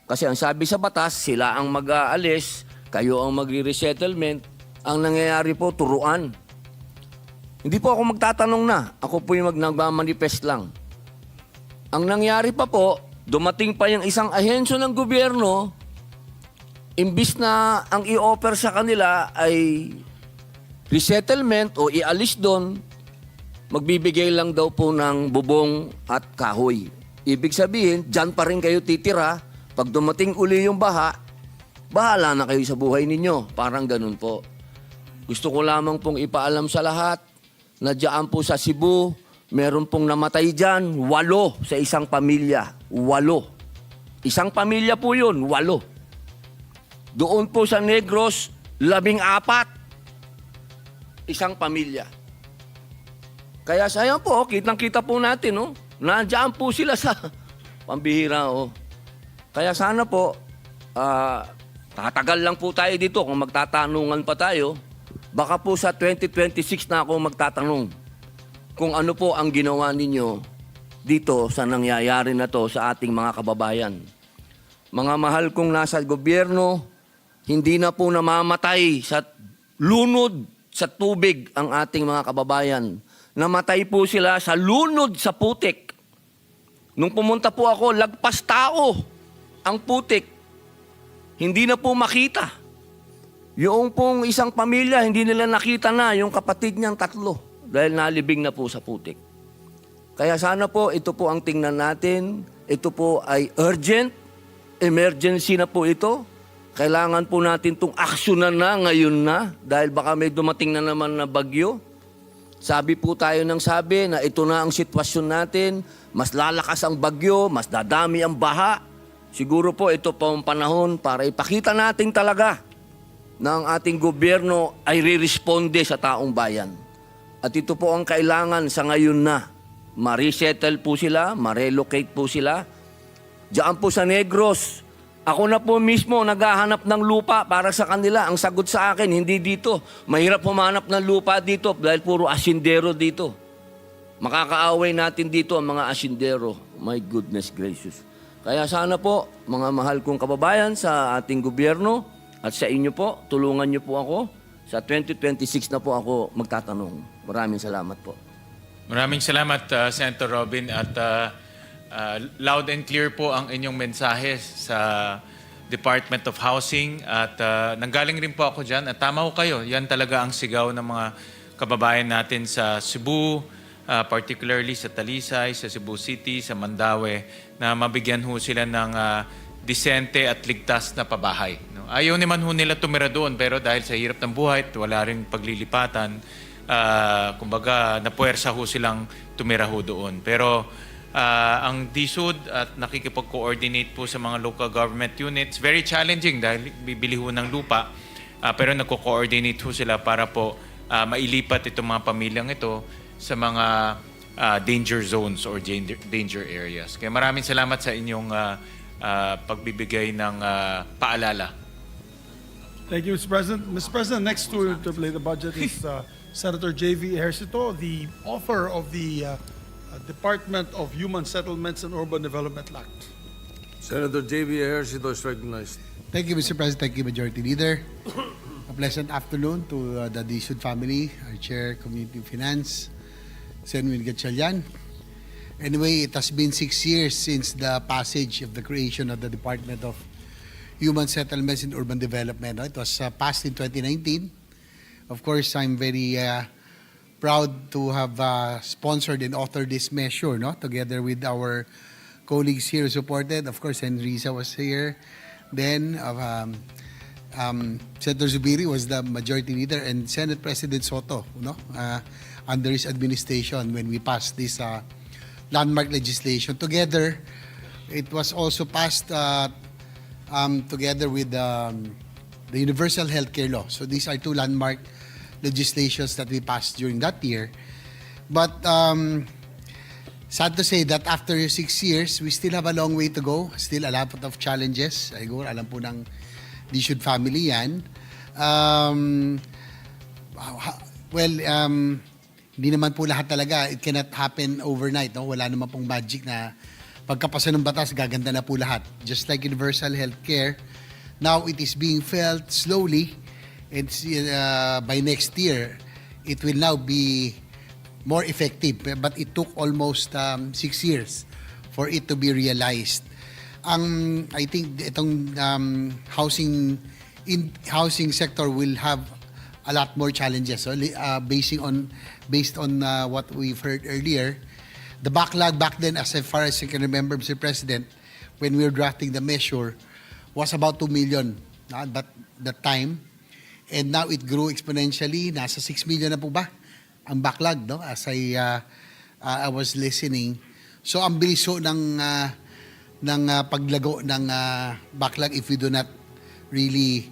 Kasi ang sabi sa batas, sila ang mag-aalis, kayo ang magre-resettlement. Ang nangyayari po, turuan. Hindi po ako magtatanong na. Ako po yung nagmamanifest lang. Ang nangyari pa po, dumating pa yung isang ahensya ng gobyerno, imbis na ang i-offer sa kanila ay resettlement o ialis doon, magbibigay lang daw po ng bubong at kahoy. Ibig sabihin, dyan pa rin kayo titira. Pag dumating uli yung baha, bahala na kayo sa buhay ninyo. Parang ganun po. Gusto ko lamang pong ipaalam sa lahat na dyan po sa Cebu, meron pong namatay dyan, 8 sa isang pamilya. 8. Isang pamilya po yun, 8. Doon po sa Negros, 14. Isang pamilya. Kaya sayang po, kitang-kita po natin, no? Nandiyan po sila sa pambihira, oh. Kaya sana po, tatagal lang po tayo dito kung magtatanungan pa tayo. Baka po sa 2026 na ako magtatanong kung ano po ang ginawa ninyo dito sa nangyayari na to sa ating mga kababayan. Mga mahal kong nasa gobyerno, hindi na po namamatay sa lunod sa tubig ang ating mga kababayan. Namatay po sila sa lunod sa putik. Nung pumunta po ako, lagpas tao ang putik. Hindi na po makita. Yung pong isang pamilya, hindi nila nakita na yung kapatid niyang 3 dahil nalibing na po sa putik. Kaya sana po, ito po ang tingnan natin. Ito po ay urgent, emergency na po ito. Kailangan po natin itong aksyonan na ngayon na dahil baka may dumating na naman na bagyo. Sabi po tayo ng sabi na ito na ang sitwasyon natin. Mas lalakas ang bagyo, mas dadami ang baha. Siguro po ito po ang panahon para ipakita natin talaga na ang ating gobyerno ay riresponde sa taong bayan. At ito po ang kailangan sa ngayon na. Ma-resettle po sila, ma-relocate po sila. Diyan po sa Negros, ako na po mismo naghahanap ng lupa para sa kanila. Ang sagot sa akin, hindi dito. Mahirap humanap ng lupa dito dahil puro asindero dito. Makakaaway natin dito ang mga asindero. My goodness gracious. Kaya sana po, mga mahal kong kababayan sa ating gobyerno at sa inyo po, tulungan niyo po ako. Sa 2026 na po ako magtatanong. Maraming salamat po. Maraming salamat, Senator Robin. At loud and clear po ang inyong mensahe sa Department of Housing. At nanggaling rin po ako dyan. At tama ko kayo, yan talaga ang sigaw ng mga kababayan natin sa Cebu, particularly sa Talisay, sa Cebu City, sa Mandaue, na mabigyan ho sila ng disente at ligtas na pabahay. No? Ayaw naman ho nila tumira doon, pero dahil sa hirap ng buhay at wala rin paglilipatan, kumbaga napuwersa ho silang tumira ho doon. Pero ang DSUD at nakikipag-coordinate po sa mga local government units, very challenging dahil bibili ho ng lupa, pero nagko-coordinate ho sila para po mailipat itong mga pamilyang ito sa mga danger zones or danger areas. Kaya maraming salamat sa inyong pagbibigay ng paalala. Thank you, Mr. President. Mr. President, next to interpolate the budget is Senator J.V. Ejercito, the author of the Department of Human Settlements and Urban Development Act. Senator J.V. Ejercito is recognized. Thank you, Mr. President. Thank you, Majority Leader. A pleasant afternoon to the Dishud family, our Chair, Community Finance, Senwin Gatchalian. Anyway, it has been 6 years since the passage of the creation of the Department of Human Settlements and Urban Development. It was passed in 2019. Of course, I'm very proud to have sponsored and authored this measure, together with our colleagues here who supported. Of course, Enrisa was here. Then, Senator Zubiri was the majority leader, and Senate President Soto, under his administration when we passed this landmark legislation. Together, it was also passed together with the Universal Healthcare Law. So these are two landmark legislations that we passed during that year. But sad to say that after 6 years, we still have a long way to go. Still a lot of challenges. Siguro alam po ng Dishud family yan. Hindi naman po lahat talaga. It cannot happen overnight. Wala naman pong magic na pagkapasa ng batas, gaganda na po lahat. Just like universal healthcare, now it is being felt slowly. It's, by next year, it will now be more effective. But it took almost 6 years for it to be realized. I think itong housing sector will have a lot more challenges. So, based on what we've heard earlier, the backlog back then, as far as I can remember, Mr. President, when we were drafting the measure, was about 2 million but that time. And now it grew exponentially. Nasa 6 million na po ba ang backlog, as I was listening. So ang bilis ho ng paglago ng backlog if we do not really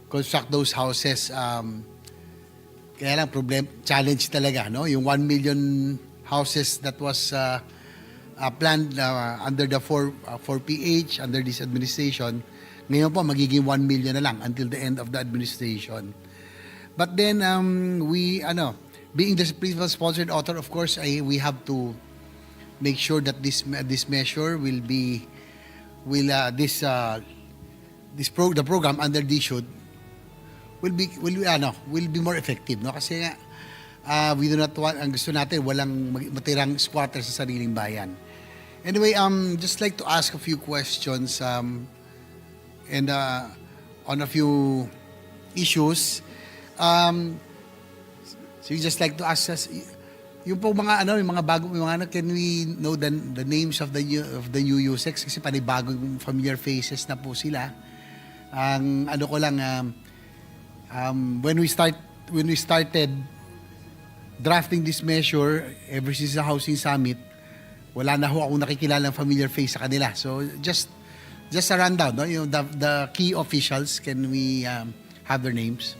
construct those houses. Kaya lang challenge talaga, yung 1 million houses that was planned under the 4PH, under this administration, ngayon po magiging 1 million na lang until the end of the administration. But then being the principal sponsored author, of course, we have to make sure that this measure the program under Dishud will be more effective, kasi we do not want, ang gusto natin walang matirang squatter sa sariling bayan. Anyway, just like to ask a few questions and on a few issues. So you just like to ask us yung po mga yung mga bagong can we know the names of the new USECs, kasi panibagong familiar faces na po sila. Ang ko lang when we started drafting this measure ever since the Housing Summit, wala na ho akong nakikilalang familiar face sa kanila. So just a rundown, the key officials, can we have their names?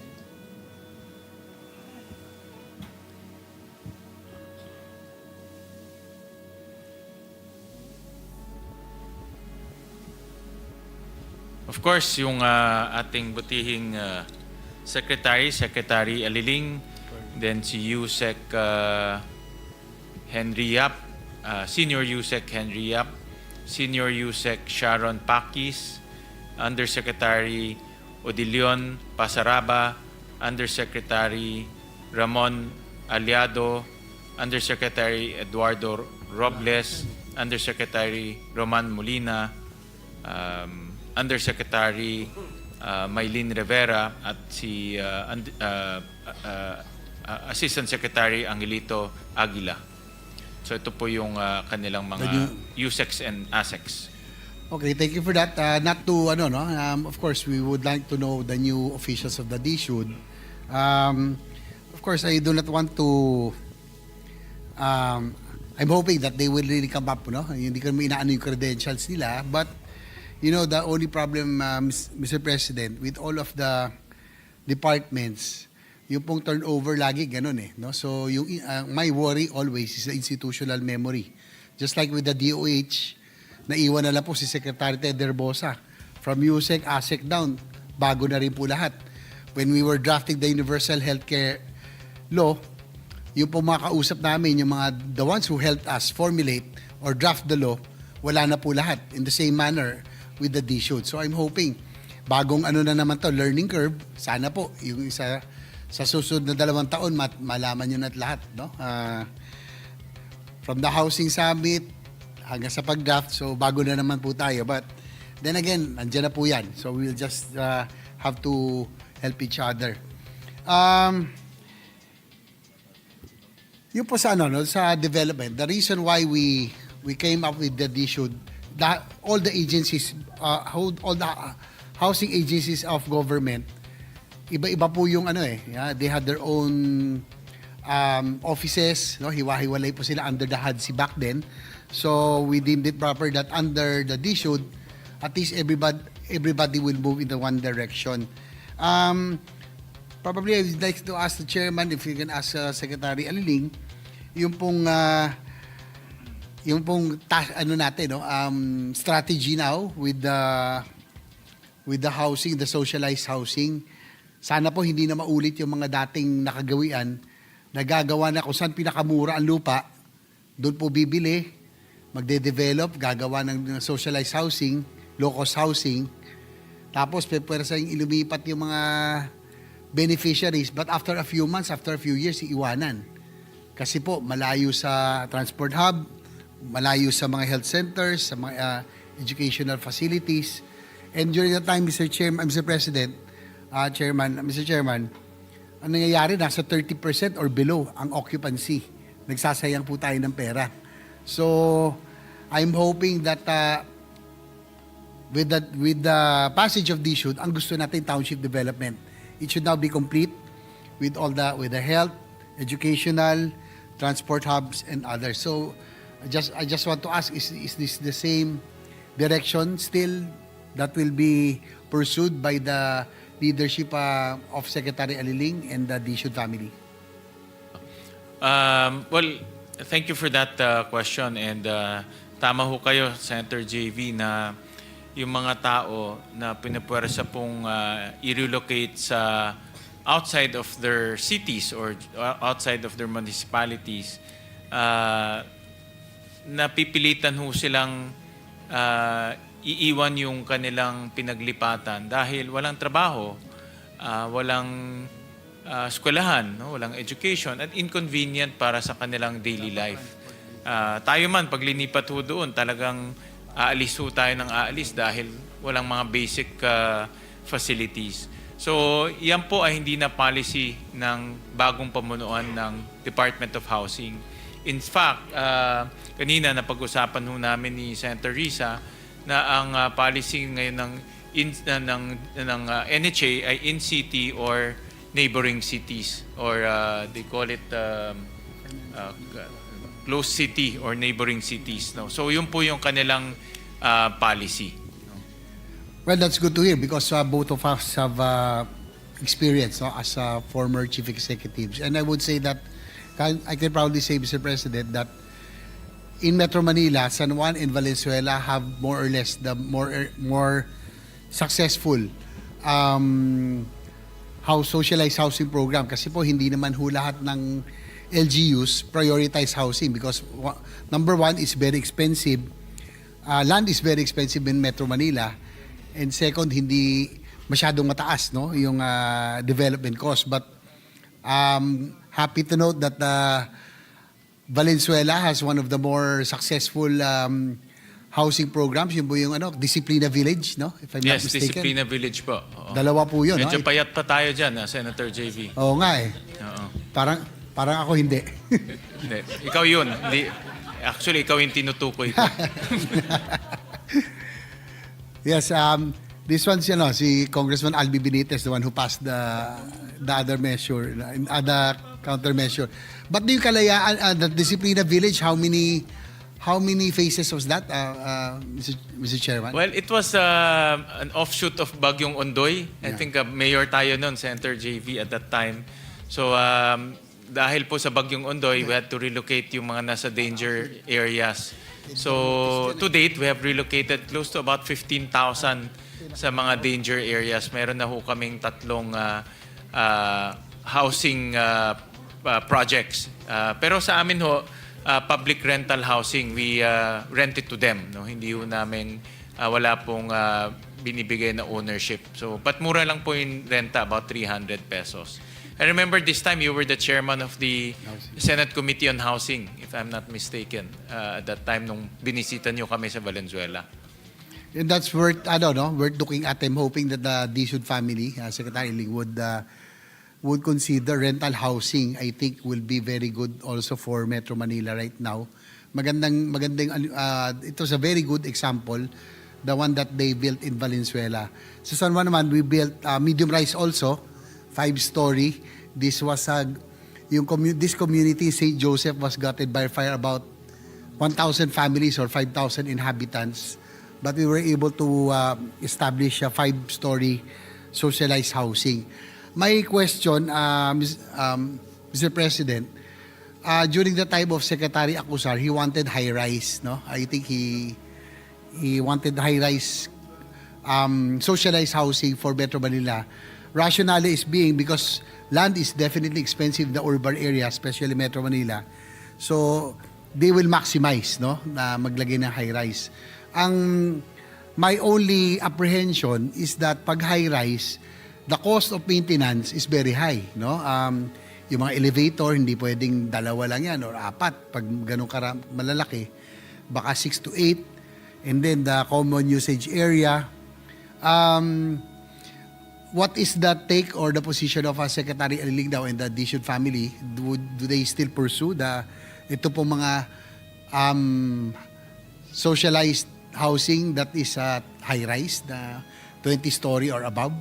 Of course, yung ating butihing Secretary Aliling, then si USEC Henry Yap, Senior USEC Henry Yap, Senior USEC Sharon Pakis, Undersecretary Odilion Pasaraba, Undersecretary Ramon Aliado, Undersecretary Eduardo Robles, Undersecretary Roman Molina, Undersecretary Maylin Rivera, at si Assistant Secretary Angelito Aguila. So ito po yung kanilang mga USECs and ASECs. Okay, thank you for that. Not to of course we would like to know the new officials of the Dishud. Of course, I do not want to I'm hoping that they will really come up, hindi ko naman inaano yung credentials nila, but the only problem, Mr. President, with all of the departments, yung pong turnover lagi ganun eh, no? So yung my worry always is the institutional memory. Just like with the DOH, naiwan na lang po si Secretary Ted Herbosa. From USEC, ASEC down, bago na rin po lahat. When we were drafting the Universal Healthcare Law, yung po mga kausap namin, yung mga the ones who helped us formulate or draft the law, wala na po lahat in the same manner with the DSHUD. So I'm hoping, bagong ano na naman to, learning curve, sana po, yung sa susunod na 2 taon, malaman nyo na lahat. No? From the Housing Summit hanggang sa pag-draft, so bago na naman po tayo. But then again, nandiyan na po yan. So we'll just have to help each other. Yung po sa, sa development, the reason why we came up with the DSHUD, all the agencies, all the housing agencies of government, iba-iba po yung they had their own offices, no? Hiwa-hiwalay po sila under the HUDC back then. So we deemed it proper that under the DSHUD, at least everybody will move in the one direction. Probably I would like to ask the chairman if you can ask Secretary Aliling yung pong strategy now with the housing, the socialized housing. Sana po hindi na maulit yung mga dating nakagawian, nagagawa na kung saan pinakamura ang lupa, doon po bibili, magde-develop, gagawa ng socialized housing, low-cost housing, tapos pwede yung ilumipat yung mga beneficiaries, but after a few months, after a few years, iiwanan. Kasi po, malayo sa transport hub, malayo sa mga health centers, sa mga educational facilities. And during the time, Mr. President, Mr. Chairman, ang nangyayari, nasa 30% or below ang occupancy. Nagsasayang po tayo ng pera. So, I'm hoping that with the passage of DSHUD, ang gusto natin township development. It should now be complete with the health, educational, transport hubs, and others. So, I just want to ask: is this the same direction still that will be pursued by the leadership of Secretary Aliling and the DSHUD family? Well, thank you for that question, and tama ho kayo, Senator JV, na yung mga tao na pinapwersa pong i-relocate sa outside of their cities or outside of their municipalities, napipilitan ho silang iiwan yung kanilang pinaglipatan dahil walang trabaho, walang eskwelahan, no? Walang education, at inconvenient para sa kanilang daily life. Tayo man, pag linipat ho doon, talagang aalis ho tayo ng aalis dahil walang mga basic facilities. So, yan po ay hindi na policy ng bagong pamunuan ng Department of Housing. In fact, kanina napag-usapan ho namin ni Senator Risa na ang policy ngayon ng NHA ay in-city or neighboring cities, or they call it close city or neighboring cities. No? So yun po yung kanilang policy. Well, that's good to hear because both of us have experience as former chief executives. And I would say that, I can proudly say, Mr. President, that in Metro Manila, San Juan and Valenzuela have more or less the more successful socialized housing program. Kasi po, hindi naman ho lahat ng LGUs prioritize housing because number one, is very expensive. Land is very expensive in Metro Manila. And second, hindi masyadong mataas, no, yung development cost. But happy to note that Valenzuela has one of the more successful housing programs. Yun po yung Disciplina Village, no? If I'm not Yes, mistaken. Disciplina Village po. Oo. Dalawa po yun. Medyo No? payat pa tayo dyan, Senator JV. Oo nga eh. Oo. Parang ako hindi. Hindi. Ikaw yun. Actually, ikaw yung tinutukoy ko. Yes, this one's, si Congressman Albi Benitez, the one who passed the other measure, the countermeasure. But yung kalayaan, the Disciplina Village, how How many phases was that, Mr. Chairman? Well, it was an offshoot of Bagyong Ondoy. I think mayor tayo noon, Senator JV at that time. So dahil po sa Bagyong Ondoy, we had to relocate yung mga nasa danger areas. So to date, we have relocated close to about 15,000 sa mga danger areas. Meron na ho kaming 3 housing projects. Pero sa amin ho, public rental housing, we rent it to them. No? Hindi ho namin, wala pong binibigay na ownership. So, but mura lang po yung renta, about 300 pesos. I remember this time you were the chairman of the Senate Committee on Housing, if I'm not mistaken, at that time nung binisita nyo kami sa Valenzuela. And that's worth, I don't know, worth looking at. I'm hoping that the Dishud family, Secretary Ling, would consider rental housing. I think will be very good also for Metro Manila right now. Magandang, it was a very good example, the one that they built in Valenzuela. Sa San Juan naman, we built medium rise also, 5-story. This was this community, St. Joseph, was gutted by fire, about 1,000 families or 5,000 inhabitants. But we were able to establish a 5-story socialized housing. My question, Mr. President, during the time of Secretary Acusar, he wanted high-rise, no? I think he wanted high-rise socialized housing for Metro Manila. Rationale is being because land is definitely expensive in the urban area, especially Metro Manila. So, they will maximize, no? Na maglagay ng high-rise. My only apprehension is that pag high-rise, the cost of maintenance is very high, no? Yung mga elevator, hindi pwedeng 2 lang yan or 4 pag ganun malalaki. Baka 6 to 8. And then the common usage area. What is the take or the position of Secretary Aliling daw and the Dishud family? Do they still pursue ito pong mga socialized housing that is high-rise, na 20-story or above?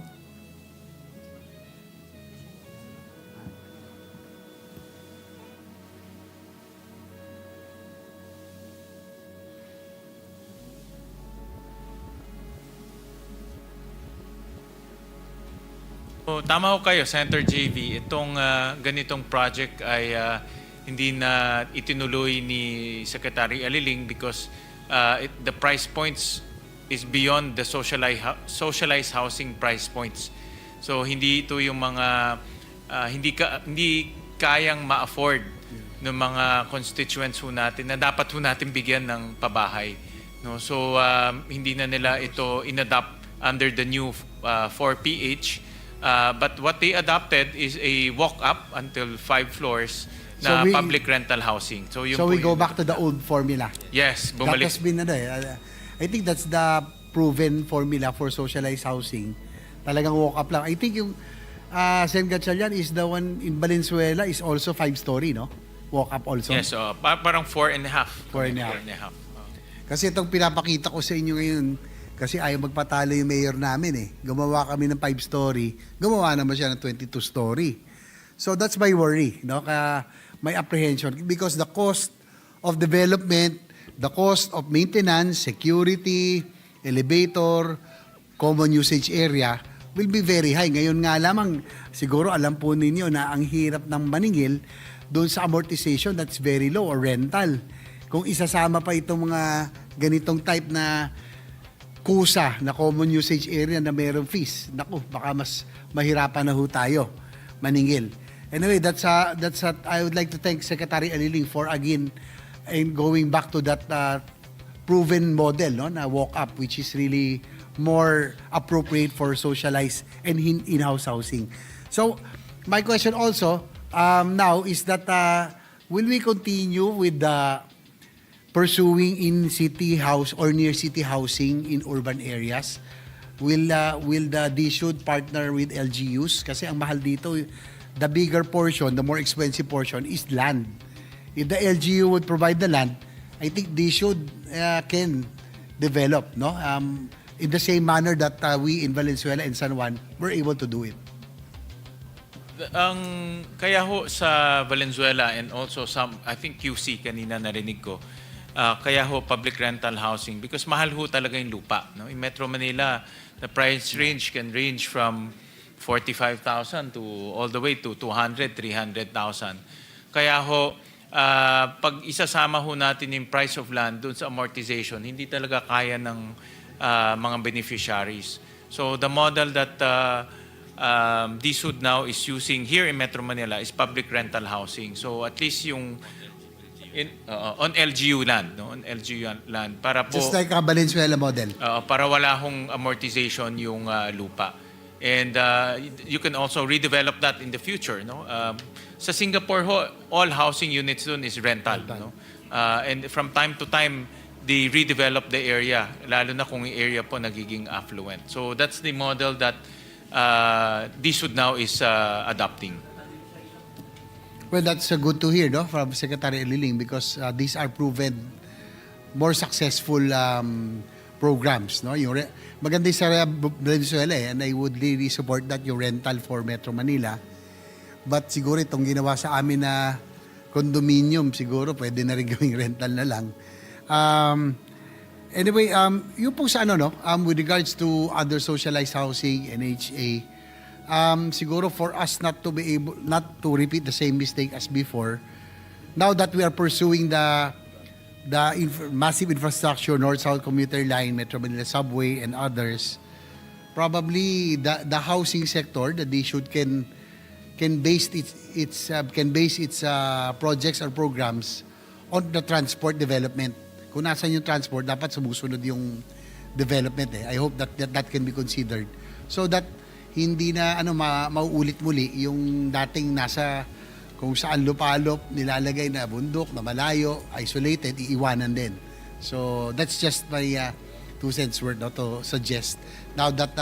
So, tama ho kayo, Senator JV. Itong ganitong project ay hindi na itinuloy ni Secretary Aliling because the price points is beyond the socialized housing price points. So hindi ito yung mga hindi kayang ma-afford ng mga constituents ho natin na dapat ho natin bigyan ng pabahay. No? So hindi na nila ito inadopt under the new 4PH. But what they adopted is a walk-up until 5 floors na public rental housing. So we go back to the old formula. Yes, bumalik. That has been, I think that's the proven formula for socialized housing. Talagang walk-up lang. I think yung Sen. Gatchalian is the one in Valenzuela is also 5-story, no? Walk-up also. Yes, parang 4.5. 4.5. Kasi itong pinapakita ko sa inyo ngayon, kasi ayaw magpatalo yung mayor namin eh. Gumawa kami ng 5-story. Gumawa naman siya ng 22-story. So that's my worry, no? My apprehension. Because the cost of development, the cost of maintenance, security, elevator, common usage area will be very high. Ngayon nga lamang, siguro alam po ninyo na ang hirap ng maningil doon sa amortization, that's very low, or rental. Kung isasama pa itong mga ganitong type na kusa na common usage area na mayroong fees, naku, baka mas mahirapan na ho tayo maningil. Anyway, that's I would like to thank Secretary Aliling for again and going back to that proven model, no, na walk-up, which is really more appropriate for socialized and in-house housing. So, my question also now is that will we continue with the pursuing in city house or near city housing in urban areas? Will the Dishud partner with LGUs? Kasi ang mahal dito, the bigger portion, the more expensive portion is land. If the LGU would provide the land, I think Dishud can develop, no? In the same manner that we in Valenzuela and San Juan were able to do it. Kaya ho sa Valenzuela and also some, I think QC kanina narinig ko, Kaya ho public rental housing because mahal ho talaga yung lupa. No? In Metro Manila, the price range can range from 45,000 to all the way to 200, 300,000. Kaya ho, pag isasama ho natin yung price of land dun sa amortization, hindi talaga kaya ng mga beneficiaries. So the model that DSUD now is using here in Metro Manila is public rental housing. So at least yung on LGU land, no? On LGU land para po Just like a Valenzuela model. para wala hong amortization yung lupa. And you can also redevelop that in the future, no? Sa Singapore ho, all housing units doon is rental, no? And from time to time they redevelop the area, lalo na kung yung area po nagiging affluent. So that's the model that DSUD now is adopting. Well, that's good to hear, no, from Secretary Liling, because these are proven more successful programs, no. Maganda yung sa Venezuela, and I would really support that, yung rental for Metro Manila. But siguro itong ginawa sa amin na condominium, siguro pwede na rin gawing rental na lang. Anyway, yung po sa with regards to other socialized housing, NHA, siguro for us not to repeat the same mistake as before, now that we are pursuing the massive infrastructure, North-South commuter line, Metro Manila subway, and others, probably the housing sector, the DSUD can base its projects or programs on the transport development. Kung nasan yung transport, dapat sumusunod yung development. I hope that can be considered, so that hindi na mauulit muli yung dating nasa kung saan lupalop, nilalagay na bundok, na malayo, isolated, iiwanan din. So that's just my 2 cents worth to suggest. Now that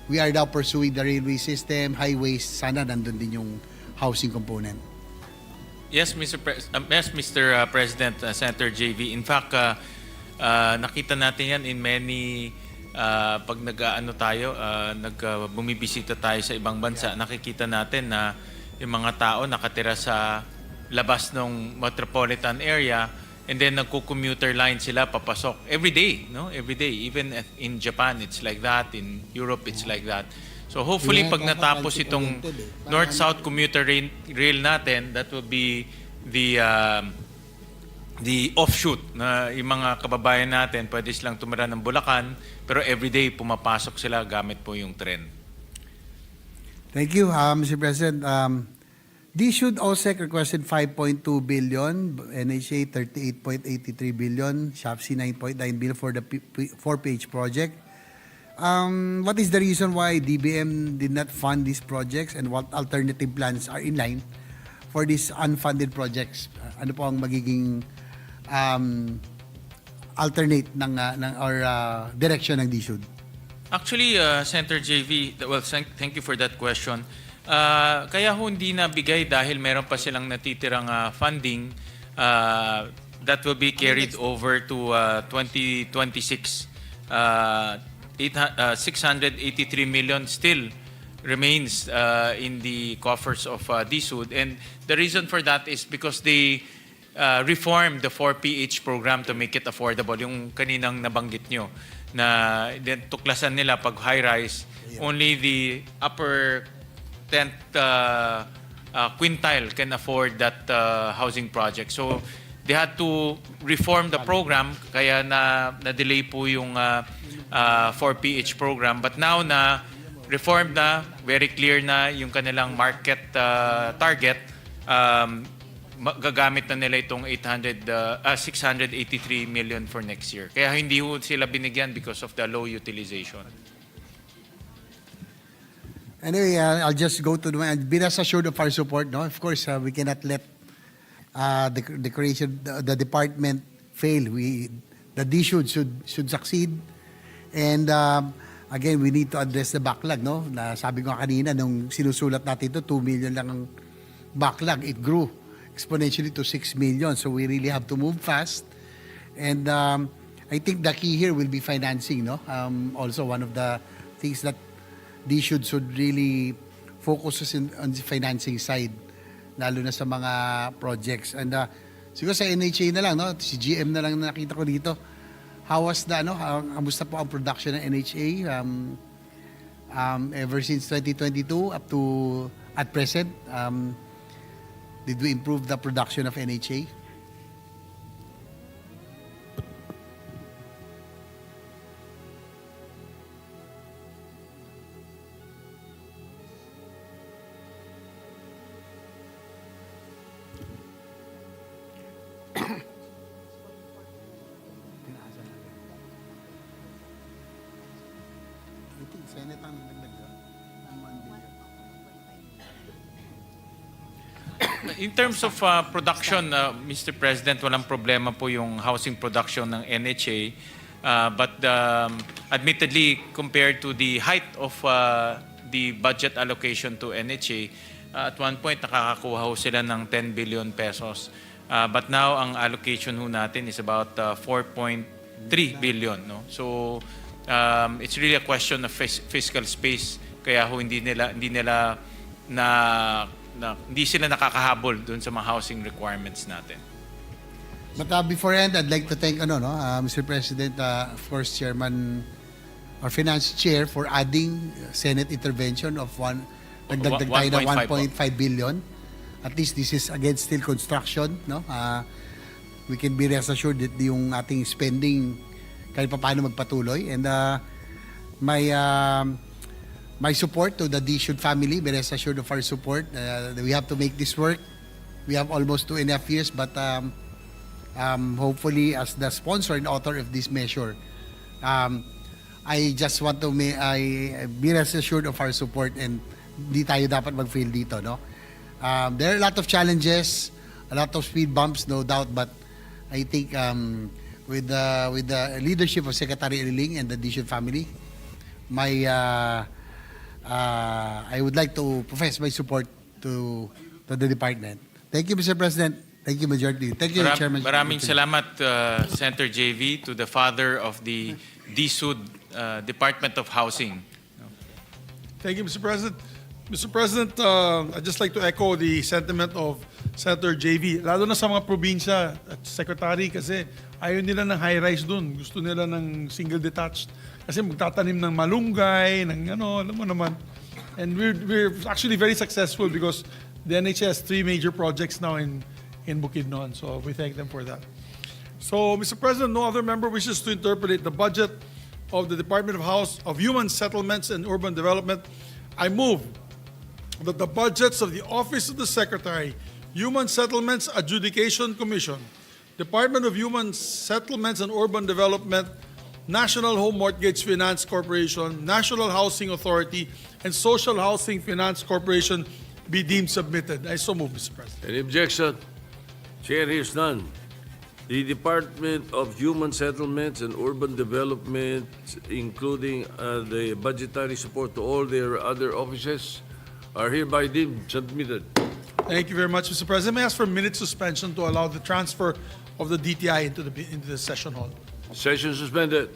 we are now pursuing the railway system, highways, sana nandun din yung housing component. Yes, Mr. President, Senator JV. In fact, nakita natin yan in many pag bumibisita tayo sa ibang bansa, nakikita natin na yung mga tao nakatira sa labas ng metropolitan area and then nagko-commuter line sila papasok every day, no? Every day. Even in Japan, it's like that. In Europe, it's like that. So hopefully, pag natapos itong North-South commuter rail natin, that will be the offshoot na yung mga kababayan natin pwede silang tumira ng Bulacan pero everyday pumapasok sila gamit po yung tren. Thank you, Mr. President. DSUD OSEC requested 5.2 billion, NHA 38.83 billion, SHAPSI 9.9 billion for the 4-page project. What is the reason why DBM did not fund these projects, and what alternative plans are in line for these unfunded projects? Ano po ang magiging alternate or direction ng DSUD? Actually, Senator JV, well, thank you for that question. Kaya ho hindi nabigay dahil meron pa silang natitirang funding that will be carried over to 2026. 683 million still remains in the coffers of DSUD, and the reason for that is because they reformed the 4PH program to make it affordable. Yung kaninang nabanggit nyo na tuklasan nila pag high-rise, only the upper 10th quintile can afford that housing project. So they had to reform the program, kaya na-delay po yung 4PH program. But now na reformed na, very clear na yung kanilang market target, gagamit na nila itong 683 million for next year. Kaya hindi ho sila binigyan because of the low utilization. Anyway, I'll just go to be rest assured of our support. No, of course, we cannot let the department fail. The DSUD should succeed, and again, we need to address the backlog. No, na sabi ko kanina nung sinusulat natin ito, 2 million lang ang backlog. It grew exponentially to 6 million. So we really have to move fast, and I think the key here will be financing. No, also one of the things that DSUD should really focus on the financing side, lalo na sa mga projects. And Siguro sa NHA na lang, no? Si GM na lang na nakita ko dito. How was the, kamusta po ang production ng NHA ever since 2022 up to at present? Did we improve the production of NHA? Senate ang nagdagdag. In terms of production, Mr. President, walang problema po yung housing production ng NHA. But admittedly, compared to the height of the budget allocation to NHA, at one point nakakakuha ho sila ng 10 billion pesos. But now, ang allocation ho natin is about 4.3 billion. No? So, it's really a question of fiscal space. Kaya ho hindi sila nakakahabol doon sa mga housing requirements natin. But before end, I'd like to thank Mr. President, of course, Chairman or Finance Chair for adding Senate intervention of nagdagdag tayo na 1.5 billion. At least this is again still construction, no? We can be rest assured that yung ating spending kahit pa paano magpatuloy, and my support to the Dishud family, be rest assured of our support. We have to make this work. We have almost 2.5 years, but hopefully as the sponsor and author of this measure, I just want to be rest assured of our support, and di tayo dapat mag-fail dito, no? There are a lot of challenges, a lot of speed bumps, no doubt, but I think with the leadership of Secretary Ililing and the Dishud family, I would like to profess my support to the department. Thank you, Mr. President. Thank you, Majority. Thank you, Chairman. Maraming salamat, Senator JV, to the father of the DSUD Department of Housing. Thank you, Mr. President. Mr. President, I'd just like to echo the sentiment of Senator JV, lalo na sa mga probinsya at secretary, kasi ayaw nila ng high-rise dun. Gusto nila ng single-detached. Kasi magtatanim ng malunggay, ng alam mo naman. And we're actually very successful because the NHS has 3 major projects now in Bukidnon. So we thank them for that. So, Mr. President, no other member wishes to interpolate the budget of the Department of Human Settlements and Urban Development. I move that the budgets of the Office of the Secretary, Human Settlements Adjudication Commission, Department of Human Settlements and Urban Development, National Home Mortgage Finance Corporation, National Housing Authority, and Social Housing Finance Corporation be deemed submitted. I so move, Mr. President. Any objection? Chair hears none. The Department of Human Settlements and Urban Development, including the budgetary support to all their other offices, are hereby deemed submitted. Thank you very much, Mr. President. May I ask for a minute suspension to allow the transfer of the DTI into the session hall? Session suspended.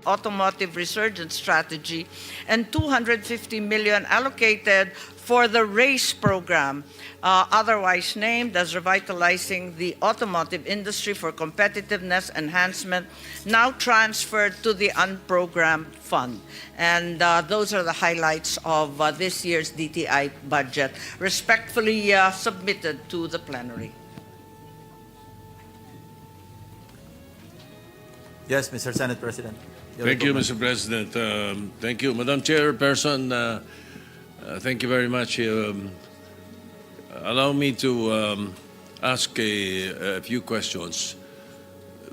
automotive resurgence strategy, and 250 million allocated for the RACE program, otherwise named as Revitalizing the Automotive Industry for Competitiveness Enhancement, now transferred to the unprogrammed fund. And those are the highlights of this year's DTI budget, respectfully submitted to the plenary. Yes, Mr. Senate President. Your Thank you, recommend- Mr. President. Thank you, Madam Chairperson. Thank you very much. Allow me to ask a few questions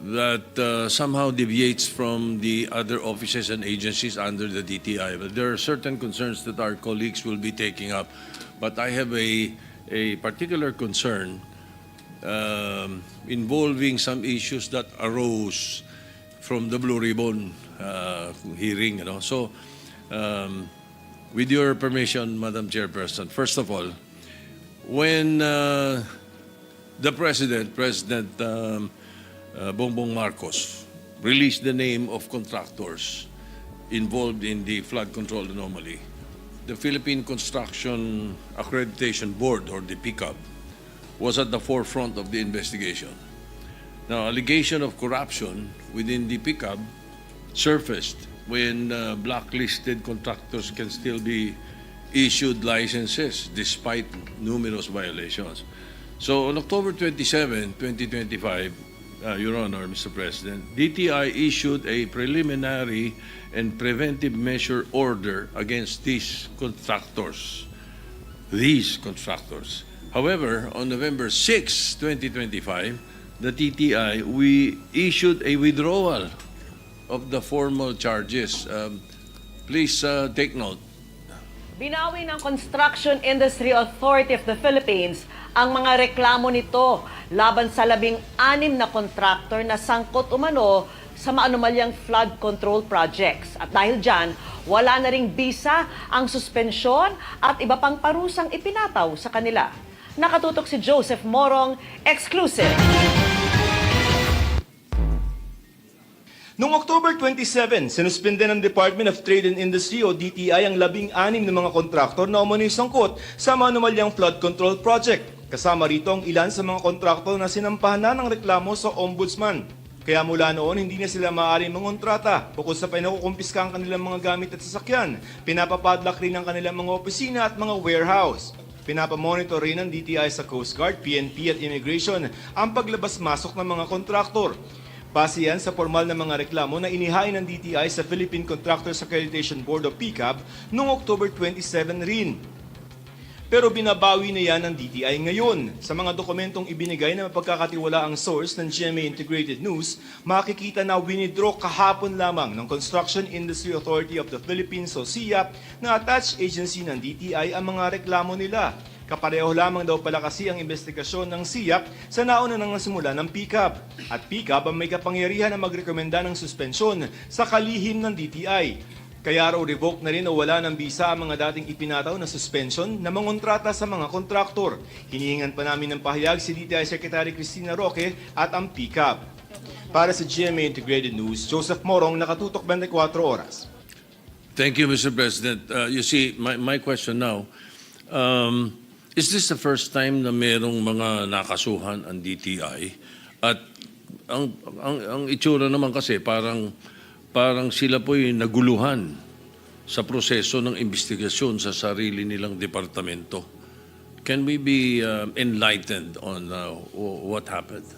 that somehow deviates from the other offices and agencies under the DTI. But there are certain concerns that our colleagues will be taking up. But I have a particular concern involving some issues that arose from the Blue Ribbon hearing. So, with your permission, Madam Chairperson, first of all, when the President Bongbong Marcos released the name of contractors involved in the flood control anomaly, the Philippine Construction Accreditation Board, or the PCAB, was at the forefront of the investigation. Now, allegation of corruption within the PCAB surfaced when blacklisted contractors can still be issued licenses despite numerous violations. So on October 27, 2025, Your Honor, Mr. President, DTI issued a preliminary and preventive measure order against these contractors. However, on November 6, 2025, the DTI, we issued a withdrawal of the formal charges. Please take note. Binawi ng Construction Industry Authority of the Philippines ang mga reklamo nito laban sa 16 na kontraktor na sangkot umano sa maanumalyang flood control projects. At dahil dyan, wala na ring bisa ang suspensyon at iba pang parusang ipinataw sa kanila. Nakatutok si Joseph Morong, exclusive. Noong October 27, sinuspinde ng Department of Trade and Industry o DTI ang 16 na mga kontraktor na umano'y sangkot sa maanumalyang flood control project. Kasama rito ang ilan sa mga kontraktor na sinampahan na ng reklamo sa Ombudsman. Kaya mula noon, hindi na sila maaaring mangontrata. Bukod sa pinakukumpiska ang kanilang mga gamit at sasakyan, pinapapadlock rin ang kanilang mga opisina at mga warehouse. Pinapamonitor rin ng DTI sa Coast Guard, PNP at Immigration ang paglabas-masok ng mga kontraktor. Base yan sa formal na mga reklamo na inihain ng DTI sa Philippine Contractors Accreditation Board o PCAB noong October 27 rin. Pero binabawi na yan ng DTI ngayon. Sa mga dokumentong ibinigay na mapagkakatiwala ang source ng GMA Integrated News, makikita na winidraw kahapon lamang ng Construction Industry Authority of the Philippines o SIAP na attached agency ng DTI ang mga reklamo nila. Kapareho lamang daw pala kasi ang investigasyon ng SIAP sa nauna nang nasimula ng PCAB. At PCAB ang may kapangyarihan na magrekomenda ng suspensyon sa kalihim ng DTI. Kaya raw revoke na rin o wala ng bisa ang mga dating ipinataw na suspension na mangontrata sa mga kontraktor. Hinihingan pa namin ng pahayag si DTI Secretary Cristina Roque at ang PCAB. Para sa GMA Integrated News, Joseph Morong, nakatutok 24 oras. Thank you, Mr. President. You see, my question now, is this the first time na merong mga nakasuhan ang DTI? At ang itsura naman kasi parang sila po'y naguluhan sa proseso ng investigasyon sa sarili nilang departamento. Can we be enlightened on what happened?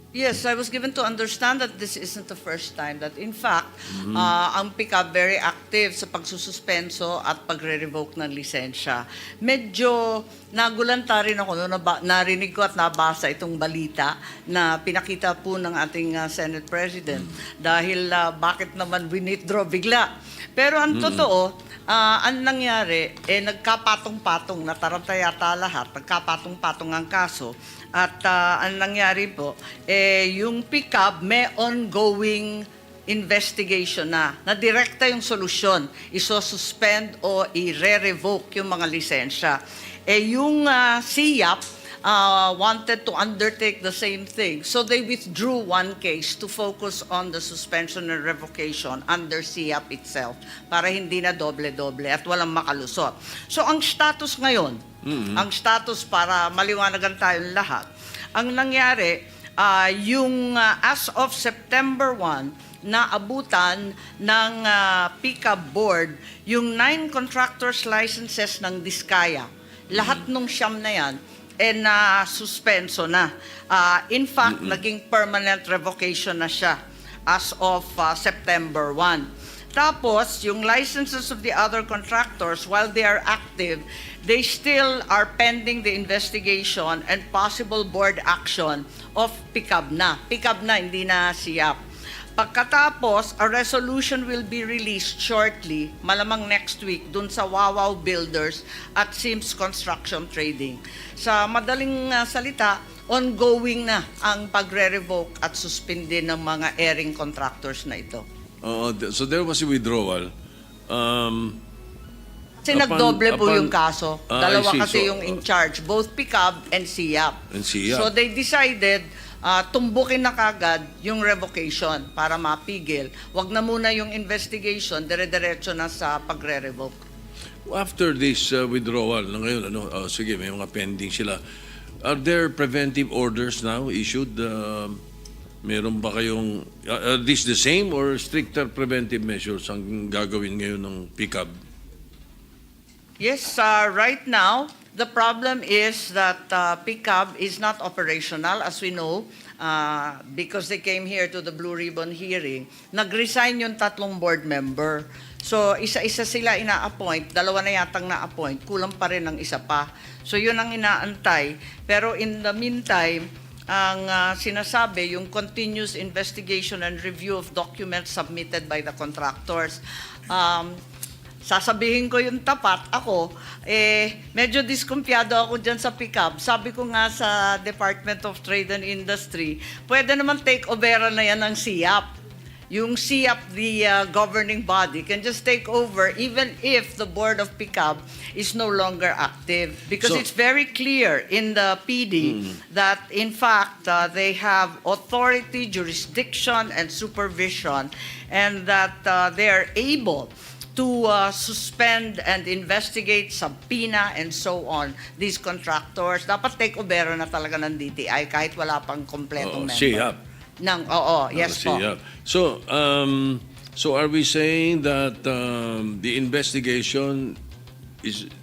Yes, I was given to understand that this isn't the first time. That in fact, ang PCAB very active sa pagsususpenso at pagre-revoke ng lisensya. Medyo nagulanta rin ako noon, narinig ko at nabasa itong balita na pinakita po ng ating Senate President. Dahil bakit naman withdraw bigla? Pero ang totoo, ang nangyari, nagkapatong-patong, nataranta yata lahat, nagkapatong-patong ang kaso. At ang nangyari po, yung PCAB may ongoing investigation na direkta yung solusyon, iso-suspend o i-re-revoke yung mga lisensya. Yung SIAP, wanted to undertake the same thing. So they withdrew one case to focus on the suspension and revocation under SIAP itself para hindi na doble-doble at walang makalusot. So ang status ngayon, ang status para maliwanagan tayong lahat, ang nangyari, as of September 1, naabutan ng PICAB board yung 9 contractors licenses ng Diskaya. Lahat nung siyam na yan, suspenso na. In fact, naging permanent revocation na siya as of September 1. Tapos, yung licenses of the other contractors, while they are active, they still are pending the investigation and possible board action of PICAB na. PICAB na, hindi na SIAP. Pagkatapos, a resolution will be released shortly, malamang next week, dun sa Wawaw Builders at Sims Construction Trading. Sa madaling salita, ongoing na ang pagre-revoke at suspendin ng mga airing contractors na ito. So there was a withdrawal. Kasi nagdoble po yung kaso. Dalawa I see. kasi yung in charge, both PICAB and SIAP. So they decided tumbukin na kagad yung revocation para mapigil. Wag na muna yung investigation, dire-diretso na sa pagre-revoke. After this withdrawal, na ngayon, sige, may mga pending sila. Are there preventive orders now issued? Meron ba kayong, are these the same or stricter preventive measures ang gagawin ngayon ng PICAB? Yes, right now, the problem is that PICAB is not operational, as we know, because they came here to the Blue Ribbon hearing. Nag-resign yung 3 board member. So, isa-isa sila ina-appoint, 2 na yatang na-appoint, kulang pa rin ng isa pa. So, yun ang inaantay. Pero in the meantime, ang sinasabi, yung continuous investigation and review of documents submitted by the contractors. Sasabihin ko yung tapat, ako, medyo diskumpiyado ako dyan sa PICAB. Sabi ko nga sa Department of Trade and Industry, pwede naman take over na yan ng SIAP. Yung SIAP, the governing body, can just take over even if the board of PICAB is no longer active. Because it's very clear in the PD that, in fact, they have authority, jurisdiction, and supervision, and that they are able to suspend and investigate, subpoena, and so on, these contractors. Dapat take over na talaga ng DTI kahit wala pang kompletong member. SIAP. Yes po. So, so are we saying that the investigation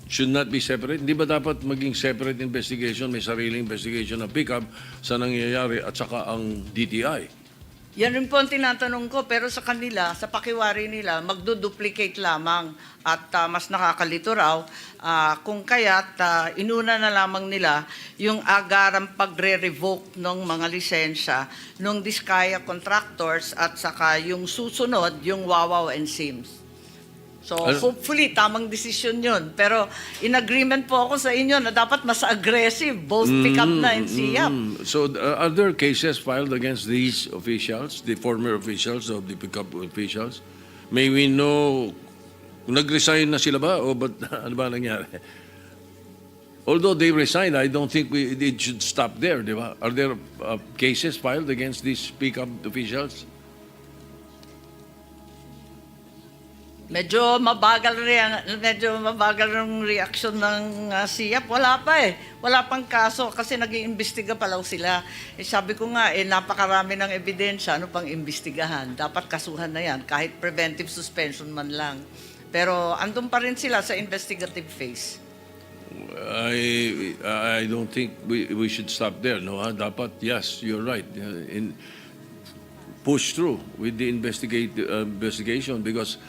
should not be separate? Hindi ba dapat maging separate investigation, may sariling investigation ng PICAB sa nangyayari at saka ang DTI? Yan rin po ang tinatanong ko, pero sa kanila, sa pakiwari nila, magduduplicate lamang at mas nakakalito raw kung kaya't inuna na lamang nila yung agarang pagre-revoke ng mga lisensya ng Diskaya contractors at saka yung susunod, yung Wawaw and Sims. So hopefully, tamang desisyon yun. Pero in agreement po ako sa inyo na dapat mas aggressive, both PICAB na and SIAP. So are there cases filed against these officials, the former officials of the PICAB officials? May we know, nag-resign na sila ba o ano ba nangyari? Although they resigned, I don't think it should stop there, di ba? Are there cases filed against these PICAB officials? Medyo mabagal ng reaction ng SIAP. Wala pa Wala pang kaso kasi nag-iimbestiga pa lang sila. Sabi ko nga, napakarami ng ebidensya, ano pang imbestigahan? Dapat kasuhan na yan, kahit preventive suspension man lang. Pero andun pa rin sila sa investigative phase. I don't think we should stop there, no? Dapat, yes, you're right. Push through with the investigation because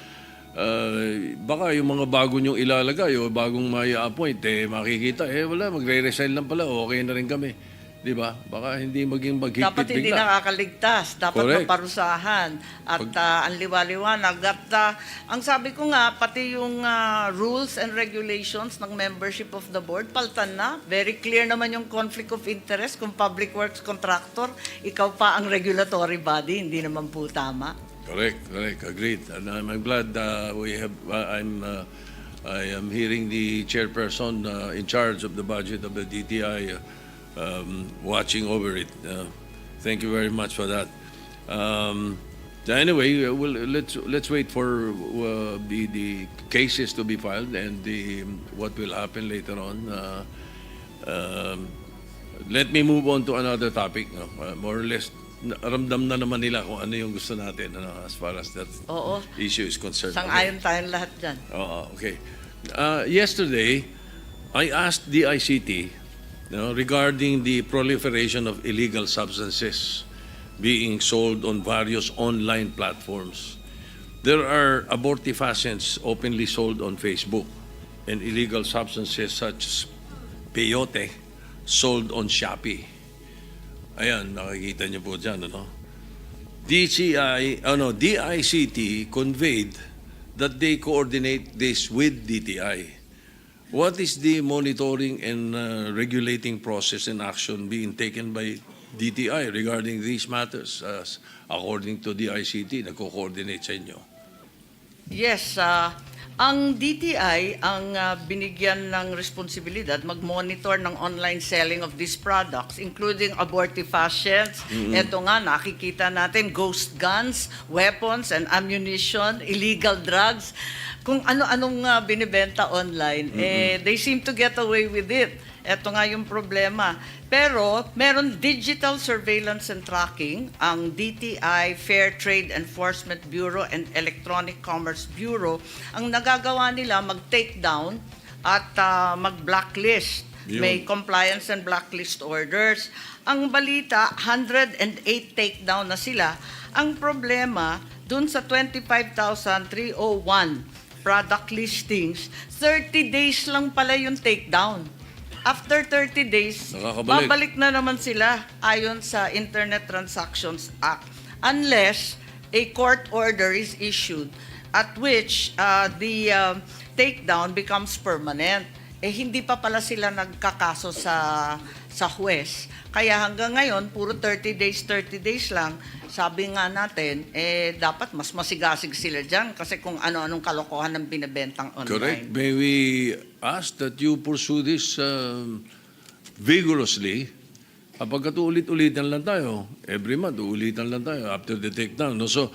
baka yung mga bago nyong ilalagay o bagong maya-appoint, makikita, wala, magre-resign lang pala, okay na rin kami. Di ba? Baka hindi maging maghigpit bigla. Dapat hindi nakakaligtas, dapat maparusahan at ang liwaliwanag. At ang sabi ko nga, pati yung rules and regulations ng membership of the board, paltan na. Very clear naman yung conflict of interest kung public works contractor, ikaw pa ang regulatory body, hindi naman po tama. Correct, agreed. And I'm glad I am hearing the chairperson in charge of the budget of the DTI watching over it. Thank you very much for that. Anyway, let's wait for the cases to be filed and what will happen later on. Let me move on to another topic. No? More or less, ramdam na naman nila kung ano yung gusto natin as far as that Oo. issue is concerned. Sang-ayon tayong lahat dyan. Okay. Yesterday, I asked the ICT regarding the proliferation of illegal substances being sold on various online platforms. There are abortifacients openly sold on Facebook and illegal substances such as peyote sold on Shopee. Ayan, nakikita niyo po dyan, ano? DICT conveyed that they coordinate this with DTI. What is the monitoring and regulating process and action being taken by DTI regarding these matters? According to DICT, nagko-coordinate sa inyo. Yes, ang DTI ang binigyan ng responsibilidad mag-monitor ng online selling of these products, including abortifacients. Ito nga, nakikita natin, ghost guns, weapons and ammunition, illegal drugs. Kung ano-anong binibenta online, they seem to get away with it. Ito nga yung problema. Pero meron digital surveillance and tracking, ang DTI, Fair Trade Enforcement Bureau and Electronic Commerce Bureau. Ang nagagawa nila mag-take down at mag-blacklist. May compliance and blacklist orders. Ang balita, 108 takedown na sila. Ang problema, dun sa 25,301 product listings, 30 days lang pala yung takedown. After 30 days, babalik na naman sila ayon sa Internet Transactions Act unless a court order is issued at which the takedown becomes permanent. Hindi pa pala sila nagkakaso sa huwes. Kaya hanggang ngayon, puro 30 days lang. Sabi nga natin, dapat mas masigasig sila dyan kasi kung ano-anong kalokohan ng binibentang online. Correct. May we ask that you pursue this vigorously? Kapag ulit-ulitan lang tayo, every month, ulitan lang tayo after the takedown. No? So,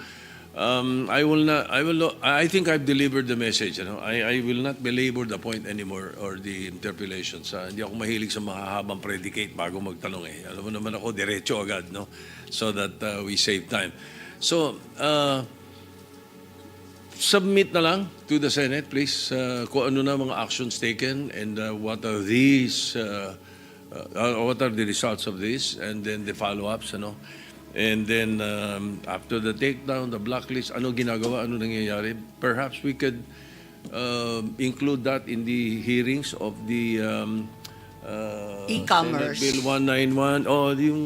I think I've delivered the message. I will not belabor the point anymore or the interpolations. Hindi ako mahilig sa mahahabang predicate bago magtanong eh. Alam mo naman ako, diretso agad, no? So that we save time. So, submit na lang to the Senate, please, kung ano na mga actions taken and what are these, what are the results of this, and then the follow-ups, And then after the takedown, the blacklist, ano ginagawa, ano nangyayari? Perhaps we could include that in the hearings of the e-commerce. Senate Bill 191 o yung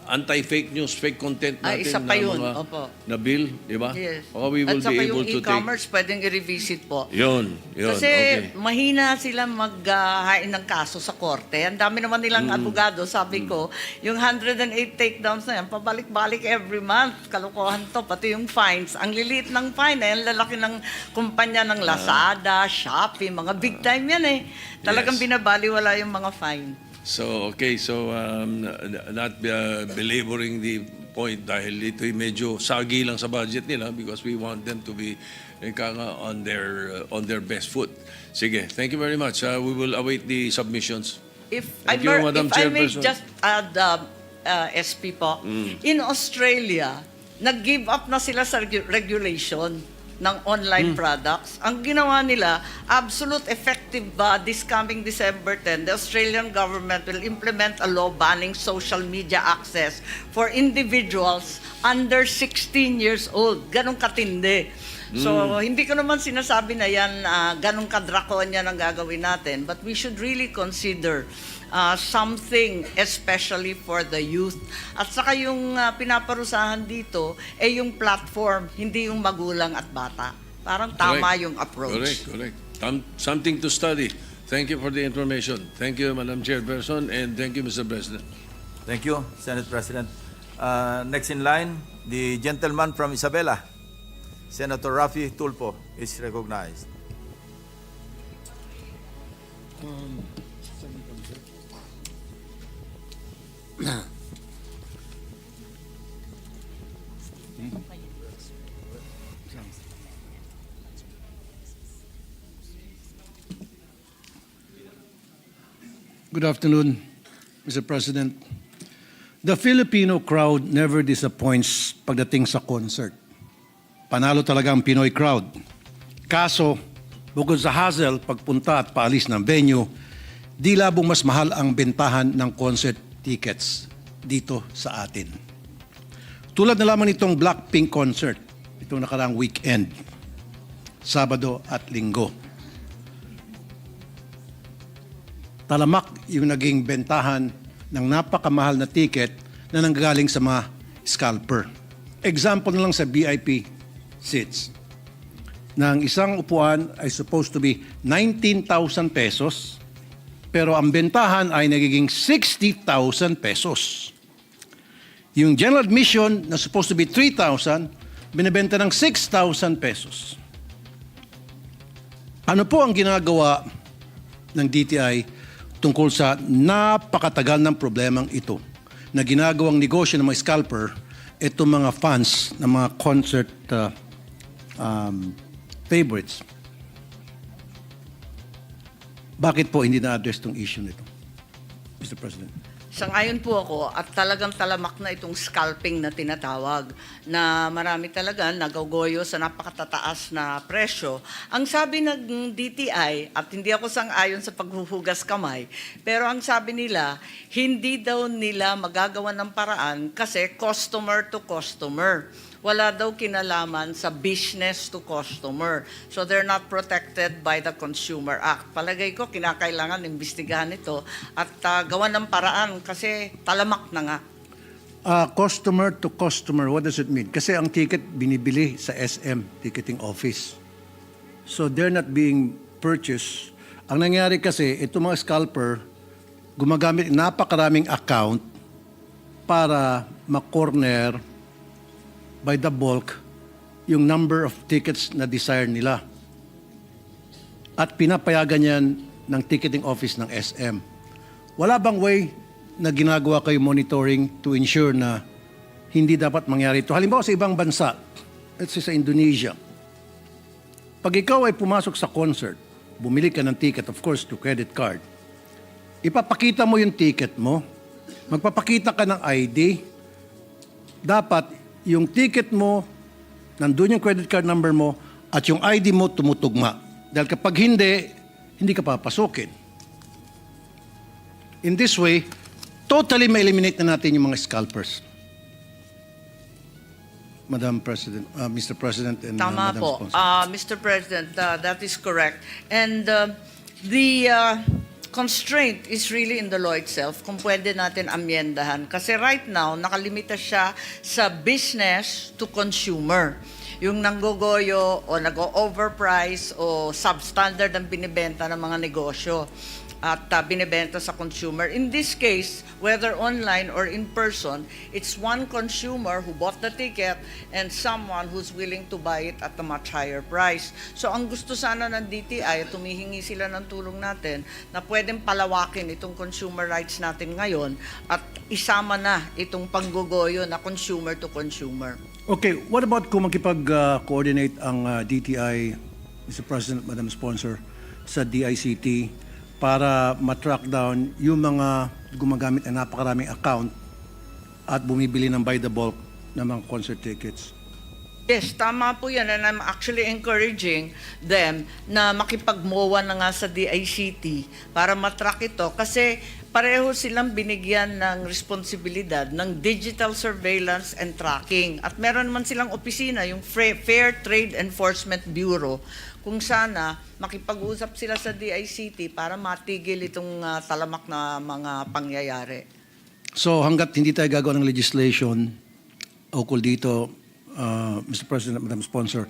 anti-fake news, fake content natin isa pa yun, mga opo. Na bill, di ba? Yes. We will At saka be able yung to e-commerce, pwedeng i-revisit po. Yun, Kasi okay. mahina sila maghain ng kaso sa korte. Ang dami naman nilang abogado. Sabi ko, yung 108 takedowns na yan, pabalik-balik every month. Kalokohan to, pati yung fines. Ang liliit ng fine, ang lalaki ng kumpanya ng Lazada, Shopee, mga big time yan eh. Talagang binabaliwala yung mga fine. So, okay. So, not belaboring the point dahil ito'y medyo sagi lang sa budget nila because we want them to be on their best foot. Sige, thank you very much. We will await the submissions. If I may just add, SP po, in Australia, nag-give up na sila sa regulation ng online products. Ang ginawa nila, absolute effective this coming December 10, the Australian government will implement a law banning social media access for individuals under 16 years old. Ganong katindi. So, hindi ko naman sinasabi na yan, ganong kadrakonya ang gagawin natin, but we should really consider something especially for the youth. At saka yung pinaparusahan dito yung platform, hindi yung magulang at bata. Parang tama yung approach. Correct. Something to study. Thank you for the information. Thank you, Madam Chairperson, and thank you, Mr. President. Thank you, Senate President. Next in line, the gentleman from Isabela, Senator Rafi Tulfo, is recognized. Good afternoon, Mr. President. The Filipino crowd never disappoints pagdating sa concert. Panalo talaga ang Pinoy crowd. Kaso, bukod sa hassle, pagpunta at paalis ng venue, di labong mas mahal ang bentahan ng concert tickets dito sa atin. Tulad na lamang itong Blackpink concert, itong nakaraang weekend, Sabado at Linggo. Talamak yung naging bentahan ng napakamahal na ticket na nanggagaling sa mga scalper. Example na lang sa VIP seats. Na ang isang upuan ay supposed to be 19,000 pesos, pero ang bentahan ay nagiging 60,000 pesos. Yung general admission na supposed to be 3,000, binibenta ng 6,000 pesos. Ano po ang ginagawa ng DTI tungkol sa napakatagal ng problemang ito na ginagawang negosyo ng mga scalper, itong mga fans ng mga concert favorites? Bakit po hindi na-address itong issue nito, Mr. President? Sangayon po ako at talagang talamak na itong scalping na tinatawag na marami talaga nagagoyo sa napakatataas na presyo. Ang sabi ng DTI, at hindi ako sangayon sa paghuhugas kamay, pero ang sabi nila, hindi daw nila magagawa ng paraan kasi customer to customer. Wala daw kinalaman sa business to customer. So they're not protected by the Consumer Act. Palagay ko, kinakailangan imbestigahan ito at gawan ng paraan kasi talamak na nga. Customer to customer, what does it mean? Kasi ang ticket binibili sa SM, ticketing office. So they're not being purchased. Ang nangyari kasi, itong mga scalper, gumagamit napakaraming account para ma-corner by the bulk yung number of tickets na desire nila. At pinapayagan yan ng ticketing office ng SM. Wala bang way na ginagawa kayo monitoring to ensure na hindi dapat mangyari ito? Halimbawa sa ibang bansa, let's say sa Indonesia, pag ikaw ay pumasok sa concert, bumili ka ng ticket, of course, to credit card, ipapakita mo yung ticket mo, magpapakita ka ng ID, dapat yung ticket mo, nandun yung credit card number mo, at yung ID mo tumutugma. Dahil kapag hindi ka papasukin. In this way, totally ma-eliminate na natin yung mga scalpers. Madam President, Mr. President and Tama Madam po. Sponsor. Mr. President, that is correct. And the constraint is really in the law itself kung pwede natin amyendahan. Kasi right now, nakalimita siya sa business to consumer. Yung nanggogoyo o nag-overprice o substandard ang binibenta ng mga negosyo at binibenta sa consumer. In this case, whether online or in person, it's one consumer who bought the ticket and someone who's willing to buy it at a much higher price. So ang gusto sana ng DTI, tumihingi sila ng tulong natin na pwedeng palawakin itong consumer rights natin ngayon at isama na itong panggogoyo na consumer to consumer. Okay, what about kung makipag-coordinate ang DTI, Mr. President, Madam Sponsor, sa DICT para matrack down yung mga gumagamit ng napakaraming account at bumibili ng by the bulk ng mga concert tickets? Yes, tama po yan. And I'm actually encouraging them na makipag-MOA na nga sa DICT para matrack ito. Kasi pareho silang binigyan ng responsibilidad ng digital surveillance and tracking. At meron naman silang opisina, yung Fair Trade Enforcement Bureau, kung sana makipag-usap sila sa DICT para matigil itong talamak na mga pangyayari. So hanggat hindi tayo gagawa ng legislation ukol dito, Mr. President, Madam Sponsor,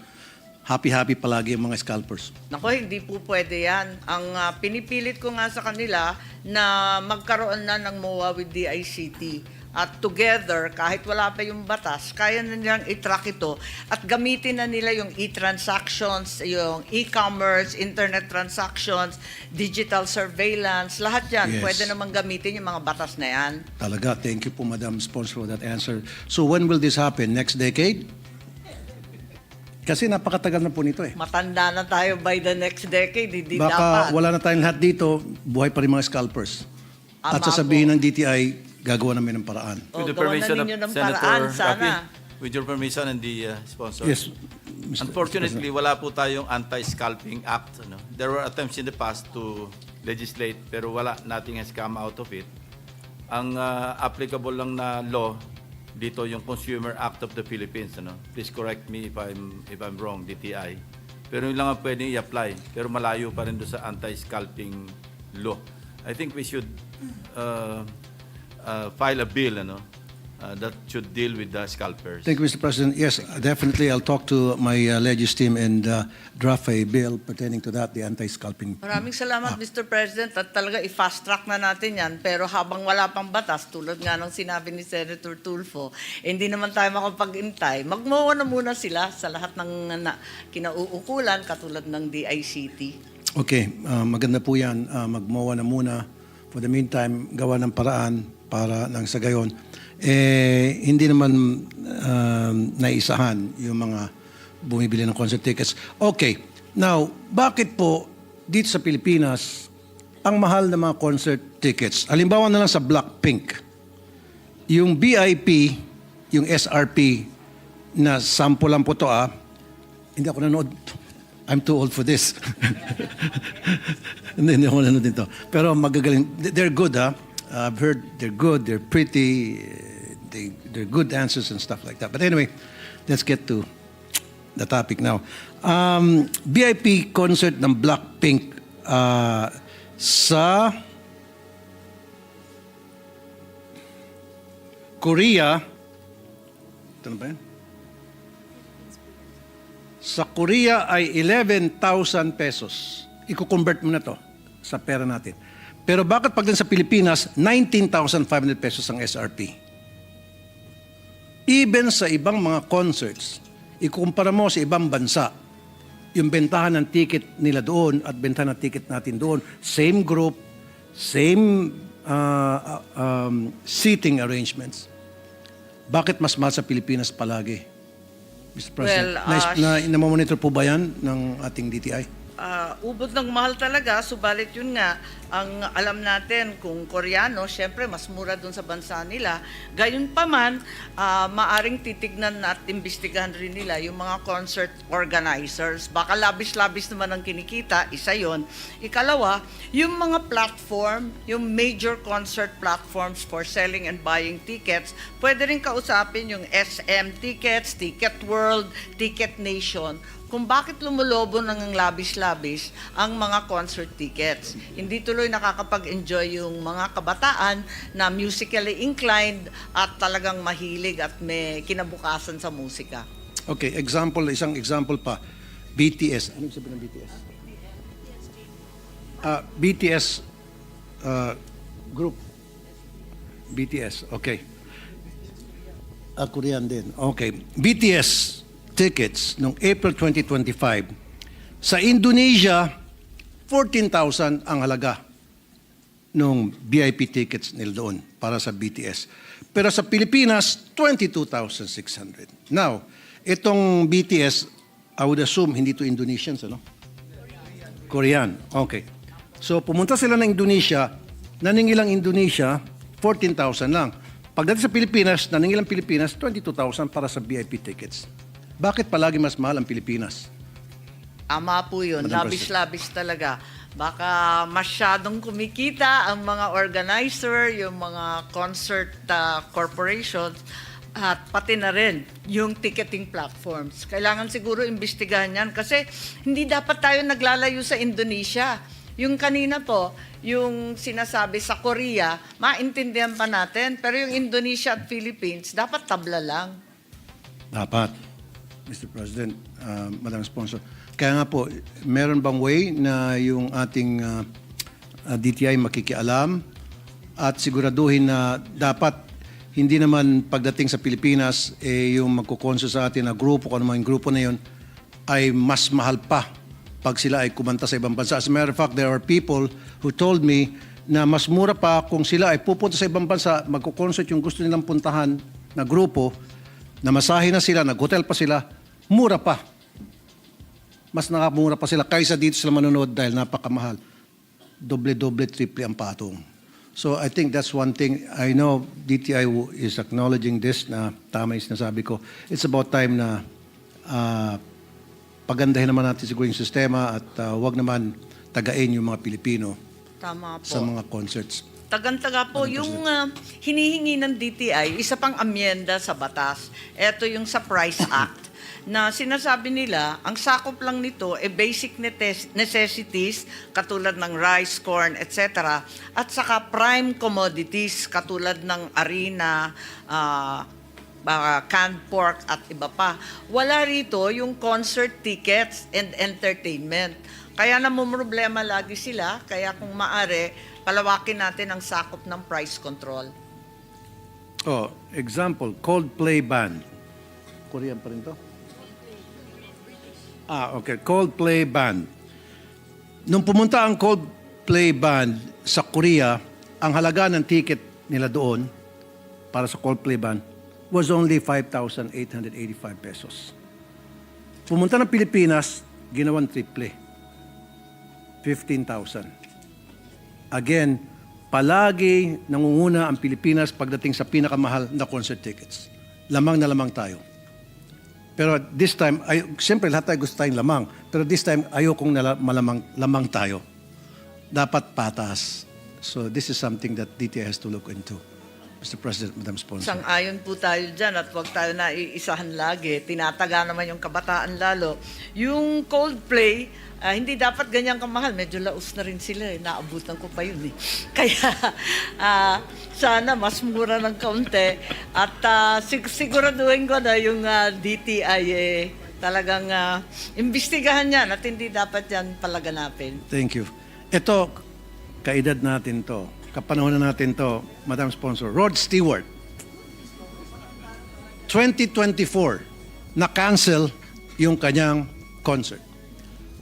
happy-happy palagi ang mga scalpers. Nako, hindi po pwede yan. Ang pinipilit ko nga sa kanila na magkaroon na ng MOA with DICT at together, kahit wala pa yung batas, kaya na nilang i-track ito at gamitin na nila yung e-transactions, yung e-commerce, internet transactions, digital surveillance, lahat yan. Yes. Pwede naman gamitin yung mga batas na yan. Talaga, thank you po, Madam Sponsor, for that answer. So when will this happen? Next decade? Kasi napakatagal na po nito eh. Matanda na tayo by the next decade, hindi Baka dapat. wala na tayong lahat dito, buhay pa rin mga scalpers. At Ama sasabihin ng DTI, gagawa namin ng paraan. O, gawan na ninyo ng paraan, sana. With your permission and the sponsor. Yes, Unfortunately, wala po tayong Anti-Scalping Act. Ano? There were attempts in the past to legislate pero wala, nothing has come out of it. Ang applicable lang na law dito yung Consumer Act of the Philippines. Ano? Please correct me if I'm wrong, DTI. Pero yun lang ang pwedeng i-apply. Pero malayo pa rin doon sa anti-scalping law. I think we should file a bill that should deal with the scalpers. Thank you, Mr. President. Yes, definitely. I'll talk to my legis team and draft a bill pertaining to that, the anti-scalping. Maraming salamat, Mr. President, at talaga i-fast track na natin yan. Pero habang wala pang batas, tulad nga ng sinabi ni Senator Tulfo, hindi naman tayo makapag-intay. Magmawa na muna sila sa lahat ng kinauukulan, katulad ng DICT. Okay, maganda po yan. Magmawa na muna. For the meantime, gawa ng paraan para nang sa gayon, hindi naman naisahan yung mga bumibili ng concert tickets. Okay, now, bakit po dito sa Pilipinas ang mahal ng mga concert tickets? Halimbawa na lang sa Blackpink, yung VIP, yung SRP na sample lang po to hindi ako nanood. I'm too old for this. Hindi ako nanood dito. Pero magagaling. They're good, I've heard they're good, they're pretty, they're good answers and stuff like that. But anyway, let's get to the topic now. VIP concert ng Blackpink sa Korea. Ito na ba yan? Sa Korea ay 11,000 pesos. Iko-convert mo na to sa pera natin. Pero bakit pag sa Pilipinas, 19,500 pesos ang SRP? Even sa ibang mga concerts, ikukumpara mo sa ibang bansa, yung bentahan ng ticket nila doon at bentahan ng ticket natin doon, same group, same seating arrangements. Bakit mas mahal sa Pilipinas palagi? Mr. President, na-monitor po ba yan ng ating DTI? Ubod ng mahal talaga, subalit yun nga, ang alam natin kung Koreano, syempre mas mura dun sa bansa nila. Gayon pa man, maaring titignan at imbestigahan rin nila yung mga concert organizers. Baka labis-labis naman ang kinikita, isa yon. Ikalawa, yung mga platform, yung major concert platforms for selling and buying tickets, pwede rin kausapin yung SM Tickets, Ticket World, Ticket Nation, kung bakit lumulobo ng labis-labis ang mga concert tickets. Hindi tuloy nakakapag-enjoy yung mga kabataan na musically inclined at talagang mahilig at may kinabukasan sa musika. Okay, isang example pa. BTS. Ano sabihin ng BTS? BTS group. BTS, okay. Korean din. Okay. BTS tickets noong April 2025. Sa Indonesia, 14,000 ang halaga nung VIP tickets nila doon para sa BTS. Pero sa Pilipinas, 22,600. Now, itong BTS, I would assume hindi to Indonesians, ano? Korean. Okay. So, pumunta sila ng Indonesia, naningilang Indonesia, 14,000 lang. Pagdating sa Pilipinas, naningilang Pilipinas, 22,000 para sa VIP tickets. Bakit palagi mas mahal ang Pilipinas? Ama po yun, labis-labis talaga. Baka masyadong kumikita ang mga organizer, yung mga concert corporations, at pati na rin yung ticketing platforms. Kailangan siguro imbestigahan yan kasi hindi dapat tayo naglalayo sa Indonesia. Yung kanina po, yung sinasabi sa Korea, maintindihan pa natin, pero yung Indonesia at Philippines, dapat tabla lang. Dapat. Mr. President, Madam Sponsor. Kaya nga po, meron bang way na yung ating DTI makikialam at siguraduhin na dapat hindi naman pagdating sa Pilipinas, yung magkukonso sa atin na grupo, kung ano man yung grupo na yun, ay mas mahal pa pag sila ay kumanta sa ibang bansa. As a matter of fact, there are people who told me na mas mura pa kung sila ay pupunta sa ibang bansa, magkukonsert yung gusto nilang puntahan na grupo, na masahe na sila, nag-hotel pa sila, mura pa. Mas nakamura pa sila kaysa dito sila manonood dahil napakamahal. Doble-doble, triple ang patong. So I think that's one thing. I know DTI is acknowledging this na tama yung sinasabi ko. It's about time na pagandahin naman natin siguro yung sistema at wag naman tagain yung mga Pilipino Tama po. sa mga concerts. Tagan-taga po, yung hinihingi ng DTI, isa pang amyenda sa batas. Ito yung sa Price Act na sinasabi nila, ang sakop lang nito basic necessities katulad ng rice, corn, etc. At saka prime commodities katulad ng harina, canned pork at iba pa. Wala rito yung concert tickets and entertainment. Kaya namumroblema lagi sila, kaya kung maaari, palawakin natin ang sakop ng price control. Oh, example, Coldplay Band. Korean pa rin to? Okay. Coldplay Band. Nung pumunta ang Coldplay Band sa Korea, ang halaga ng ticket nila doon para sa Coldplay Band was only 5,885 pesos. Pumunta ng Pilipinas, ginawan triple. 15,000. Again, palagi nangunguna ang Pilipinas pagdating sa pinakamahal na concert tickets. Lamang na lamang tayo. Pero this time, siyempre lahat tayo gusto tayong lamang. Pero this time, ayokong lamang tayo. Dapat patas. So this is something that DTI has to look into. Mr. President, Madam Sponsor. Sang-ayon po tayo dyan at huwag tayo naiisahan lagi. Tinataga naman yung kabataan lalo. Yung Coldplay, hindi dapat ganyan kamahal. Medyo laos na rin sila. Naabutan ko pa yun. Kaya sana mas mura ng kaunti. At siguraduhin ko na yung DTI talagang imbestigahan yan at hindi dapat yan palaganapin. Thank you. Ito, kaedad natin to. Kapanahon na natin to, Madam Sponsor. Rod Stewart. 2024, na-cancel yung kanyang concert.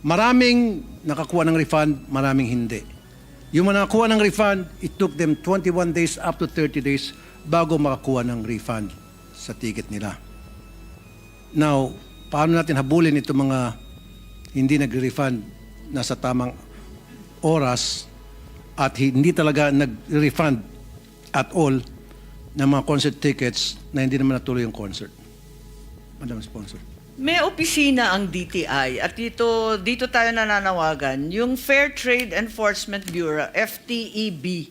Maraming nakakuha ng refund, maraming hindi. Yung mga nakakuha ng refund, it took them 21 days up to 30 days bago makakuha ng refund sa ticket nila. Now, paano natin habulin itong mga hindi nag-refund na sa tamang oras at hindi talaga nag-refund at all ng mga concert tickets na hindi naman natuloy yung concert? Madam Sponsor. May opisina ang DTI at dito tayo nananawagan, yung Fair Trade Enforcement Bureau, FTEB.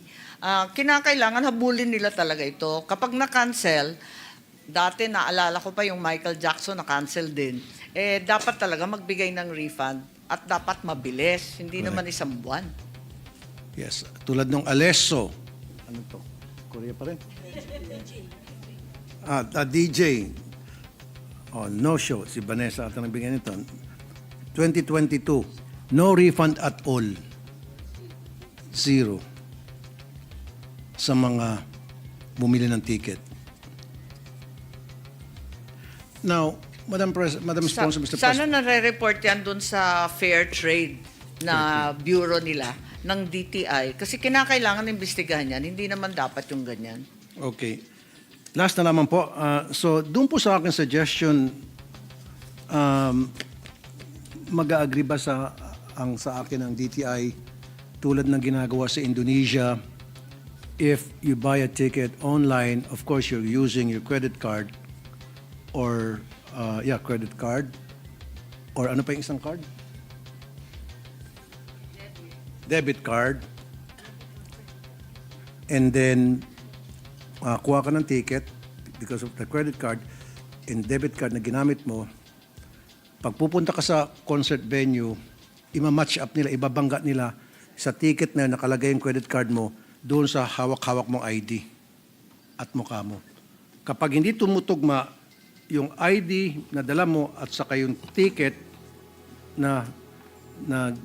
Kinakailangan habulin nila talaga ito. Kapag na-cancel, dati naalala ko pa yung Michael Jackson na-cancel din, dapat talaga magbigay ng refund at dapat mabilis, hindi naman isang buwan. Yes, tulad ng Alesso. Ano to? Korea pa rin? DJ. Oh, no show. Si Vanessa at ang nagbigay nito. 2022, no refund at all. Zero. Sa mga bumili ng ticket. Now, Madam Sponsor, Mr. President. Sana nare-report yan dun sa Fair Trade na bureau nila ng DTI. Kasi kinakailangan imbestigahan yan. Hindi naman dapat yung ganyan. Okay. Last na naman po. So, doon po sa akin suggestion, mag-agree ba sa akin ng DTI tulad ng ginagawa sa Indonesia? If you buy a ticket online, of course, you're using your credit card or, credit card. Or ano pa yung isang card? Debit card. And then, kuha ka ng ticket because of the credit card and debit card na ginamit mo. Pag pupunta ka sa concert venue, ima-match up nila, ibabangga nila sa ticket na nakalagay yung credit card mo doon sa hawak-hawak mong ID at mukha mo. Kapag hindi tumutugma yung ID na dala mo at saka yung ticket na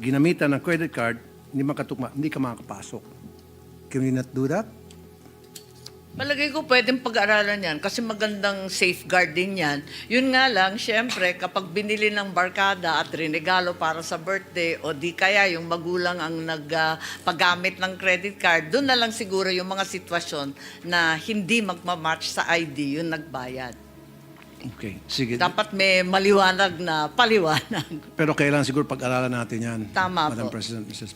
ginamitan ng credit card, hindi makatugma, hindi ka makakapasok. Can we not do that? Palagay ko pwedeng pag-aralan yan kasi magandang safeguard din yan. Yun nga lang, syempre, kapag binili ng barkada at rinegalo para sa birthday o di kaya yung magulang ang nagpagamit ng credit card, doon na lang siguro yung mga sitwasyon na hindi magmamatch sa ID yung nagbayad. Okay, sige. Dapat may maliwanag na paliwanag. Pero kailangan siguro pag-aralan natin yan. Tama Madam po. President, Mr.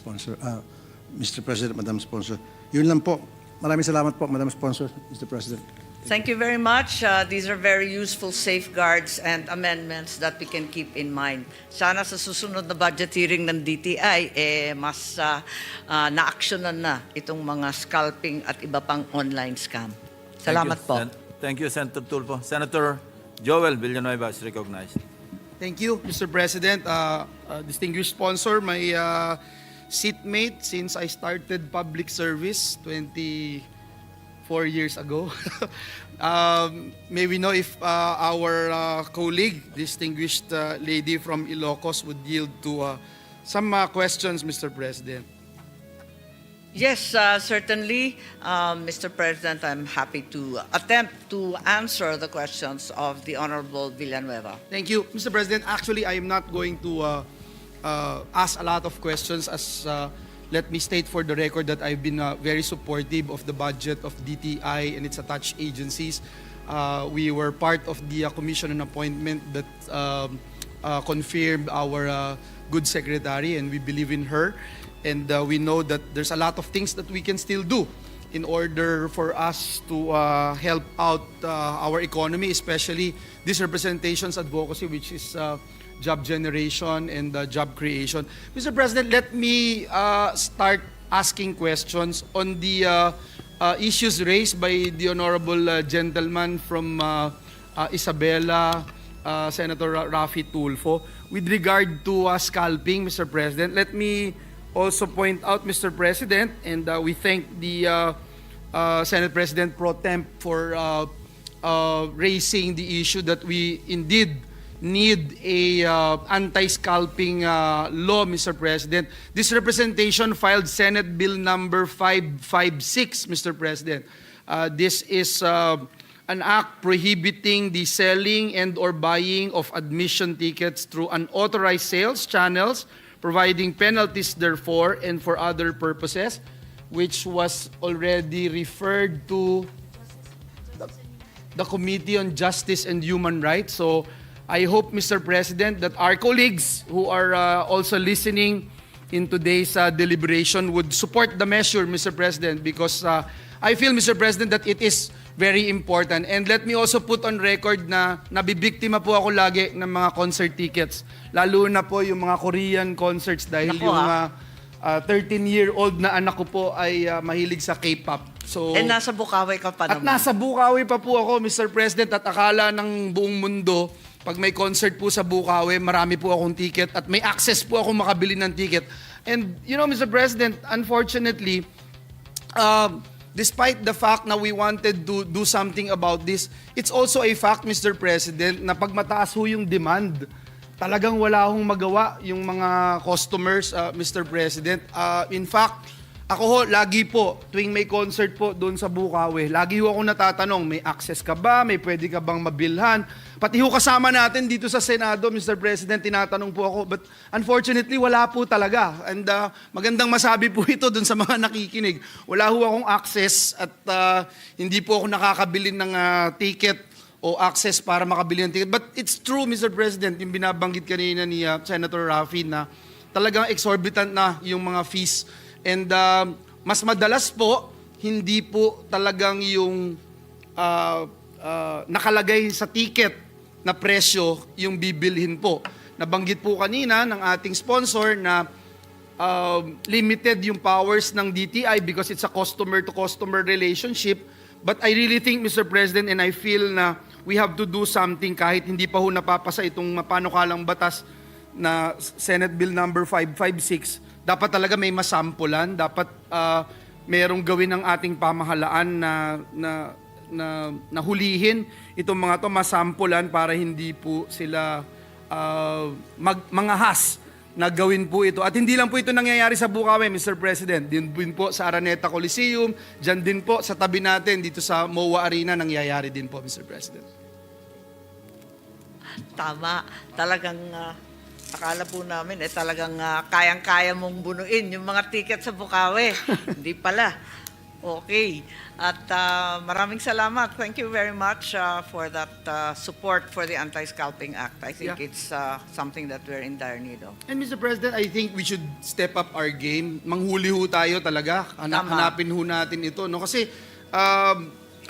President, Madam Sponsor. Yun lang po. Maraming salamat po, Madam Sponsor, Mr. President. Thank you very much. These are very useful safeguards and amendments that we can keep in mind. Sana sa susunod na budget hearing ng DTI, mas na-actionan na itong mga scalping at iba pang online scam. Salamat po. Thank you, Senator Tulfo. Senator Joel Villanueva is recognized. Thank you, Mr. President. Distinguished sponsor, my seatmate since I started public service 24 years ago. May we know if our colleague, distinguished lady from Ilocos, would yield to some questions, Mr. President. Yes, certainly, Mr. President, I'm happy to attempt to answer the questions of the Honorable Villanueva. Thank you, Mr. President. Actually, I am not going to ask a lot of questions as let me state for the record that I've been very supportive of the budget of DTI and its attached agencies. We were part of the commission and appointment that confirmed our good secretary, and we believe in her. And we know that there's a lot of things that we can still do in order for us to help out our economy, especially this representation's advocacy, which is job generation and job creation. Mr. President, let me start asking questions on the issues raised by the honorable gentleman from Isabela, Senator Rafi Tulfo, with regard to scalping, Mr. President. Let me also point out, Mr. President, and we thank the Senate President Pro Temp for raising the issue that we indeed need a anti-scalping law, Mr. President. This representation filed Senate Bill number 556, Mr. President. This is an act prohibiting the selling and or buying of admission tickets through unauthorized sales channels, providing penalties therefore and for other purposes, which was already referred to the Committee on Justice and Human Rights. So I hope, Mr. President, that our colleagues who are also listening in today's deliberation would support the measure, Mr. President, because I feel, Mr. President, that it is very important. And let me also put on record na nabibiktima po ako lagi ng mga concert tickets. Lalo na po yung mga Korean concerts dahil yung 13-year-old na anak ko po ay mahilig sa K-pop. So, nasa Bukawi ka pa at naman. nasa Bukawi pa po ako, Mr. President, at akala ng buong mundo, pag may concert po sa Bukawi, marami po akong ticket at may access po akong makabili ng ticket. And, you know, Mr. President, unfortunately, despite the fact na we wanted to do something about this, it's also a fact, Mr. President, na pag mataas ho yung demand, talagang wala hong magawa yung mga customers, Mr. President. In fact, ako ho, lagi po, tuwing may concert po doon sa Bukawi, lagi ho ako natatanong, may access ka ba? May pwede ka bang mabilhan? Pati ho kasama natin dito sa Senado, Mr. President, tinatanong po ako. But unfortunately, wala po talaga. And magandang masabi po ito doon sa mga nakikinig. Wala ho akong access at hindi po ako nakakabili ng ticket o access para makabili ng ticket. But it's true, Mr. President, yung binabanggit kanina ni Senator Rafi na talagang exorbitant na yung mga fees. And mas madalas po, hindi po talagang yung nakalagay sa ticket na presyo yung bibilhin po. Nabanggit po kanina ng ating sponsor na limited yung powers ng DTI because it's a customer-to-customer relationship. But I really think, Mr. President, and I feel na we have to do something kahit hindi pa ho napapasa itong panukalang batas na Senate Bill number 556. Dapat talaga may masampulan, dapat merong gawin ng ating pamahalaan na hulihin itong mga to, masampulan para hindi po sila mangahas na gawin po ito. At hindi lang po ito nangyayari sa Bukawi, Mr. President. Din po sa Araneta Coliseum, dyan din po sa tabi natin, dito sa MOA Arena, nangyayari din po, Mr. President. Tama. Talagang akala po namin talagang kayang-kaya mong bunuin yung mga ticket sa Bukawi. Hindi pala. Okay. At maraming salamat. Thank you very much for that support for the Anti-Scalping Act. I think it's something that we're in dire need of. And Mr. President, I think we should step up our game. Manghuli ho tayo talaga. Hanapin ho natin ito. No? Kasi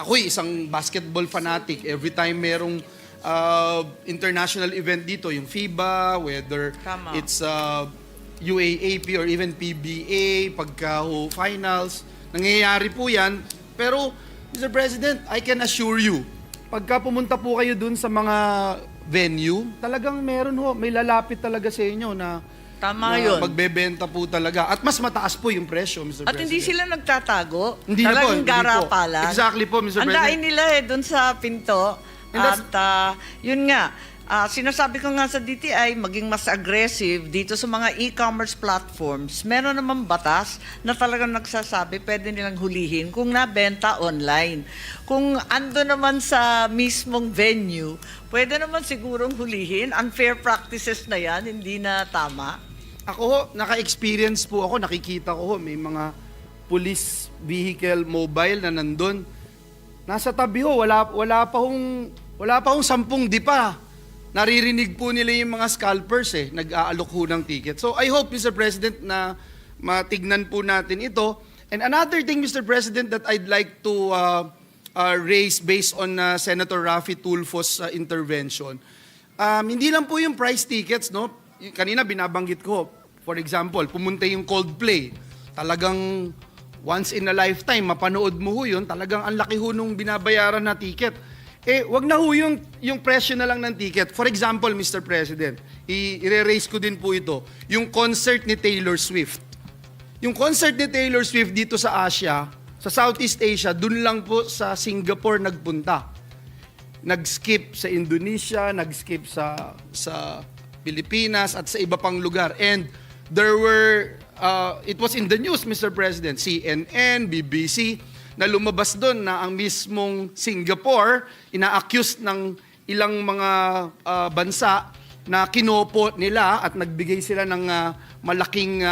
ako'y isang basketball fanatic. Every time merong international event dito, yung FIBA, whether it's UAAP or even PBA, pagka ho finals, nangyayari po yan. Pero, Mr. President, I can assure you, pagka pumunta po kayo dun sa mga venue, talagang meron ho, may lalapit talaga sa inyo na yun. Magbebenta po talaga. At mas mataas po yung presyo, Mr. At President. hindi sila nagtatago. Hindi na po, Talagang hindi garapalan. po. Exactly po, Mr. President. Andain nila dun sa pinto. At yun nga, sinasabi ko nga sa DTI, maging mas aggressive dito sa mga e-commerce platforms. Meron naman batas na talagang nagsasabi pwede nilang hulihin kung nabenta online. Kung ando naman sa mismong venue, pwede naman sigurong hulihin. Unfair practices na yan, hindi na tama. Ako ho, naka-experience po ako, nakikita ko ho, may mga police vehicle mobile na nandun. Nasa tabi ho, wala pa hong 10 dipa. Naririnig po nila yung mga scalpers nag-aalok ho ng ticket. So I hope, Mr. President, na matignan po natin ito. And another thing, Mr. President, that I'd like to raise based on Senator Raffy Tulfo's intervention. Hindi lang po yung price tickets, no? Kanina binabanggit ko, for example, pumunta yung Coldplay. Talagang once in a lifetime, mapanood mo ho yun, talagang ang laki ho nung binabayaran na ticket. Wag na ho yung presyo na lang ng ticket. For example, Mr. President, i-raise ko din po ito, yung concert ni Taylor Swift. Yung concert ni Taylor Swift dito sa Asia, sa Southeast Asia, dun lang po sa Singapore nagpunta. Nag-skip sa Indonesia, nag-skip sa Pilipinas at sa iba pang lugar. And there were, it was in the news, Mr. President, CNN, BBC, na lumabas doon na ang mismong Singapore ina-accuse ng ilang mga bansa na kinopo nila at nagbigay sila ng malaking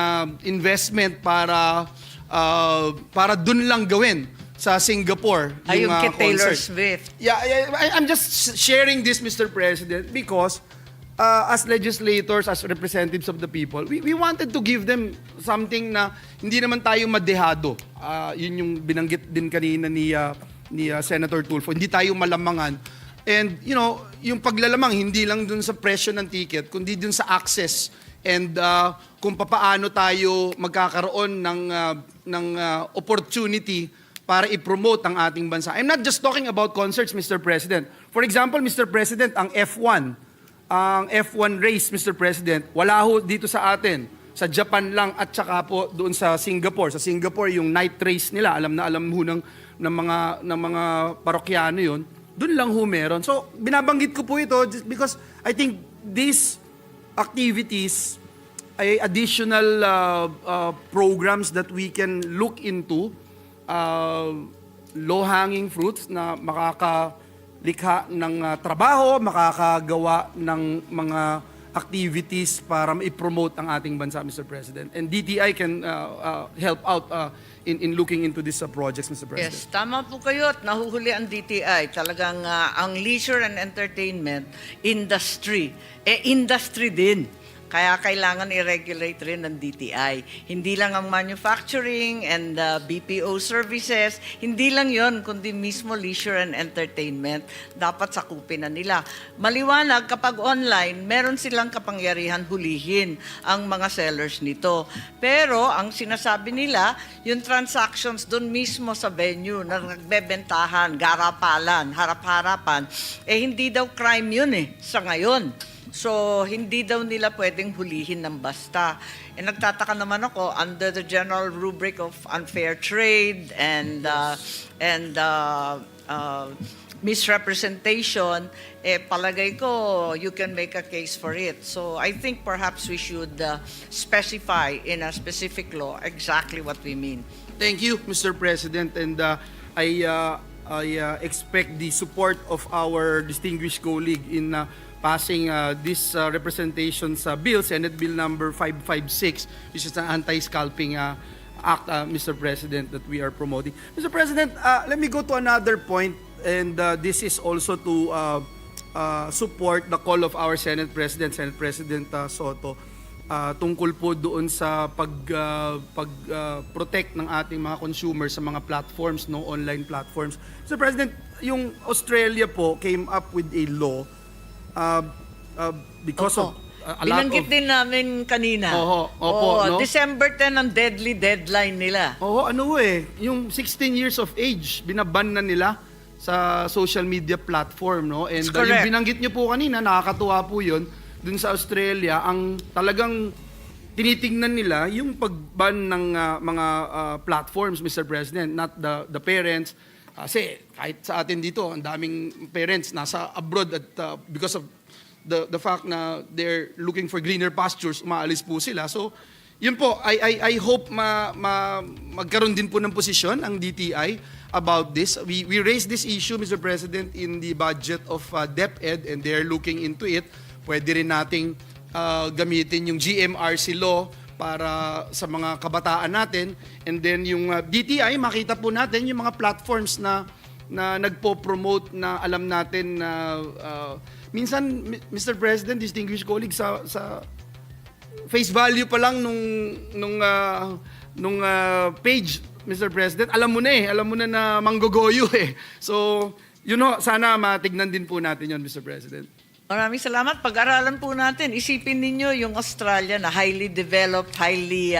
investment para doon lang gawin sa Singapore yung kay Taylor concert. Swift. I'm just sharing this, Mr. President, because as legislators, as representatives of the people, we wanted to give them something na hindi naman tayo madehado. Yun yung binanggit din kanina ni Senator Tulfo. Hindi tayo malamangan. And, you know, yung paglalamang, hindi lang dun sa presyo ng ticket, kundi dun sa access and kung papaano tayo magkakaroon ng opportunity para i-promote ang ating bansa. I'm not just talking about concerts, Mr. President. For example, Mr. President, ang F1 race, Mr. President, wala ho dito sa atin. Sa Japan lang at saka po doon sa Singapore. Sa Singapore, yung night race nila, alam ho ng mga parokyano yun, doon lang ho meron. So, binabanggit ko po ito just because I think these activities ay additional programs that we can look into, low-hanging fruits na makakalikha ng trabaho, makakagawa ng mga activities para i-promote ang ating bansa, Mr. President. And DTI can help out in looking into these projects, Mr. President. Yes, tama po kayo at nahuhuli ang DTI. Talagang ang leisure and entertainment industry, industry din. Kaya kailangan i-regulate rin ng DTI. Hindi lang ang manufacturing and BPO services, hindi lang yon kundi mismo leisure and entertainment. Dapat sakupin na nila. Maliwanag, kapag online, meron silang kapangyarihan hulihin ang mga sellers nito. Pero ang sinasabi nila, yung transactions doon mismo sa venue na nagbebentahan, garapalan, harap-harapan, hindi daw crime yun sa ngayon. So, hindi daw nila pwedeng hulihin ng basta. Nagtataka naman ako, under the general rubric of unfair trade and misrepresentation, palagay ko you can make a case for it. So I think perhaps we should specify in a specific law exactly what we mean. Thank you, Mr. President, and I expect the support of our distinguished colleague in passing this representation sa bill, Senate Bill number 556, which is an anti-scalping act, Mr. President, that we are promoting. Mr. President, let me go to another point, and this is also to support the call of our Senate President Soto, tungkol po doon sa pag-protect ng ating mga consumers sa mga platforms, no, online platforms. Mr. President, yung Australia po came up with a law because of a lot Binanggit din namin kanina. Opo, no? December 10 ang deadly deadline nila. Yung 16 years of age, binaban na nila sa social media platform, no? And yung binanggit niyo po kanina, nakakatuwa po yun, dun sa Australia, ang talagang tinitingnan nila yung pagban ng mga platforms, Mr. President, not the parents. Kasi kahit sa atin dito, ang daming parents nasa abroad at because of the fact na they're looking for greener pastures, umaalis po sila. So, yun po, I hope magkaroon din po ng posisyon ang DTI about this. We raised this issue, Mr. President, in the budget of DepEd, and they're looking into it. Pwede rin nating gamitin yung GMRC law para sa mga kabataan natin. And then yung DTI, makita po natin yung mga platforms na nagpo-promote na alam natin na minsan, Mr. President, distinguished colleagues, sa face value pa lang nung page, Mr. President, alam mo na na manggogoyo eh. So, sana matignan din po natin yon, Mr. President. Maraming salamat. Pag-aralan po natin. Isipin ninyo yung Australia na highly developed, highly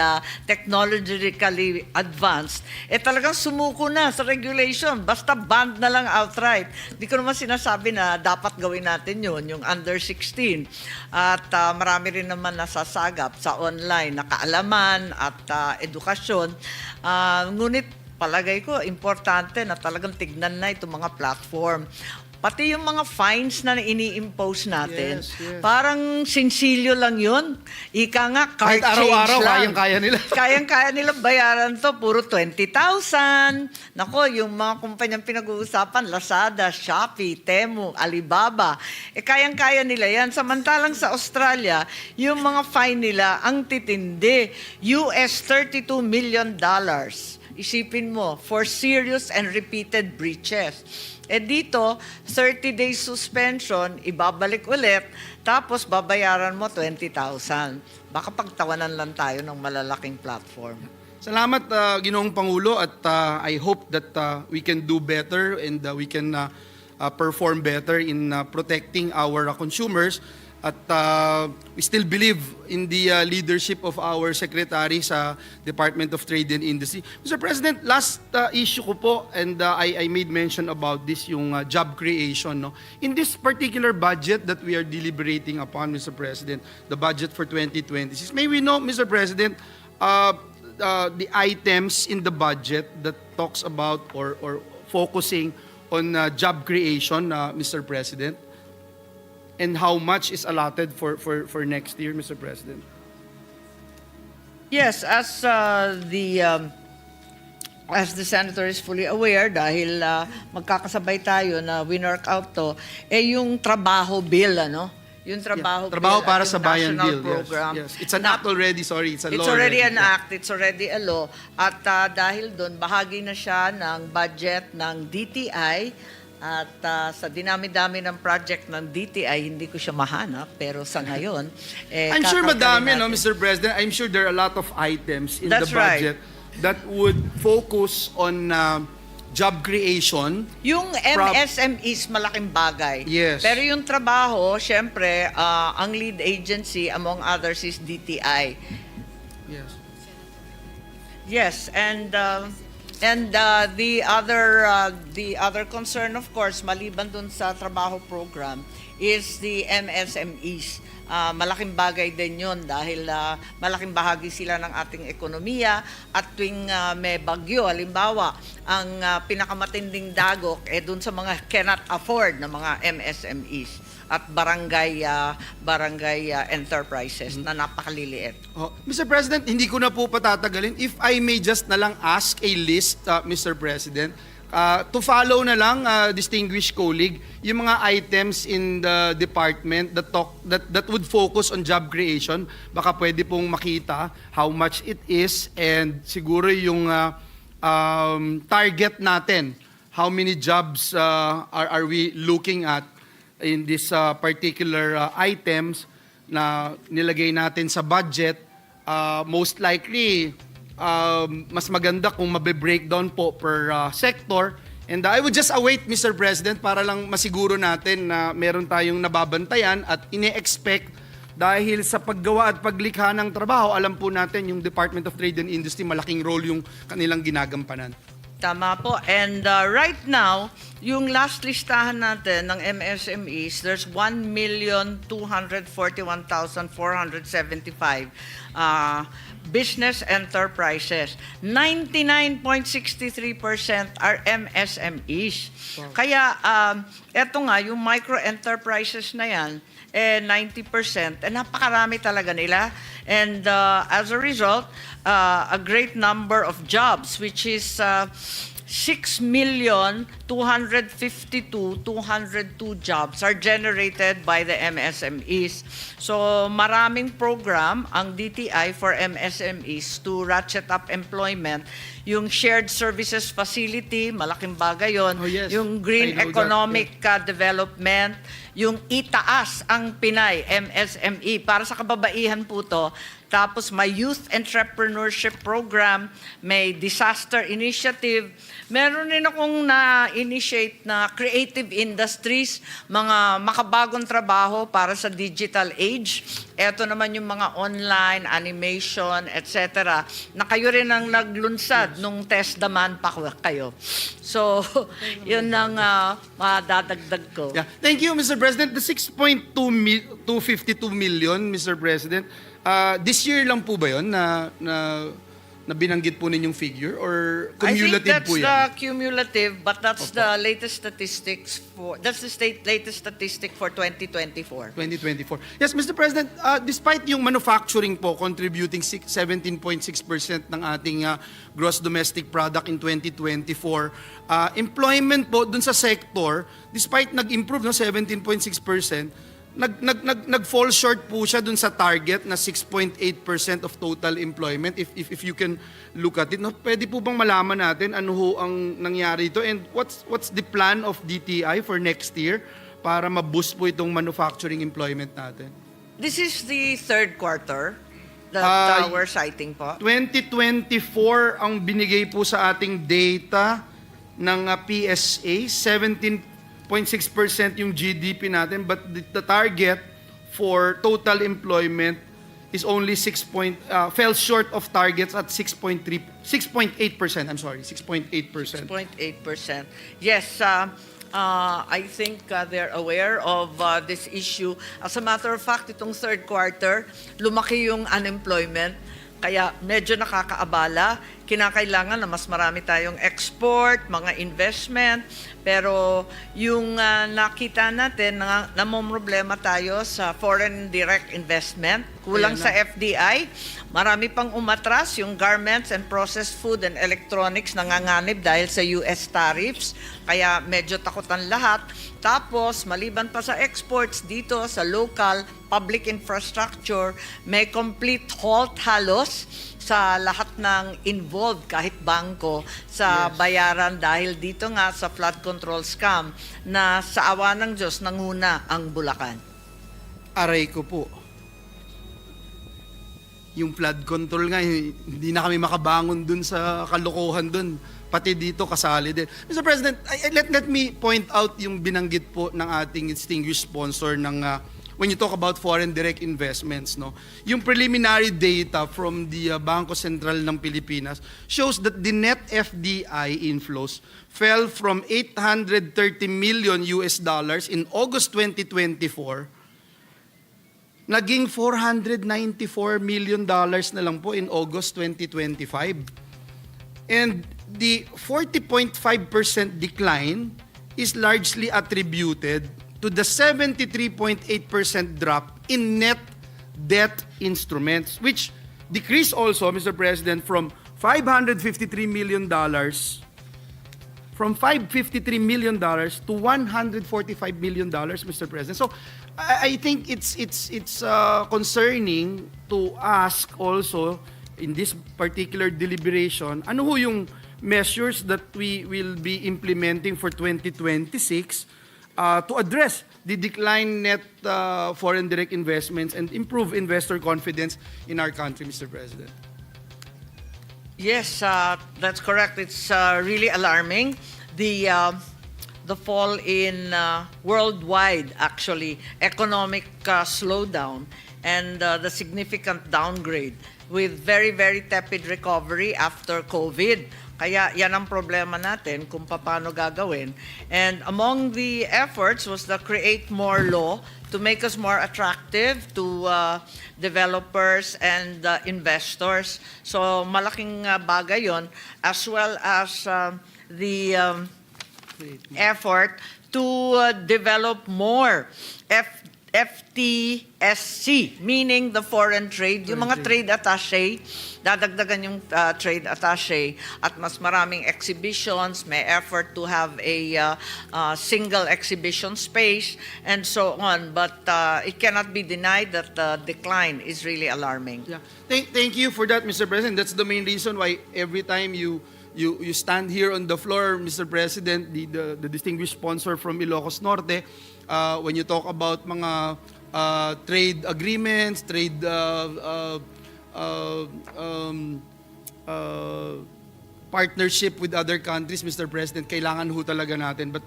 technologically advanced. Talagang sumuko na sa regulation. Basta banned na lang outright. Di ko naman sinasabi na dapat gawin natin yun, yung under 16. At marami rin naman nasasagap sa online na kaalaman at edukasyon. Ngunit palagay ko, importante na talagang tignan na itong mga platform. Pati yung mga fines na ini-impose natin, parang sinsilyo lang yun. Ika nga, card change araw-araw, lang. kayang-kaya nila. Kayang-kaya nila bayaran to, puro 20,000. Nako, yung mga kumpanyang pinag-uusapan, Lazada, Shopee, Temu, Alibaba, kayang-kaya nila yan. Samantalang sa Australia, yung mga fine nila, ang titindi, US $32 million. Isipin mo, for serious and repeated breaches. Dito, 30 days suspension, ibabalik ulit, tapos babayaran mo 20,000. Baka pagtawanan lang tayo ng malalaking platform. Salamat, Ginoong Pangulo, at I hope that we can do better and we can perform better in protecting our consumers. At we still believe in the leadership of our Secretary sa Department of Trade and Industry. Mr. President, last issue ko po, and I made mention about this, yung job creation. No? In this particular budget that we are deliberating upon, Mr. President, the budget for 2026, may we know, Mr. President, the items in the budget that talks about or focusing on job creation, Mr. President? And how much is allotted for next year, Mr. President? Yes, as the Senator is fully aware, dahil magkakasabay tayo na winwork out to, yung trabaho bill, Yung trabaho bill para at sa yung bayan national bill. program. Yes. It's an act already, sorry. It's a law. It's already an act, it's already a law. At dahil doon, bahagi na siya ng budget ng DTI. At sa dinami-dami ng project ng DTI, hindi ko siya mahanap. Pero sa ngayon, I'm sure madami, no, Mr. President. I'm sure there are a lot of items in the budget that would focus on job creation. Yung MSMEs, malaking bagay. Yes. Pero yung trabaho, syempre, ang lead agency, among others, is DTI. Yes. Yes, and And the other concern, of course, maliban dun sa trabaho program, is the MSMEs. Malaking bagay din yun dahil malaking bahagi sila ng ating ekonomiya at tuwing may bagyo, halimbawa, ang pinakamatinding dagok dun sa mga cannot afford na mga MSMEs at barangay enterprises na napakaliliit. Mr. President, hindi ko na po patatagalin. If I may just na lang ask a list, Mr. President, to follow na lang, distinguished colleague, yung mga items in the department that would focus on job creation. Baka pwede pong makita how much it is and siguro yung target natin. How many jobs are we looking at in this particular items na nilagay natin sa budget? Most likely, mas maganda kung mabe-breakdown po per sector. And I would just await, Mr. President, para lang masiguro natin na meron tayong nababantayan at ine-expect dahil sa paggawa at paglikha ng trabaho, alam po natin yung Department of Trade and Industry, malaking role yung kanilang ginagampanan. Tama po. And right now, yung last listahan natin ng MSMEs, there's 1,241,475 business enterprises. 99.63% are MSMEs. Kaya eto nga, yung micro enterprises na yan, 90%, napakarami talaga nila. And as a result, a great number of jobs, which is 6,252,202 jobs are generated by the MSMEs. So maraming program ang DTI for MSMEs to ratchet up employment. Yung shared services facility, malaking bagay yun. Oh, yes. Yung green economic development, yung itaas ang Pinay, MSME, para sa kababaihan po to. Tapos may youth entrepreneurship program, may disaster initiative. Meron rin akong na-initiate na creative industries, mga makabagong trabaho para sa digital age. Ito naman yung mga online, animation, etc. Na kayo rin ang naglunsad nung test daman pa kayo. So, yun ang madadagdag ko. Yeah. Thank you, Mr. President. The 6.252 million, Mr. President, this year lang po ba yun na binanggit po ninyong figure or cumulative po yan? I think that's the cumulative, but that's the latest statistics latest statistic for 2024. 2024. Yes, Mr. President, despite yung manufacturing po contributing 17.6% ng ating gross domestic product in 2024, employment po dun sa sector, despite nag-improve no 17.6%, nag-fall short po siya dun sa target na 6.8% of total employment. If you can look at it, no, pwede po bang malaman natin ano ho ang nangyari ito and what's the plan of DTI for next year para ma-boost po itong manufacturing employment natin? This is the third quarter that we're citing po. 2024 ang binigay po sa ating data ng PSA, 17.6% yung GDP natin, but the target for total employment is only fell short of targets at 6.8%. I'm sorry, 6.8%. 6.8%. Yes, I think they're aware of this issue. As a matter of fact, itong third quarter, lumaki yung unemployment. Kaya medyo nakakaabala. Kinakailangan na mas marami tayong export, mga investment. Pero yung nakita natin, namomroblema tayo sa foreign direct investment. Kulang sa FDI. Marami pang umatras yung garments and processed food and electronics nanganganib dahil sa US tariffs. Kaya medyo takutan lahat. Tapos, maliban pa sa exports dito sa local public infrastructure, may complete halt halos sa lahat ng involved, kahit bangko, sa bayaran dahil dito nga sa flood control scam na sa awa ng Diyos nanguna ang Bulacan. Aray ko po. Yung flood control nga, hindi na kami makabangon dun sa kalokohan dun. Pati dito kasali din. Mr. President, let me point out yung binanggit po ng ating distinguished sponsor ng when you talk about foreign direct investments, no? Yung preliminary data from the Bangko Sentral ng Pilipinas shows that the net FDI inflows fell from 830 million US dollars in August 2024, naging 494 million dollars na lang po in August 2025. And the 40.5% decline is largely attributed to the 73.8% drop in net debt instruments, which decreased also, Mr. President, from $553 million to $145 million, Mr. President. So I think it's concerning to ask also in this particular deliberation, ano ho yung measures that we will be implementing for 2026 to address the decline net foreign direct investments and improve investor confidence in our country, Mr. President? Yes, that's correct. It's really alarming. The fall in worldwide, actually, economic slowdown and the significant downgrade with very, very tepid recovery after COVID. Kaya yan ang problema natin kung paano gagawin. And among the efforts was the create more law to make us more attractive to developers and investors. So malaking bagay yon, as well as the effort to develop more FTSC, meaning the foreign trade, yung mga trade attaché, dadagdagan yung trade attaché at mas maraming exhibitions, may effort to have a single exhibition space and so on. But it cannot be denied that the decline is really alarming. Yeah. Thank you for that, Mr. President. That's the main reason why every time you stand here on the floor, Mr. President, the distinguished sponsor from Ilocos Norte, when you talk about mga trade agreements, trade partnership with other countries, Mr. President, kailangan ho talaga natin. But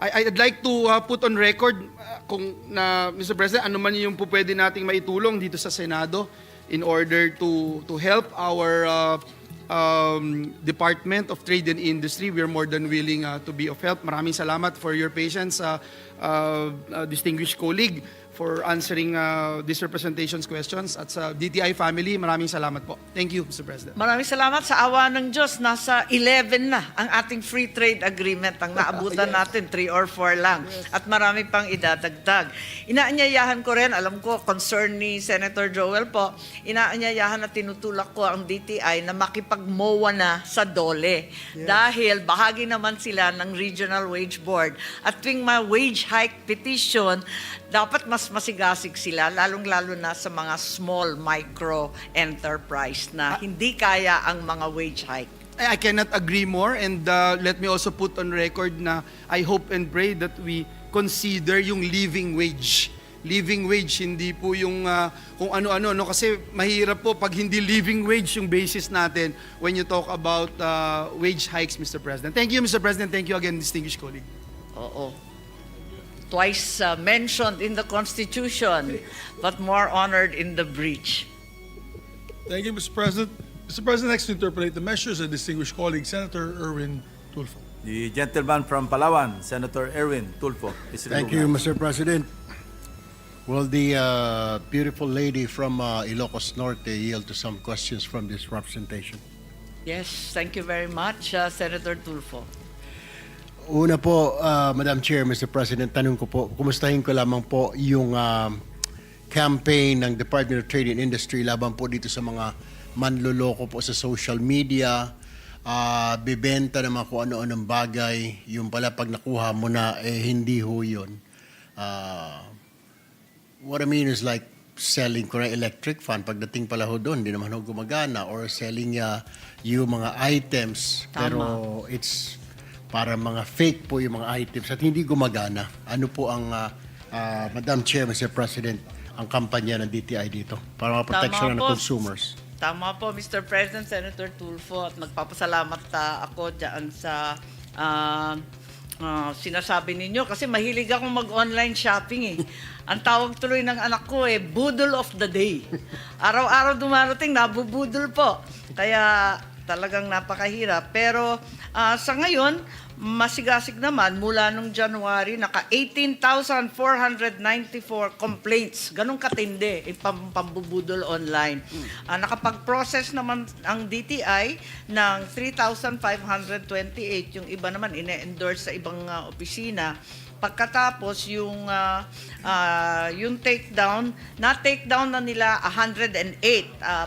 I'd like to put on record kung na, Mr. President, ano man yung po pwede nating maitulong dito sa Senado in order to help our Department of Trade and Industry. We are more than willing to be of help. Maraming salamat for your patience, distinguished colleague, for answering this representation's questions. At sa DTI family, maraming salamat po. Thank you, Mr. President. Maraming salamat. Sa awa ng Diyos, nasa 11 na ang ating free trade agreement. Ang naabutan natin, 3 or 4 lang. At marami pang idadagdag. Inaanyayahan ko rin, alam ko, concern ni Senator Joel po, inaanyayahan na tinutulak ko ang DTI na makipag-MOA na sa DOLE. Dahil bahagi naman sila ng Regional Wage Board. At tuwing may wage hike petition, dapat mas masigasig sila, lalong-lalo na sa mga small micro enterprise na hindi kaya ang mga wage hike. I cannot agree more, and let me also put on record na I hope and pray that we consider yung living wage. Living wage, hindi po yung kung ano-ano, no? Kasi mahirap po pag hindi living wage yung basis natin when you talk about wage hikes, Mr. President. Thank you, Mr. President. Thank you again, distinguished colleague. Oo. Twice mentioned in the Constitution, but more honored in the breach. Thank you, Mr. President. Mr. President, next to interpolate the measures, a distinguished colleague, Senator Erwin Tulfo. The gentleman from Palawan, Senator Erwin Tulfo, is Thank you, Mr. President. Will the beautiful lady from Ilocos Norte yield to some questions from this representation? Yes, thank you very much, Senator Tulfo. Una po, Madam Chair, Mr. President, tanong ko po, kumustahin ko lamang po yung campaign ng Department of Trade and Industry laban po dito sa mga manloloko po sa social media, bibenta ng mga kung ano-anong bagay, yung pala pag nakuha mo na, hindi ho yun. What I mean is like selling ko na electric fan, pagdating pala ho doon, hindi naman ho gumagana, or selling yung mga items, pero it's para mga fake po yung mga items at hindi gumagana. Ano po ang, Madam Chair, Mr. President, ang kampanya ng DTI dito para ma-protection ng consumers? Tama po, Mr. President, Senator Tulfo, at nagpapasalamat ako dyan sa sinasabi ninyo kasi mahilig akong mag-online shopping eh. Ang tawag tuloy ng anak ko budol of the day. Araw-araw dumarating, nabubudol po. Kaya talagang napakahirap. Pero sa ngayon, masigasig naman mula nung January, naka 18,494 complaints. Ganong katindi, pambubudol online. Nakapag-process naman ang DTI ng 3,528. Yung iba naman ine-endorse sa ibang opisina. Pagkatapos yung takedown, na-takedown na nila 108.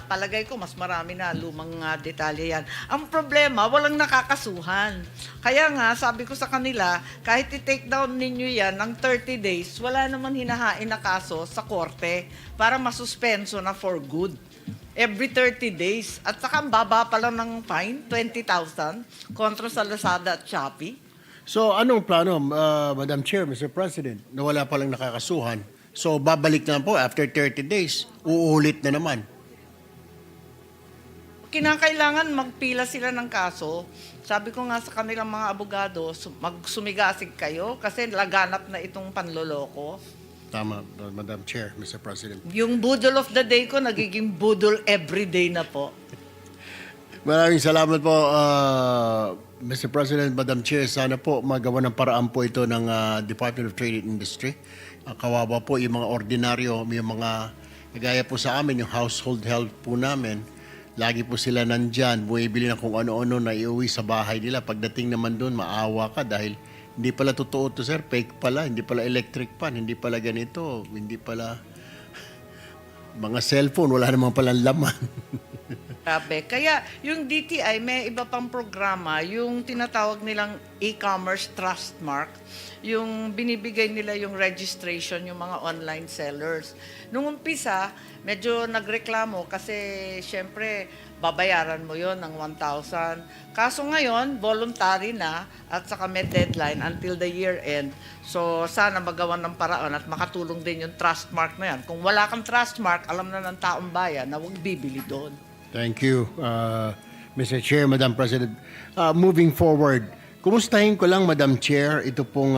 Palagay ko mas marami na, lumang detalye yan. Ang problema, walang nakakasuhan. Kaya nga, sabi ko sa kanila, kahit i-takedown ninyo yan ng 30 days, wala naman hinahain na kaso sa korte para masuspenso na for good. Every 30 days. At saka ang baba pa lang ng fine, 20,000 kontra sa Lazada at Shopee. So anong plano, Madam Chair, Mr. President, na wala palang nakakasuhan? So babalik na po after 30 days, uulit na naman. Kinakailangan magpila sila ng kaso. Sabi ko nga sa kanilang mga abogado, magsumigasig kayo kasi laganap na itong panloloko. Tama, Madam Chair, Mr. President. Yung budol of the day ko, nagiging budol everyday na po. Maraming salamat po, Mr. President, Madam Chair. Sana po magawa ng paraan po ito ng Department of Trade and Industry. Kawawa po yung mga ordinaryo, yung mga gaya po sa amin, yung household help po namin. Lagi po sila nandyan, bumibili na kung ano-ano na iuwi sa bahay nila. Pagdating naman doon, maawa ka dahil hindi pala totoo to, sir. Fake pala, hindi pala electric pan, hindi pala ganito, hindi pala mga cellphone, wala namang palang laman. Grabe. Kaya yung DTI may iba pang programa, yung tinatawag nilang e-commerce trust mark, yung binibigay nila yung registration, yung mga online sellers. Nung umpisa, medyo nagreklamo kasi syempre babayaran mo yon ng 1,000. Kaso ngayon, voluntary na at saka may deadline until the year end. So sana magawan ng paraan at makatulong din yung trust mark na yan. Kung wala kang trust mark, alam na ng taong bayan na huwag bibili doon. Thank you, Mr. Chair, Madam President. Moving forward, kumustahin ko lang, Madam Chair, ito pong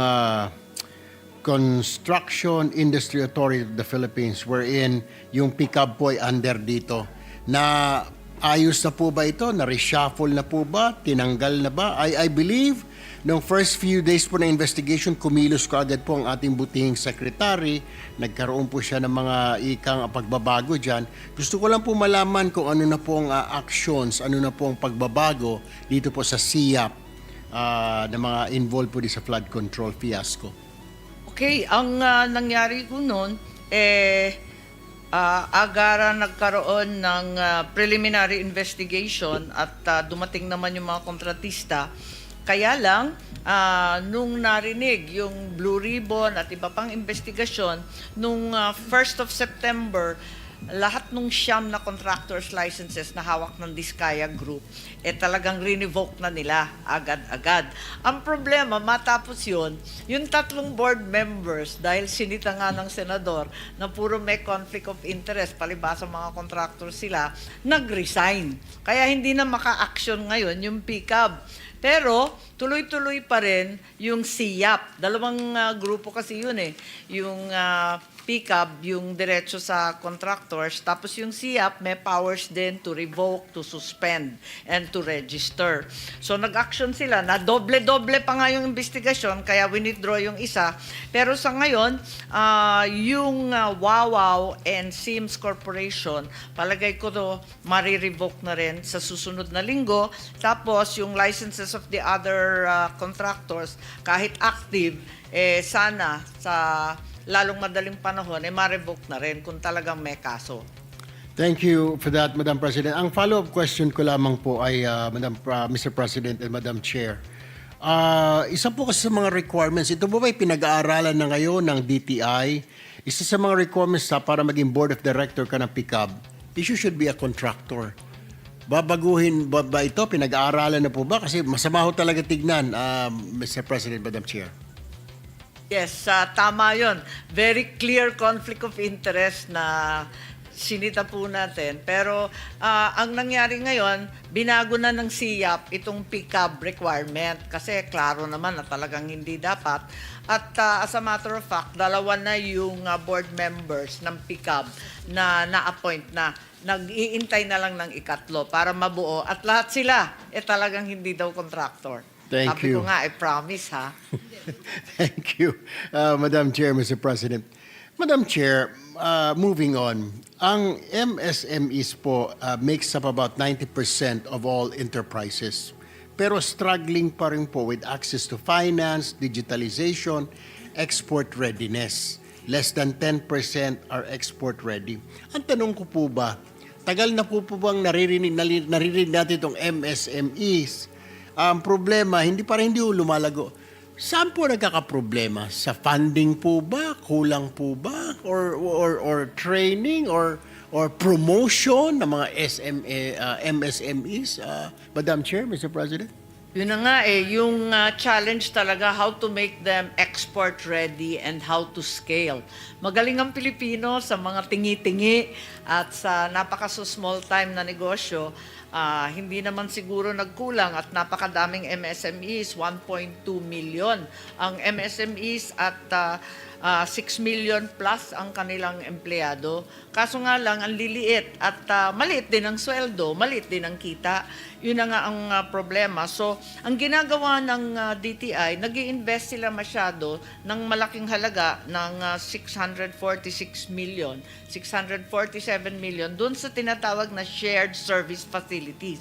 Construction Industry Authority of the Philippines wherein yung pickup po ay under dito. Na ayos na po ba ito? Na-reshuffle na po ba? Tinanggal na ba? I believe noong first few days po na investigation, kumilos ko agad po ang ating butihing secretary. Nagkaroon po siya ng mga ikang pagbabago dyan. Gusto ko lang po malaman kung ano na po ang actions, ano na po ang pagbabago dito po sa SIAP na mga involved po sa flood control fiasco. Okay, ang nangyari ko noon, agara nagkaroon ng preliminary investigation at dumating naman yung mga kontratista. Kaya lang, nung narinig yung Blue Ribbon at iba pang investigasyon, nung 1st of September, lahat nung 9 na contractors licenses na hawak ng Diskaya Group, talagang revoke na nila agad-agad. Ang problema, matapos yun, yung 3 board members, dahil sinita nga ng senador na puro may conflict of interest, palibasa mga contractors sila, nag-resign. Kaya hindi na maka-action ngayon yung PCAB. Pero tuloy-tuloy pa rin yung SIAP. Dalawang grupo kasi yun yung PCAB, yung diretso sa contractors, tapos yung SIAP may powers din to revoke, to suspend, and to register. So nag-action sila, na doble-doble pa nga yung investigasyon, kaya withdraw yung isa. Pero sa ngayon, yung Wawaw and Sims Corporation, palagay ko to marirevoke na rin sa susunod na linggo. Tapos yung licenses of the other contractors, kahit active, sana sa lalong madaling panahon, ma-revoke na rin kung talagang may kaso. Thank you for that, Madam President. Ang follow-up question ko lamang po ay, Mr. President and Madam Chair. Isa po kasi sa mga requirements, ito po ba'y pinag-aaralan na ngayon ng DTI? Isa sa mga requirements para maging Board of Director ka ng PCAB, you should be a contractor. Babaguhin ba ito? Pinag-aaralan na po ba? Kasi masama ho talaga tignan, Mr. President, Madam Chair. Yes, tama yun. Very clear conflict of interest na sinita po natin. Pero ang nangyari ngayon, binago na ng SIAP itong pickup requirement kasi klaro naman na talagang hindi dapat. At as a matter of fact, dalawa na yung board members ng pickup na na-appoint na. Nag-iintay na lang ng ikatlo para mabuo at lahat sila talagang hindi daw contractor. Thank Sabi ko you. nga, I promise ha. Thank you, Madam Chair, Mr. President. Madam Chair, moving on, ang MSMEs po makes up about 90% of all enterprises. Pero struggling pa rin po with access to finance, digitalization, export readiness. Less than 10% are export ready. Ang tanong ko po ba, tagal na po bang naririnig natin itong MSMEs? Ang problema, hindi lumalago. Saan po nagkakaproblema? Sa funding po ba? Kulang po ba? Or training? Or promotion ng mga MSMEs? Madam Chair, Mr. President? Yun na nga yung challenge talaga, how to make them export ready and how to scale. Magaling ang Pilipino sa mga tingi-tingi at sa napaka-small time na negosyo. Hindi naman siguro nagkulang at napakadaming MSMEs, 1.2 million ang MSMEs at 6 million plus ang kanilang empleyado. Kaso nga lang, ang liliit at maliit din ang sweldo, maliit din ang kita. Yun na nga ang problema. So, ang ginagawa ng DTI, nag-i-invest sila masyado ng malaking halaga ng 647 million doon sa tinatawag na shared service facilities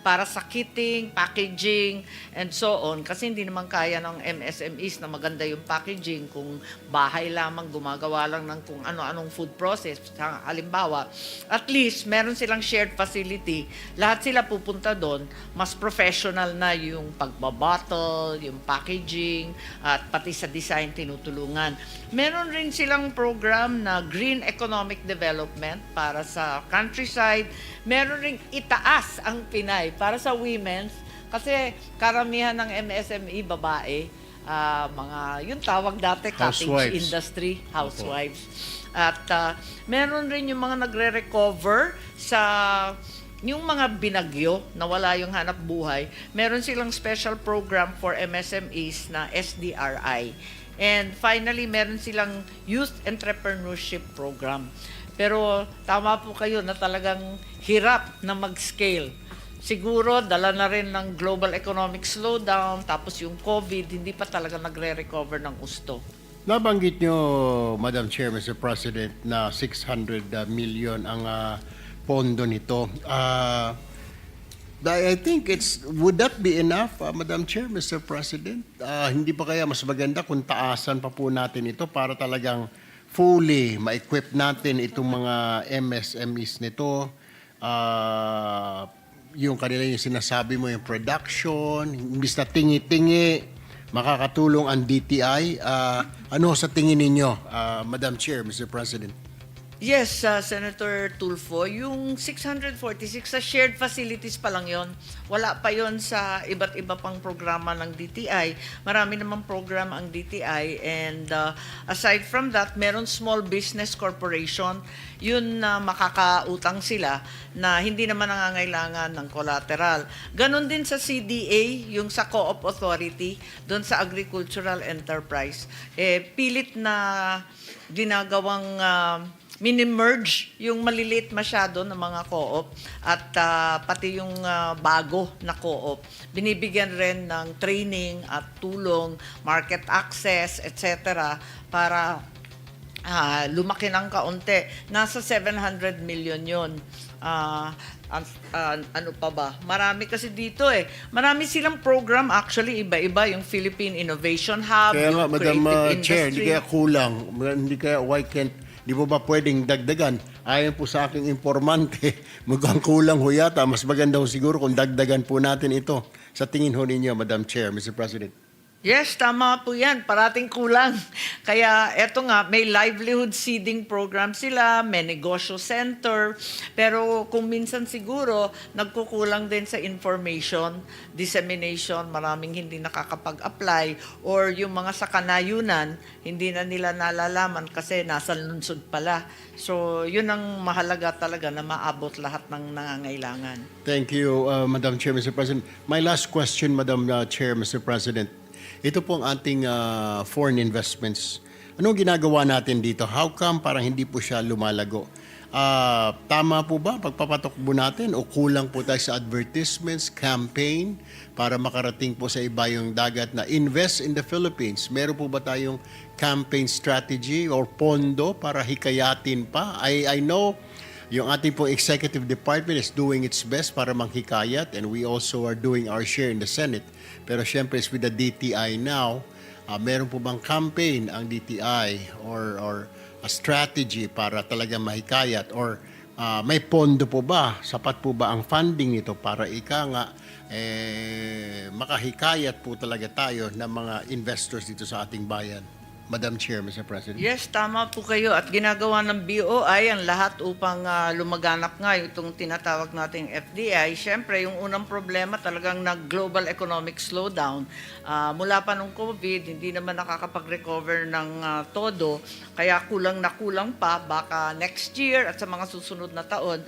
para sa kitting, packaging, and so on. Kasi hindi naman kaya ng MSMEs na maganda yung packaging kung bahay lamang, gumagawa lang ng kung ano-anong food process. Halimbawa, at least meron silang shared facility. Lahat sila pupunta doon, mas professional na yung pagbabottle, yung packaging, at pati sa design tinutulungan. Meron rin silang program na Green Economic Development para sa countryside. Meron ring itaas ang Pinay para sa women's kasi karamihan ng MSME babae, mga yung tawag dati cottage Housewives. industry, housewives. At meron rin yung mga nagre-recover sa yung mga binagyo na wala yung hanap buhay. Meron silang special program for MSMEs na SDRI. And finally, meron silang youth entrepreneurship program. Pero tama po kayo na talagang hirap na mag-scale. Siguro dala na rin ng global economic slowdown, tapos yung COVID, hindi pa talaga nagre-recover ng gusto. Nabanggit nyo, Madam Chair, Mr. President, na 600 million ang pondo nito. I think would that be enough, Madam Chair, Mr. President? Hindi pa kaya mas maganda kung taasan pa po natin ito para talagang fully ma-equip natin itong mga MSMEs nito? Yung kanila yung sinasabi mo, yung production, imbis na tingi-tingi, makakatulong ang DTI. Ano sa tingin ninyo, Madam Chair, Mr. President? Yes, Senator Tulfo, yung 646 sa shared facilities pa lang yon. Wala pa yon sa iba't iba pang programa ng DTI. Marami namang program ang DTI and aside from that, meron small business corporation. Yun na makakautang sila na hindi naman nangangailangan ng collateral. Ganon din sa CDA, yung sa Co-op Authority, doon sa agricultural enterprise. Pilit na ginagawang mini-merge yung maliliit masyado ng mga co-op at pati yung bago na co-op. Binibigyan rin ng training at tulong, market access, etc. para lumaki ng kaunti. Nasa 700 million yun. Ano pa ba? Marami kasi dito Marami silang program actually, iba-iba. Yung Philippine Innovation Hub, Kaya nga, yung Madam Creative Chair, Industry. hindi kaya kulang. Hindi kaya, why can't, di po ba pwedeng dagdagan? Ayon po sa aking informante, mukhang kulang ho yata. Mas maganda ho siguro kung dagdagan po natin ito. Sa tingin ho ninyo, Madam Chair, Mr. President. Yes, tama po yan. Parating kulang. Kaya eto nga, may livelihood seeding program sila, may negosyo center, pero kung minsan siguro, nagkukulang din sa information, dissemination, maraming hindi nakakapag-apply, or yung mga sa kanayunan, hindi na nila nalalaman kasi nasa lungsod pala. So, yun ang mahalaga talaga na maabot lahat ng nangangailangan. Thank you, Madam Chair, Mr. President. My last question, Madam Chair, Mr. President. Ito po ang ating foreign investments. Anong ginagawa natin dito? How come parang hindi po siya lumalago? Tama po ba pagpapatok po natin o kulang po tayo sa advertisements, campaign para makarating po sa iba yung dagat na invest in the Philippines? Meron po ba tayong campaign strategy or pondo para hikayatin pa? I know yung ating po executive department is doing its best para manghikayat, and we also are doing our share in the Senate. Pero syempre, with the DTI now, meron po bang campaign ang DTI or a strategy para talaga mahikayat, or may pondo po ba? Sapat po ba ang funding nito para makahikayat po talaga tayo ng mga investors dito sa ating bayan? Madam Chair, Mr. President. Yes, tama po kayo. At ginagawa ng BOI ang lahat upang lumaganap nga itong tinatawag nating FDI. Siyempre, yung unang problema talagang nag-global economic slowdown. Mula pa nung COVID, hindi naman nakakapag-recover ng todo. Kaya kulang na kulang pa. Baka next year at sa mga susunod na taon,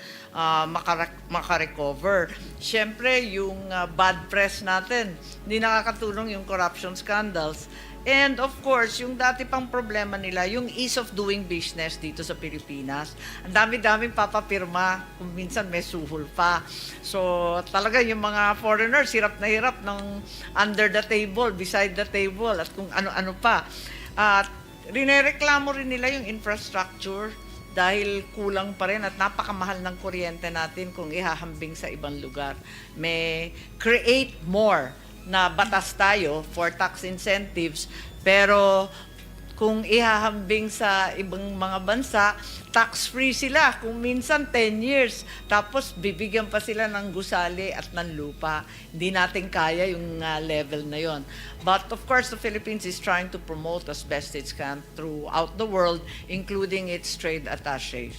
makarecover. Siyempre, yung bad press natin, hindi nakakatulong yung corruption scandals. And of course, yung dati pang problema nila, yung ease of doing business dito sa Pilipinas. Ang dami-daming papapirma, kung minsan may suhol pa. So talaga yung mga foreigners, hirap na hirap ng under the table, beside the table, at kung ano-ano pa. At rinereklamo rin nila yung infrastructure dahil kulang pa rin at napakamahal ng kuryente natin kung ihahambing sa ibang lugar. May create more na batas tayo for tax incentives, pero kung ihahambing sa ibang mga bansa, tax-free sila kung minsan 10 years. Tapos bibigyan pa sila ng gusali at ng lupa. Hindi natin kaya yung level na yon. But of course, the Philippines is trying to promote as best it can throughout the world, including its trade attaches.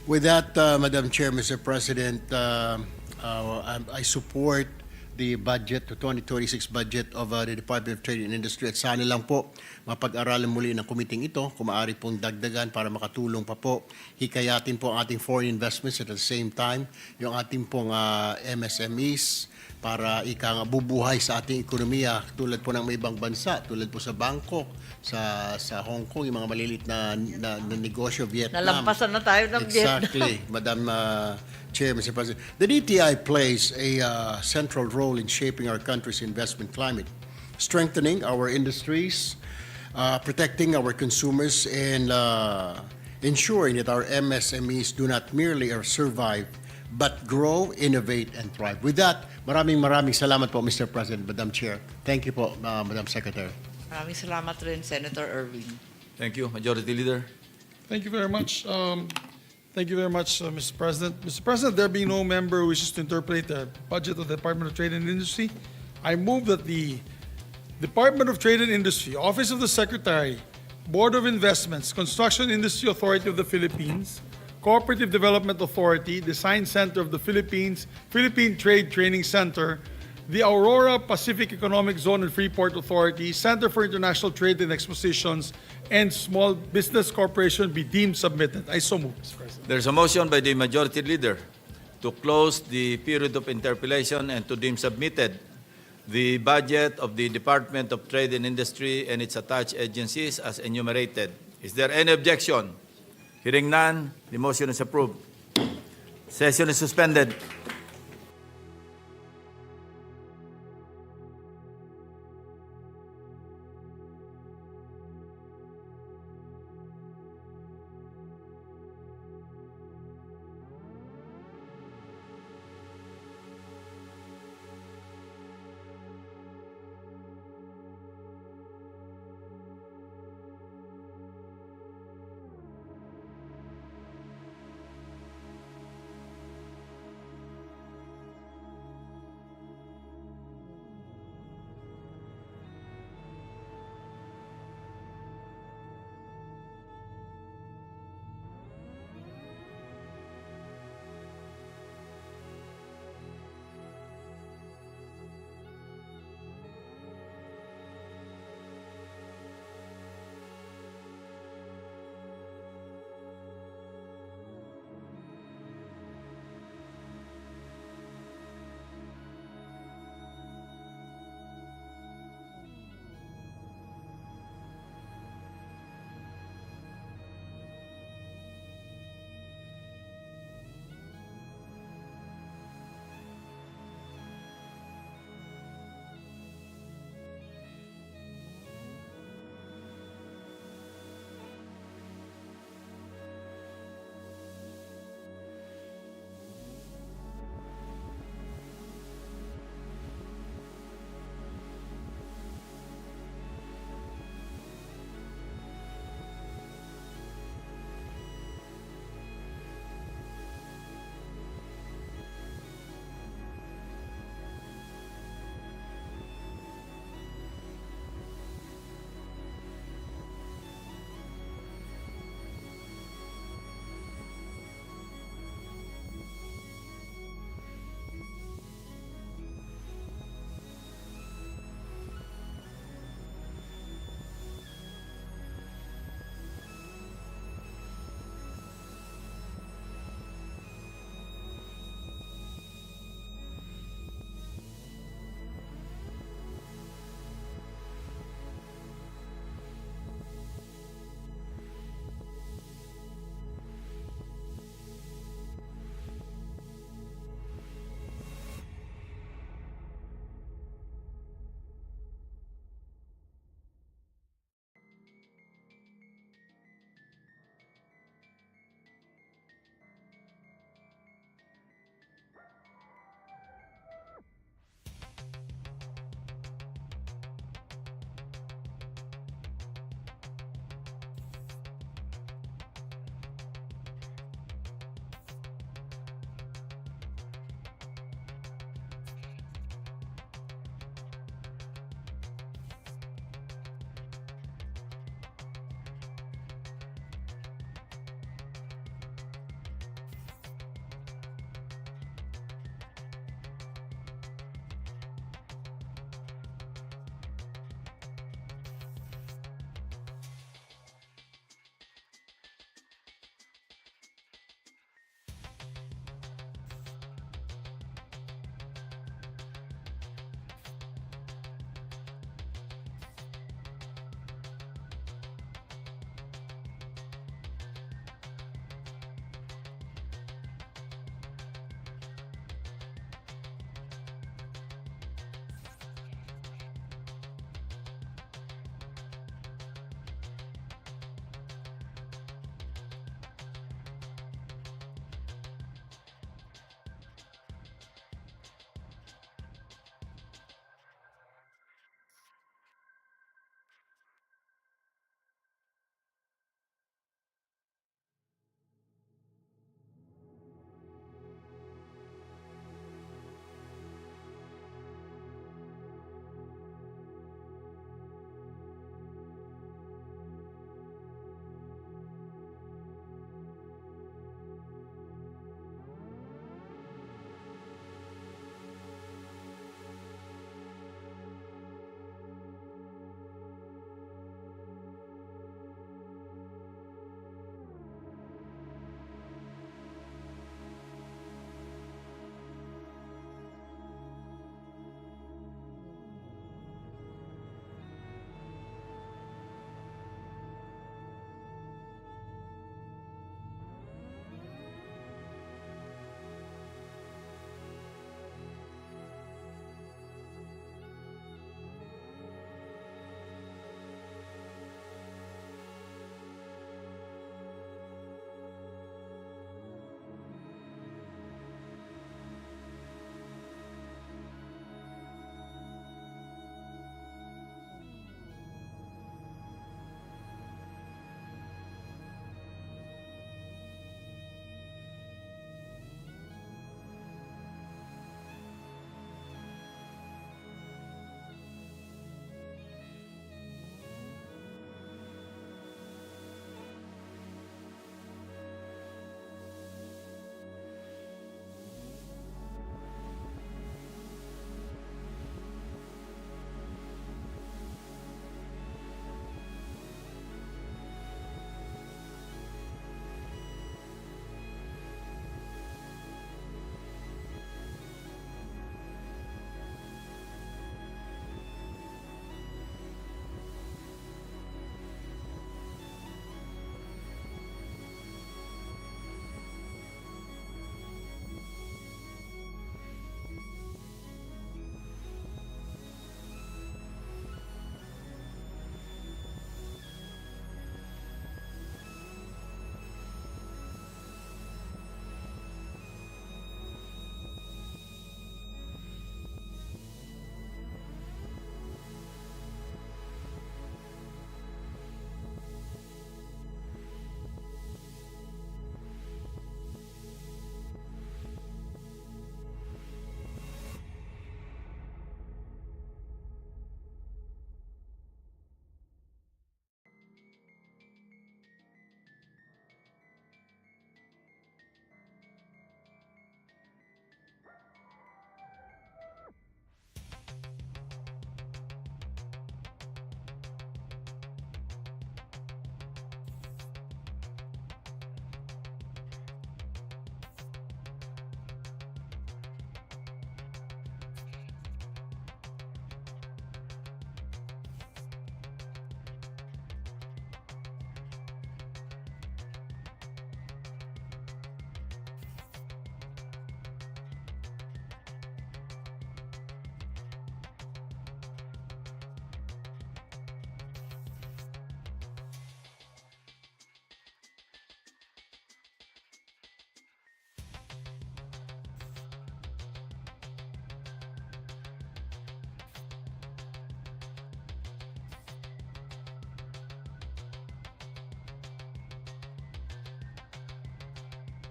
With that, Madam Chair, Mr. President, I support the budget, the 2026 budget of the Department of Trade and Industry. At sana lang po mapag-aralan muli ng committee ito, kung maaari pong dagdagan para makatulong pa po, hikayatin po ang ating foreign investments at the same time, yung ating pong MSMEs para bubuhay sa ating ekonomiya tulad po ng may ibang bansa, tulad po sa Bangkok, sa Hong Kong, yung mga malilit na negosyo, Vietnam. Nalampasan na tayo ng Vietnam. Exactly, Madam Chair, Mr. President. The DTI plays a central role in shaping our country's investment climate, strengthening our industries, protecting our consumers, and ensuring that our MSMEs do not merely survive, but grow, innovate, and thrive. With that, maraming salamat po, Mr. President, Madam Chair. Thank you po, Madam Secretary. Maraming salamat rin, Senator Erwin. Thank you. Majority Leader. Thank you very much. Thank you very much, Mr. President. Mr. President, there being no member who wishes to interpolate the budget of the Department of Trade and Industry, I move that the Department of Trade and Industry, Office of the Secretary, Board of Investments, Construction Industry Authority of the Philippines, Cooperative Development Authority, Design Center of the Philippines, Philippine Trade Training Center, the Aurora Pacific Economic Zone and Freeport Authority, Center for International Trade and Expositions, and Small Business Corporation be deemed submitted. I so move, Mr. President. There's a motion by the Majority Leader to close the period of interpellation and to deem submitted the budget of the Department of Trade and Industry and its attached agencies as enumerated. Is there any objection? Hearing none, the motion is approved. Session is suspended.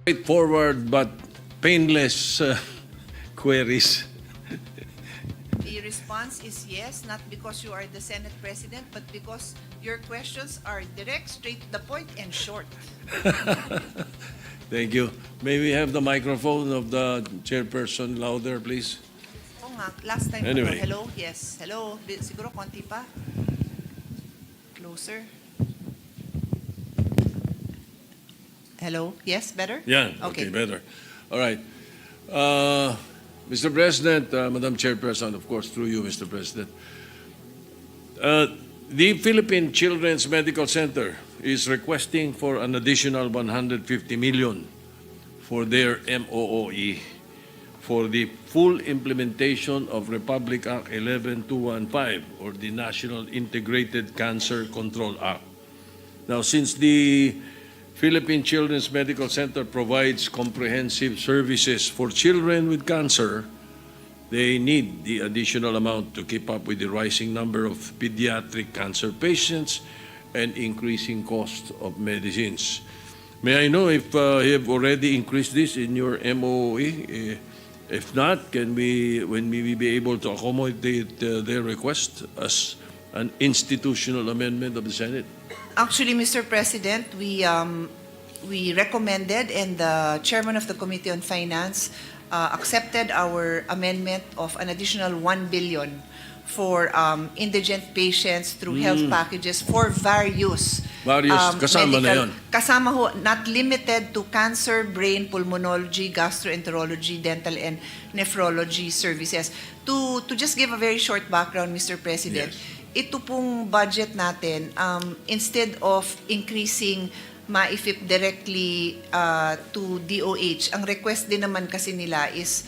straightforward but painless queries. The response is yes, not because you are the Senate President, but because your questions are direct, straight to the point, and short. Thank you. May we have the microphone of the chairperson louder, please? Oo nga, last time Anyway. Hello? Yes. Hello? Siguro konti pa. Closer. Hello? Yes? Better? Yeah, okay, better. All right. Mr. President, Madam Chairperson, of course, through you, Mr. President. The Philippine Children's Medical Center is requesting for an additional 150 million for their MOOE for the full implementation of Republic Act 11215 or the National Integrated Cancer Control Act. Now, since the Philippine Children's Medical Center provides comprehensive services for children with cancer, they need the additional amount to keep up with the rising number of pediatric cancer patients and increasing cost of medicines. May I know if you have already increased this in your MOE? If not, when we be able to accommodate their request as an institutional amendment of the Senate? Actually, Mr. President, we recommended, and the chairman of the Committee on Finance accepted our amendment of an additional 1 billion for indigent patients through health packages for various kasama na yun. Kasama ho, not limited to cancer, brain, pulmonology, gastroenterology, dental, and nephrology services. To just give a very short background, Mr. President, ito pong budget natin, instead of increasing maifip directly to DOH, ang request din naman kasi nila is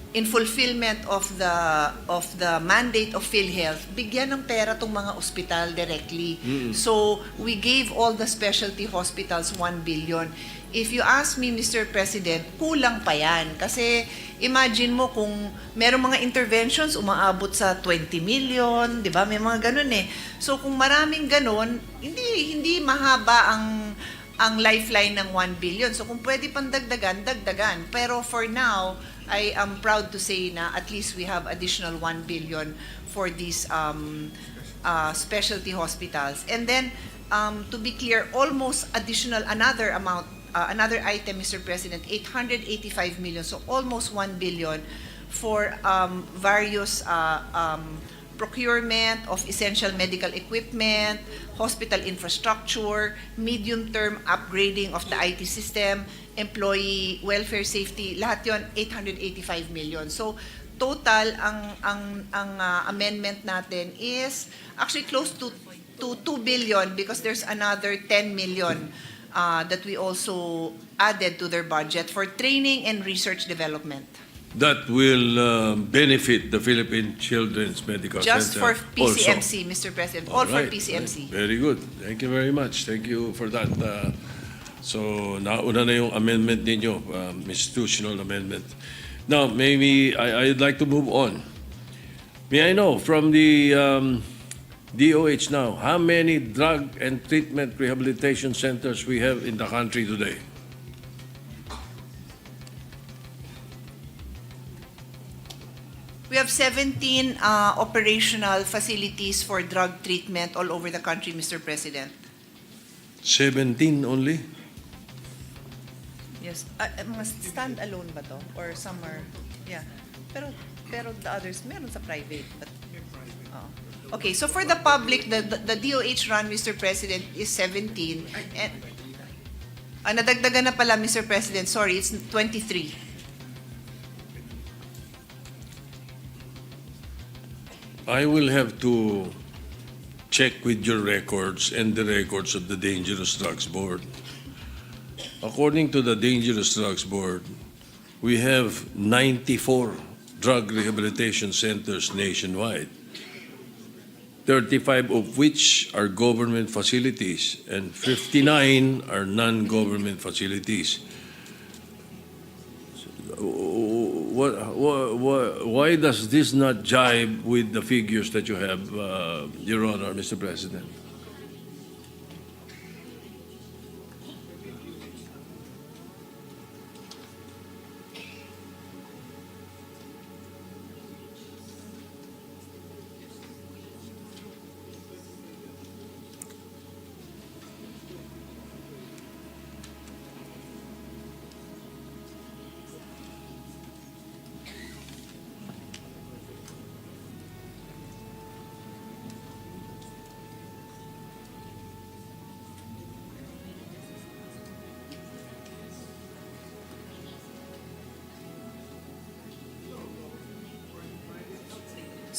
in fulfillment of the mandate of PhilHealth, bigyan ng pera tong mga ospital directly. So we gave all the specialty hospitals 1 billion. If you ask me, Mr. President, kulang pa yan. Kasi imagine mo kung merong mga interventions umaabot sa 20 million, di ba? May mga ganun eh. So kung maraming ganun, hindi mahaba ang lifeline ng 1 billion. So kung pwede pang dagdagan, dagdagan. Pero for now, I am proud to say na at least we have additional 1 billion for these specialty hospitals. And then, to be clear, almost additional another amount, another item, Mr. President, 885 million, so almost 1 billion for various procurement of essential medical equipment, hospital infrastructure, medium-term upgrading of the IT system, employee welfare safety, lahat yon 885 million. So total ang amendment natin is actually close to 2 billion because there's another 10 million that we also added to their budget for training and research development. That will benefit the Philippine Children's Medical Just Center for PCMC, also. Mr. President. All for right, PCMC. Very good. Thank you very much. Thank you for that. So, nauna na yung amendment ninyo, institutional amendment. Now, maybe I'd like to move on. May I know from the DOH now, how many drug and treatment rehabilitation centers we have in the country today? We have 17 operational facilities for drug treatment all over the country, Mr. President. 17 only? Yes. Mga stand-alone ba to? Or some are, yeah. Pero the others, meron sa private. But, okay, so for the public, the DOH run, Mr. President, is 17. And, nadagdagan na pala, Mr. President, sorry, it's 23. I will have to check with your records and the records of the Dangerous Drugs Board. According to the Dangerous Drugs Board, we have 94 drug rehabilitation centers nationwide, 35 of which are government facilities and 59 are non-government facilities. Why does this not jibe with the figures that you have, Your Honor, Mr. President?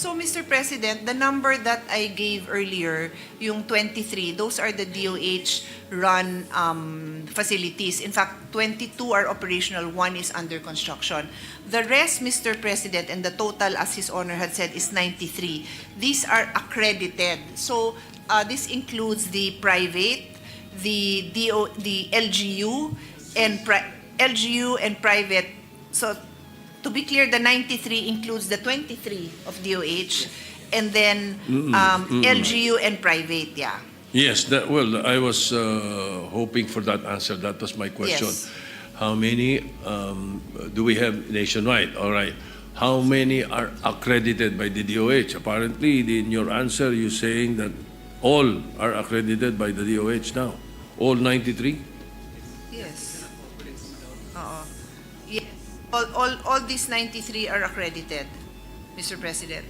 So, Mr. President, the number that I gave earlier, yung 23, those are the DOH-run facilities. In fact, 22 are operational, 1 is under construction. The rest, Mr. President, and the total, as His Honor had said, is 93. These are accredited. So, this includes the private, the LGU, LGU and private. So, to be clear, the 93 includes the 23 of DOH and then LGU and private, yeah. Yes, well, I was hoping for that answer. That was my question. Yes. How many do we have nationwide? All right. How many are accredited by the DOH? Apparently, in your answer, you're saying that all are accredited by the DOH now. All 93? Yes. Yes. All these 93 are accredited, Mr. President.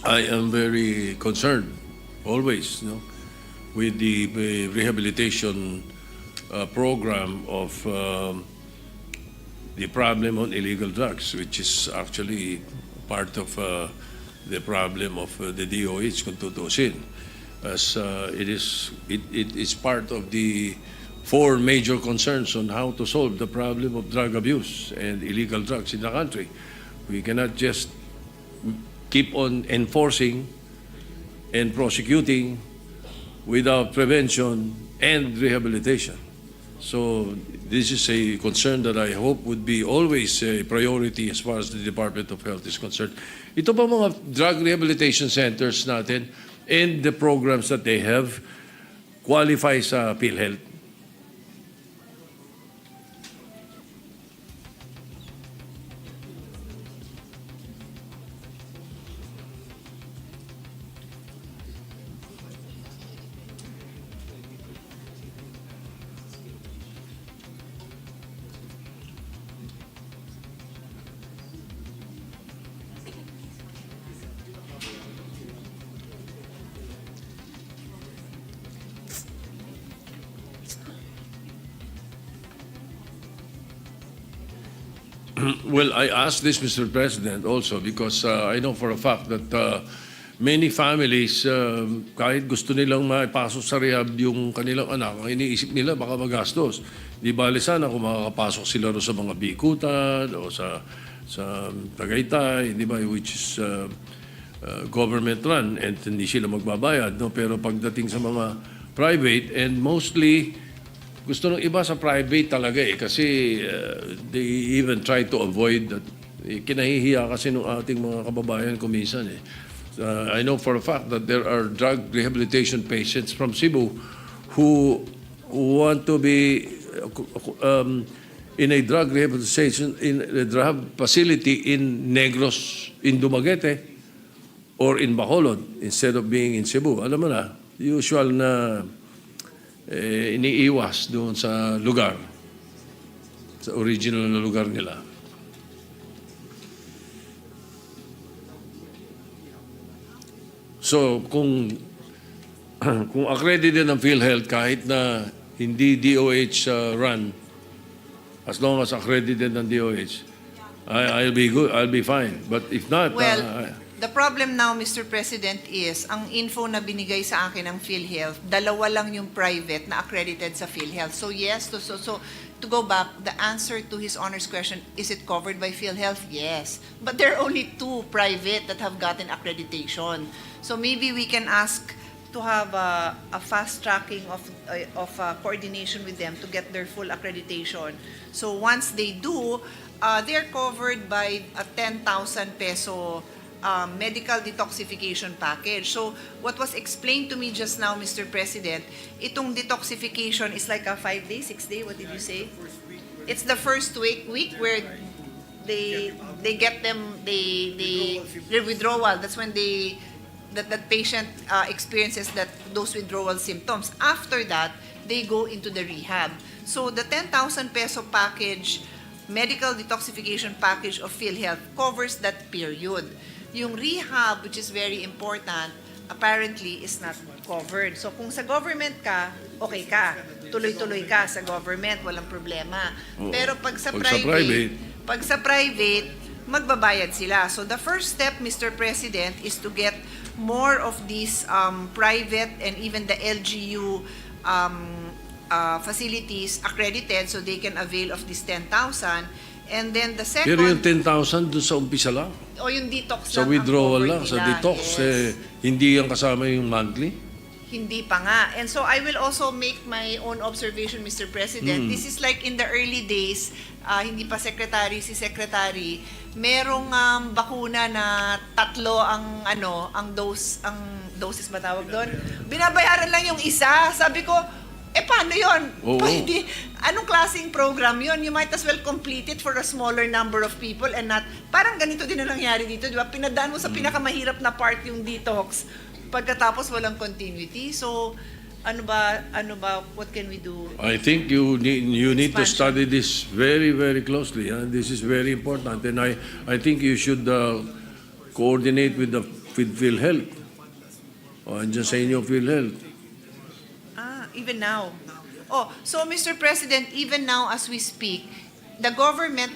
I am very concerned, always, with the rehabilitation program of the problem on illegal drugs, which is actually part of the problem of the DOH, kung tutusin. As it is part of the 4 major concerns on how to solve the problem of drug abuse and illegal drugs in the country. We cannot just keep on enforcing and prosecuting without prevention and rehabilitation. So this is a concern that I hope would be always a priority as far as the Department of Health is concerned. Ito pa mga drug rehabilitation centers natin and the programs that they have qualify sa PhilHealth. Well, I ask this, Mr. President, also because I know for a fact that many families, kahit gusto nilang maipasok sa rehab yung kanilang anak, ang iniisip nila baka magastos. Di bali sana kung makakapasok sila sa mga bikutan o sa Tagaytay, di ba, which is government run and hindi sila magbabayad. No? Pero pagdating sa mga private and mostly gusto ng iba sa private talaga kasi they even try to avoid that. Kinahihiya kasi ng ating mga kababayan kuminsan I know for a fact that there are drug rehabilitation patients from Cebu who want to be in a drug rehabilitation in a drug facility in Negros, in Dumaguete, or in Bacolod instead of being in Cebu. Alam mo na, usual na iniiwas doon sa lugar, sa original na lugar nila. So, kung accredited ng PhilHealth, kahit na hindi DOH run, as long as accredited ng DOH, I'll be good, I'll be fine. But if not, The problem now, Mr. President, is ang info na binigay sa akin ng PhilHealth, 2 lang yung private na accredited sa PhilHealth. So yes, so to go back, the answer to His Honor's question, is it covered by PhilHealth? Yes. But there are only 2 private that have gotten accreditation. So maybe we can ask to have a fast tracking of coordination with them to get their full accreditation. So once they do, they're covered by a 10,000 peso medical detoxification package. So what was explained to me just now, Mr. President, itong detoxification is like a 5-day, 6-day, what did you say? It's the first week where they get them the withdrawal. That's when that patient experiences those withdrawal symptoms. After that, they go into the rehab. So the 10,000 peso package, medical detoxification package of PhilHealth covers that period. Yung rehab, which is very important, apparently is not covered. So kung sa government ka, okay ka. Tuloy-tuloy ka sa government, walang problema. Pero pag sa private, magbabayad sila. So the first step, Mr. President, is to get more of these private and even the LGU facilities accredited so they can avail of this 10,000. And then the second... Pero yung 10,000 doon sa umpisa lang. O yung detox Sa lang ang withdrawal covered lang, sa nila, detox, yes. hindi yan kasama yung monthly? Hindi pa nga. And so I will also make my own observation, Mr. President. This is like in the early days, hindi pa secretary si secretary, merong bakuna na 3 ang doses ba tawag doon? Binabayaran lang yung isa. Sabi ko, paano yun? Oo. Pwede. Anong klaseng program yun? You might as well complete it for a smaller number of people and not, parang ganito din na nangyari dito, di ba? Pinadaan mo sa pinakamahirap na part yung detox, pagkatapos walang continuity. So, ano ba, what can we do? I think you need to study this very, very closely. This is very important. And I think you should coordinate with PhilHealth. Andyan sa inyo, PhilHealth. Even now. So Mr. President, even now as we speak, the government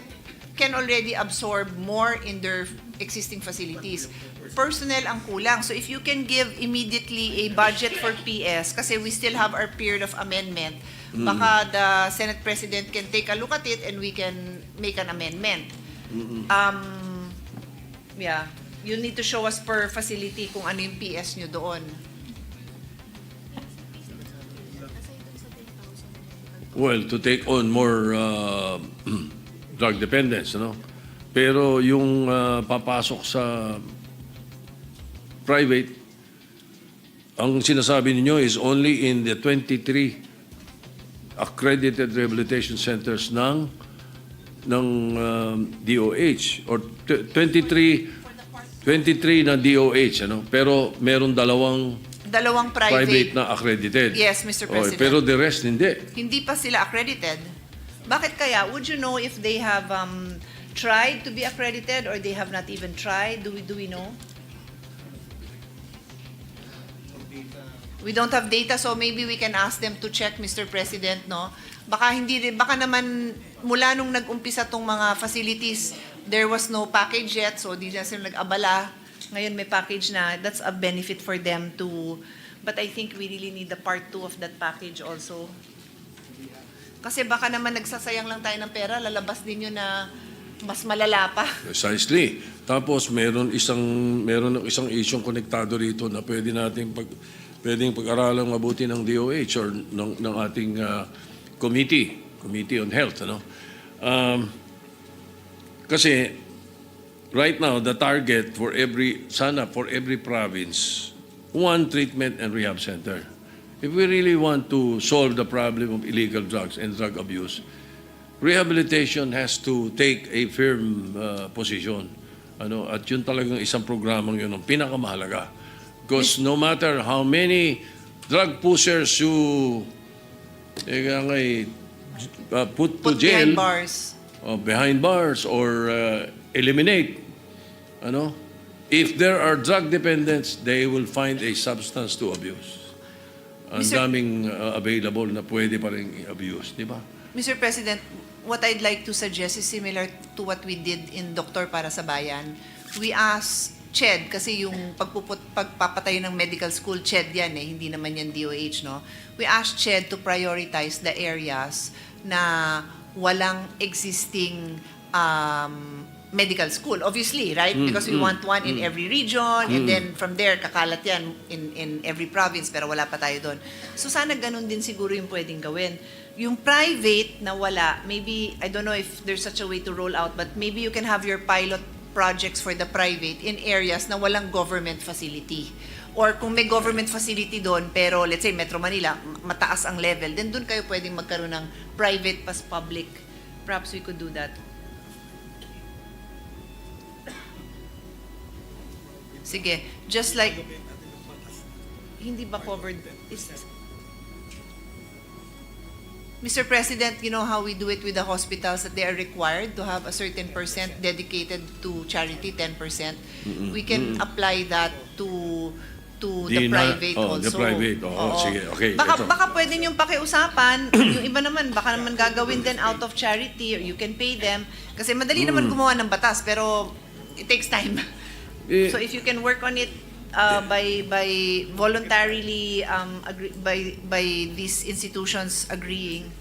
can already absorb more in their existing facilities. Personnel ang kulang. So if you can give immediately a budget for PS, kasi we still have our period of amendment, baka the Senate President can take a look at it and we can make an amendment. Yeah, you need to show us per facility kung ano yung PS nyo doon. Well, to take on more drug dependence, Pero yung papasok sa private, ang sinasabi ninyo is only in the 23 accredited rehabilitation centers ng DOH or 23 na DOH, Pero meron dalawang private na accredited. Yes, Mr. President. Pero the rest hindi. Hindi pa sila accredited. Bakit kaya? Would you know if they have tried to be accredited or they have not even tried? Do we know? We don't have data, so maybe we can ask them to check, Mr. President, no? Baka naman mula nung nag-umpisa tong mga facilities, there was no package yet, so di na sila nag-abala. Ngayon may package na. That's a benefit for them too. But I think we really need the part 2 of that package also. Kasi baka naman nagsasayang lang tayo ng pera, lalabas din yun na mas malala pa. Precisely. Tapos meron isang isyong konektado rito na pwedeng pag-aralang mabuti ng DOH or ng ating Committee on Health, kasi right now the target for every province, 1 treatment and rehab center. If we really want to solve the problem of illegal drugs and drug abuse, rehabilitation has to take a firm position. At yun talagang isang programang yun ang pinakamahalaga. Because no matter how many drug pushers you put to jail, behind bars or eliminate, if there are drug dependents, they will find a substance to abuse. Ang daming available na pwede pa rin i-abuse, di ba? Mr. President, what I'd like to suggest is similar to what we did in Doktor Para sa Bayan. We asked CHED, kasi yung pagpapatayo ng medical school, CHED yan hindi naman yan DOH, no? We asked CHED to prioritize the areas na walang existing medical school, obviously, right? Because we want one in every region, and then from there, kakalat yan in every province, pero wala pa tayo doon. So sana ganun din siguro yung pwedeng gawin. Yung private na wala, maybe, I don't know if there's such a way to roll out, but maybe you can have your pilot projects for the private in areas na walang government facility. Or kung may government facility doon, pero let's say Metro Manila, mataas ang level, then doon kayo pwedeng magkaroon ng private pas public. Perhaps we could do that. Sige, just like, hindi ba covered? Mr. President, you know how we do it with the hospitals, that they are required to have a certain % dedicated to charity, 10%. We can apply that to to the private also. The private. Sige. Okay. Baka pwede niyong pakiusapan. Yung iba naman, baka naman gagawin din out of charity or you can pay them. Kasi madali naman gumawa ng batas, pero it takes time. So if you can work on it by voluntarily by these institutions agreeing.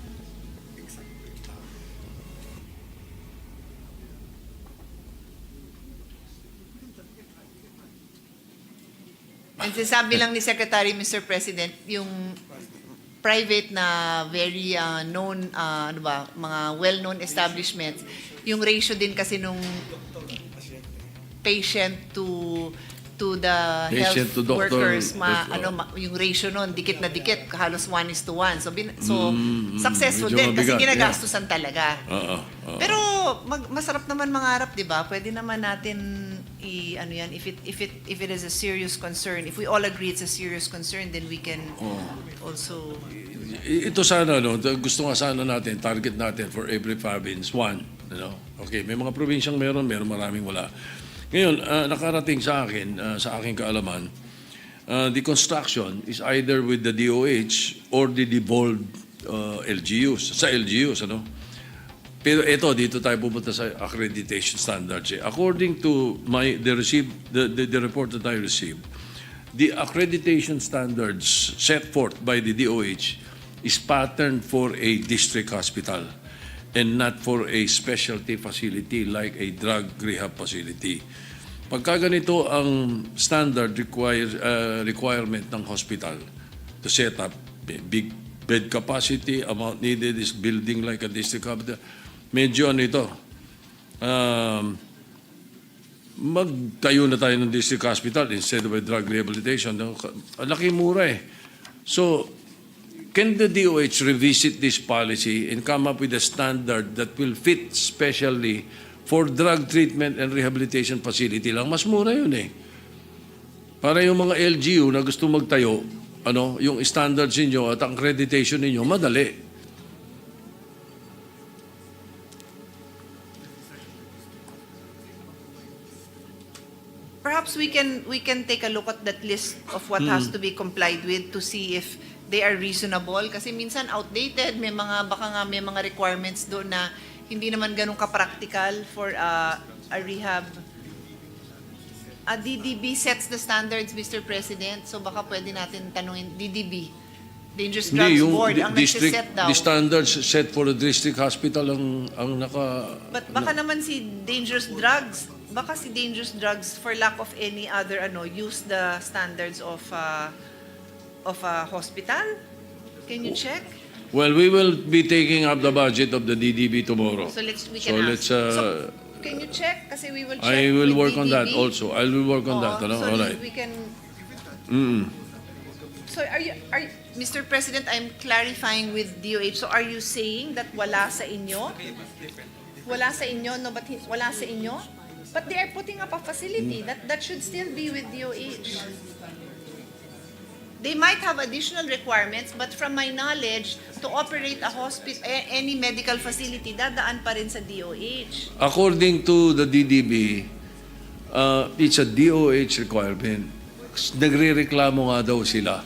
And sinasabi lang ni Secretary, Mr. President, yung private na very known, mga well-known establishments, yung ratio din kasi nung patient to the Patient health to doctor, workers, yung ratio nun, dikit na dikit, halos 1:1. So successful medyo din kasi mabigat, ginagastusan talaga. Pero Oo. masarap naman mangarap, 'di ba? Pwede naman natin if it is a serious concern. If we all agree it's a serious concern, then we can also Ito sana, gusto nga sana natin, target natin for every province, one. Okay, may mga probinsyang meron maraming wala. Ngayon, nakarating sa akin, sa aking kaalaman, the construction is either with the DOH or the devolved LGUs, sa LGUs, Pero dito tayo pupunta sa accreditation standards. According to the report that I received, the accreditation standards set forth by the DOH is patterned for a district hospital and not for a specialty facility like a drug rehab facility. Pagka ganito ang standard requirement ng hospital to set up big bed capacity, amount needed is building like a district hospital, medyo magtayo na tayo ng district hospital instead of a drug rehabilitation. Laki mura eh. So, can the DOH revisit this policy and come up with a standard that will fit specially for drug treatment and rehabilitation facility lang? Mas mura yun eh. Para yung mga LGU na gusto magtayo, yung standards ninyo at ang accreditation ninyo, madali. perhaps we can take a look at that list of what has to be complied with to see if they are reasonable kasi minsan outdated, baka nga may mga requirements doon na hindi naman ganun ka-practical for a rehab. A DDB sets the standards, Mr. President, so baka pwede natin tanungin DDB, Dangerous Drugs Board, ang nagsiset daw. The standards set for the district hospital ang naka... But baka naman si Dangerous Drugs, for lack of any other use the standards of a hospital. Can you check? Well, we will be taking up the budget of the DDB tomorrow. So we can ask. So, can you check? Kasi we will check. I will with work DDB. on that also. I will work on that. So All right. we can. So are you, Mr. President, I'm clarifying with DOH. So are you saying that wala sa inyo? Wala sa inyo? No, but wala sa inyo? But they are putting up a facility. That should still be with DOH. They might have additional requirements, but from my knowledge, to operate a hospital, any medical facility, dadaan pa rin sa DOH. According to the DDB, it's a DOH requirement. Nagre-reklamo nga daw sila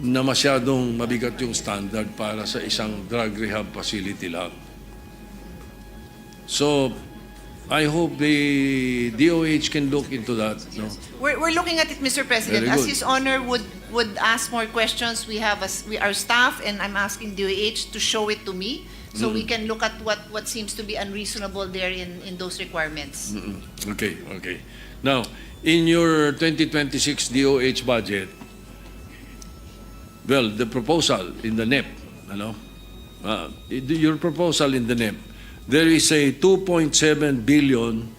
na masyadong mabigat yung standard para sa isang drug rehab facility lang. So, I hope the DOH can look into that. No? We're looking at it, Mr. President. Very As good. His Honor would ask more questions, we have our staff, and I'm asking DOH to show it to me so we can look at what seems to be unreasonable there in those requirements. Okay. Now, in your 2026 DOH budget, well, the proposal in the NEP, your proposal in the NEP, there is a 2.7 billion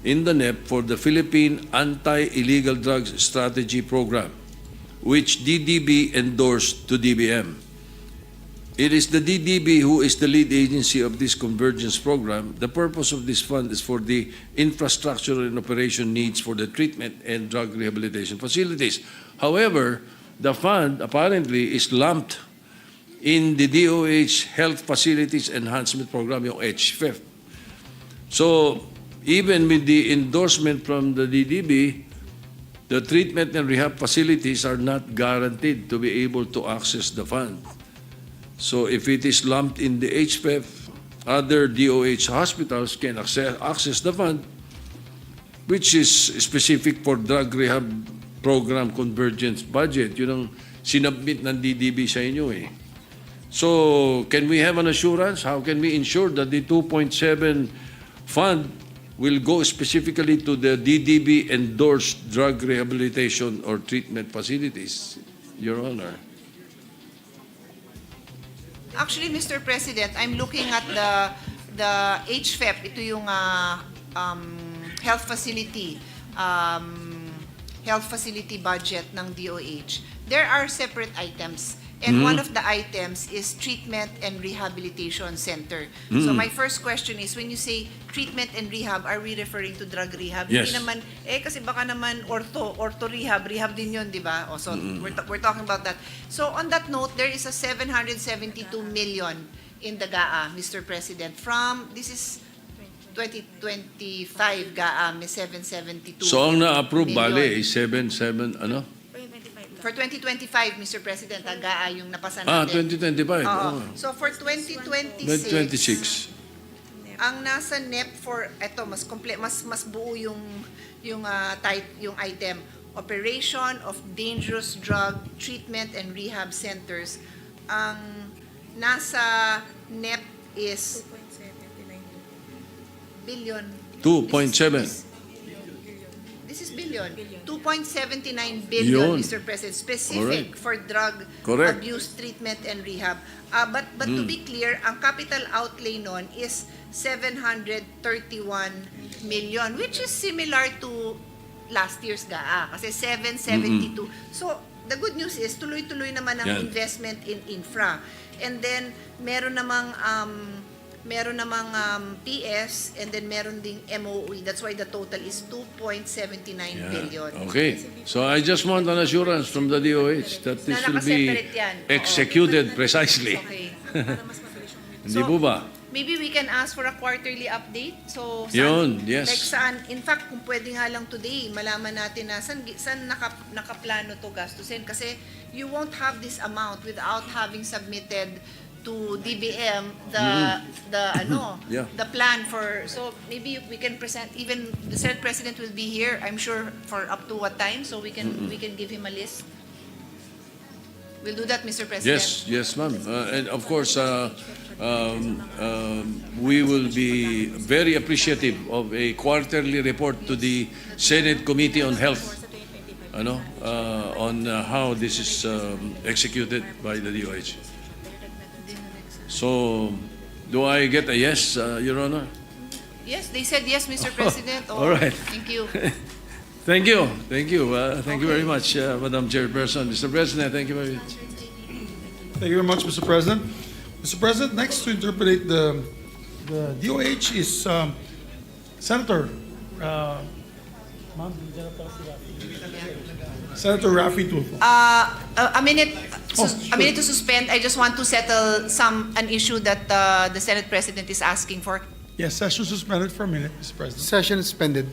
in the NEP for the Philippine Anti-Illegal Drugs Strategy Program, which DDB endorsed to DBM. It is the DDB who is the lead agency of this convergence program. The purpose of this fund is for the infrastructure and operation needs for the treatment and drug rehabilitation facilities. However, the fund apparently is lumped in the DOH Health Facilities Enhancement Program, yung HFEF. So, even with the endorsement from the DDB, the treatment and rehab facilities are not guaranteed to be able to access the fund. So if it is lumped in the HPEF, other DOH hospitals can access the fund, which is specific for drug rehab program convergence budget. Yun ang sinubmit ng DDB sa inyo eh. So, can we have an assurance? How can we ensure that the 2.7 fund will go specifically to the DDB endorsed drug rehabilitation or treatment facilities, Your Honor? Actually, Mr. President, I'm looking at the HFEP. Ito yung health facility budget ng DOH. There are separate items. And one of the items is treatment and rehabilitation center. So my first question is, when you say treatment and rehab, are we referring to drug rehab? Yes. Hindi naman, kasi baka naman ortho rehab din yun, di ba? So we're talking about that. So on that note, there is a 772 million in the GAA, Mr. President, from, this is 2025 GAA, may 772 So, ang na-approve, million. bale, is 7, ano? For 2025, Mr. President, GAA yung napasa natin. 2025. Oo. So for 2026, 2026. ang nasa NEP for eto mas buo yung type yung item, operation of dangerous drug treatment and rehab centers. Ang nasa NEP is billion. 2.7. This is billion. 2.79 billion, Yun. Mr. President, specific Correct. for drug Correct. abuse treatment and rehab. But to be clear, ang capital outlay nun is 731 million, which is similar to last year's GAA, kasi 772. So, the good news is, tuloy-tuloy naman ang Yan. investment in infra. And then, meron namang PS, and then meron ding MOE. That's why the total is 2.79 billion. Okay. So I just want an assurance from the DOH that this will be nakaseparate yan. Oo. executed precisely. Okay. Hindi po ba? Maybe we can ask for a quarterly update. So, Yun, yes. Like saan, in fact, kung pwede nga lang today, malaman natin na saan nakaplano to gastusin. Kasi you won't have this amount without having submitted to DBM Yeah. the plan for, so maybe we can present, even the Senate President will be here, I'm sure, for up to what time, so we can give him a list. We'll do that, Mr. President. Yes, ma'am. And of course, we will be very appreciative of a quarterly report to the Senate Committee on Health, on how this is executed by the DOH. So, do I get a yes, Your Honor? Yes, they said yes, Mr. President. All right. Thank you. Thank you. Thank you very much, Madam Chairperson. Mr. President, thank you very much. Thank you very much, Mr. President. Mr. President, next to interpret the DOH is Senator Senator Raffy Tulfo. A minute to suspend. I just want to settle an issue that the Senate President is asking for. Yes, session suspended for a minute, Mr. President. Session suspended.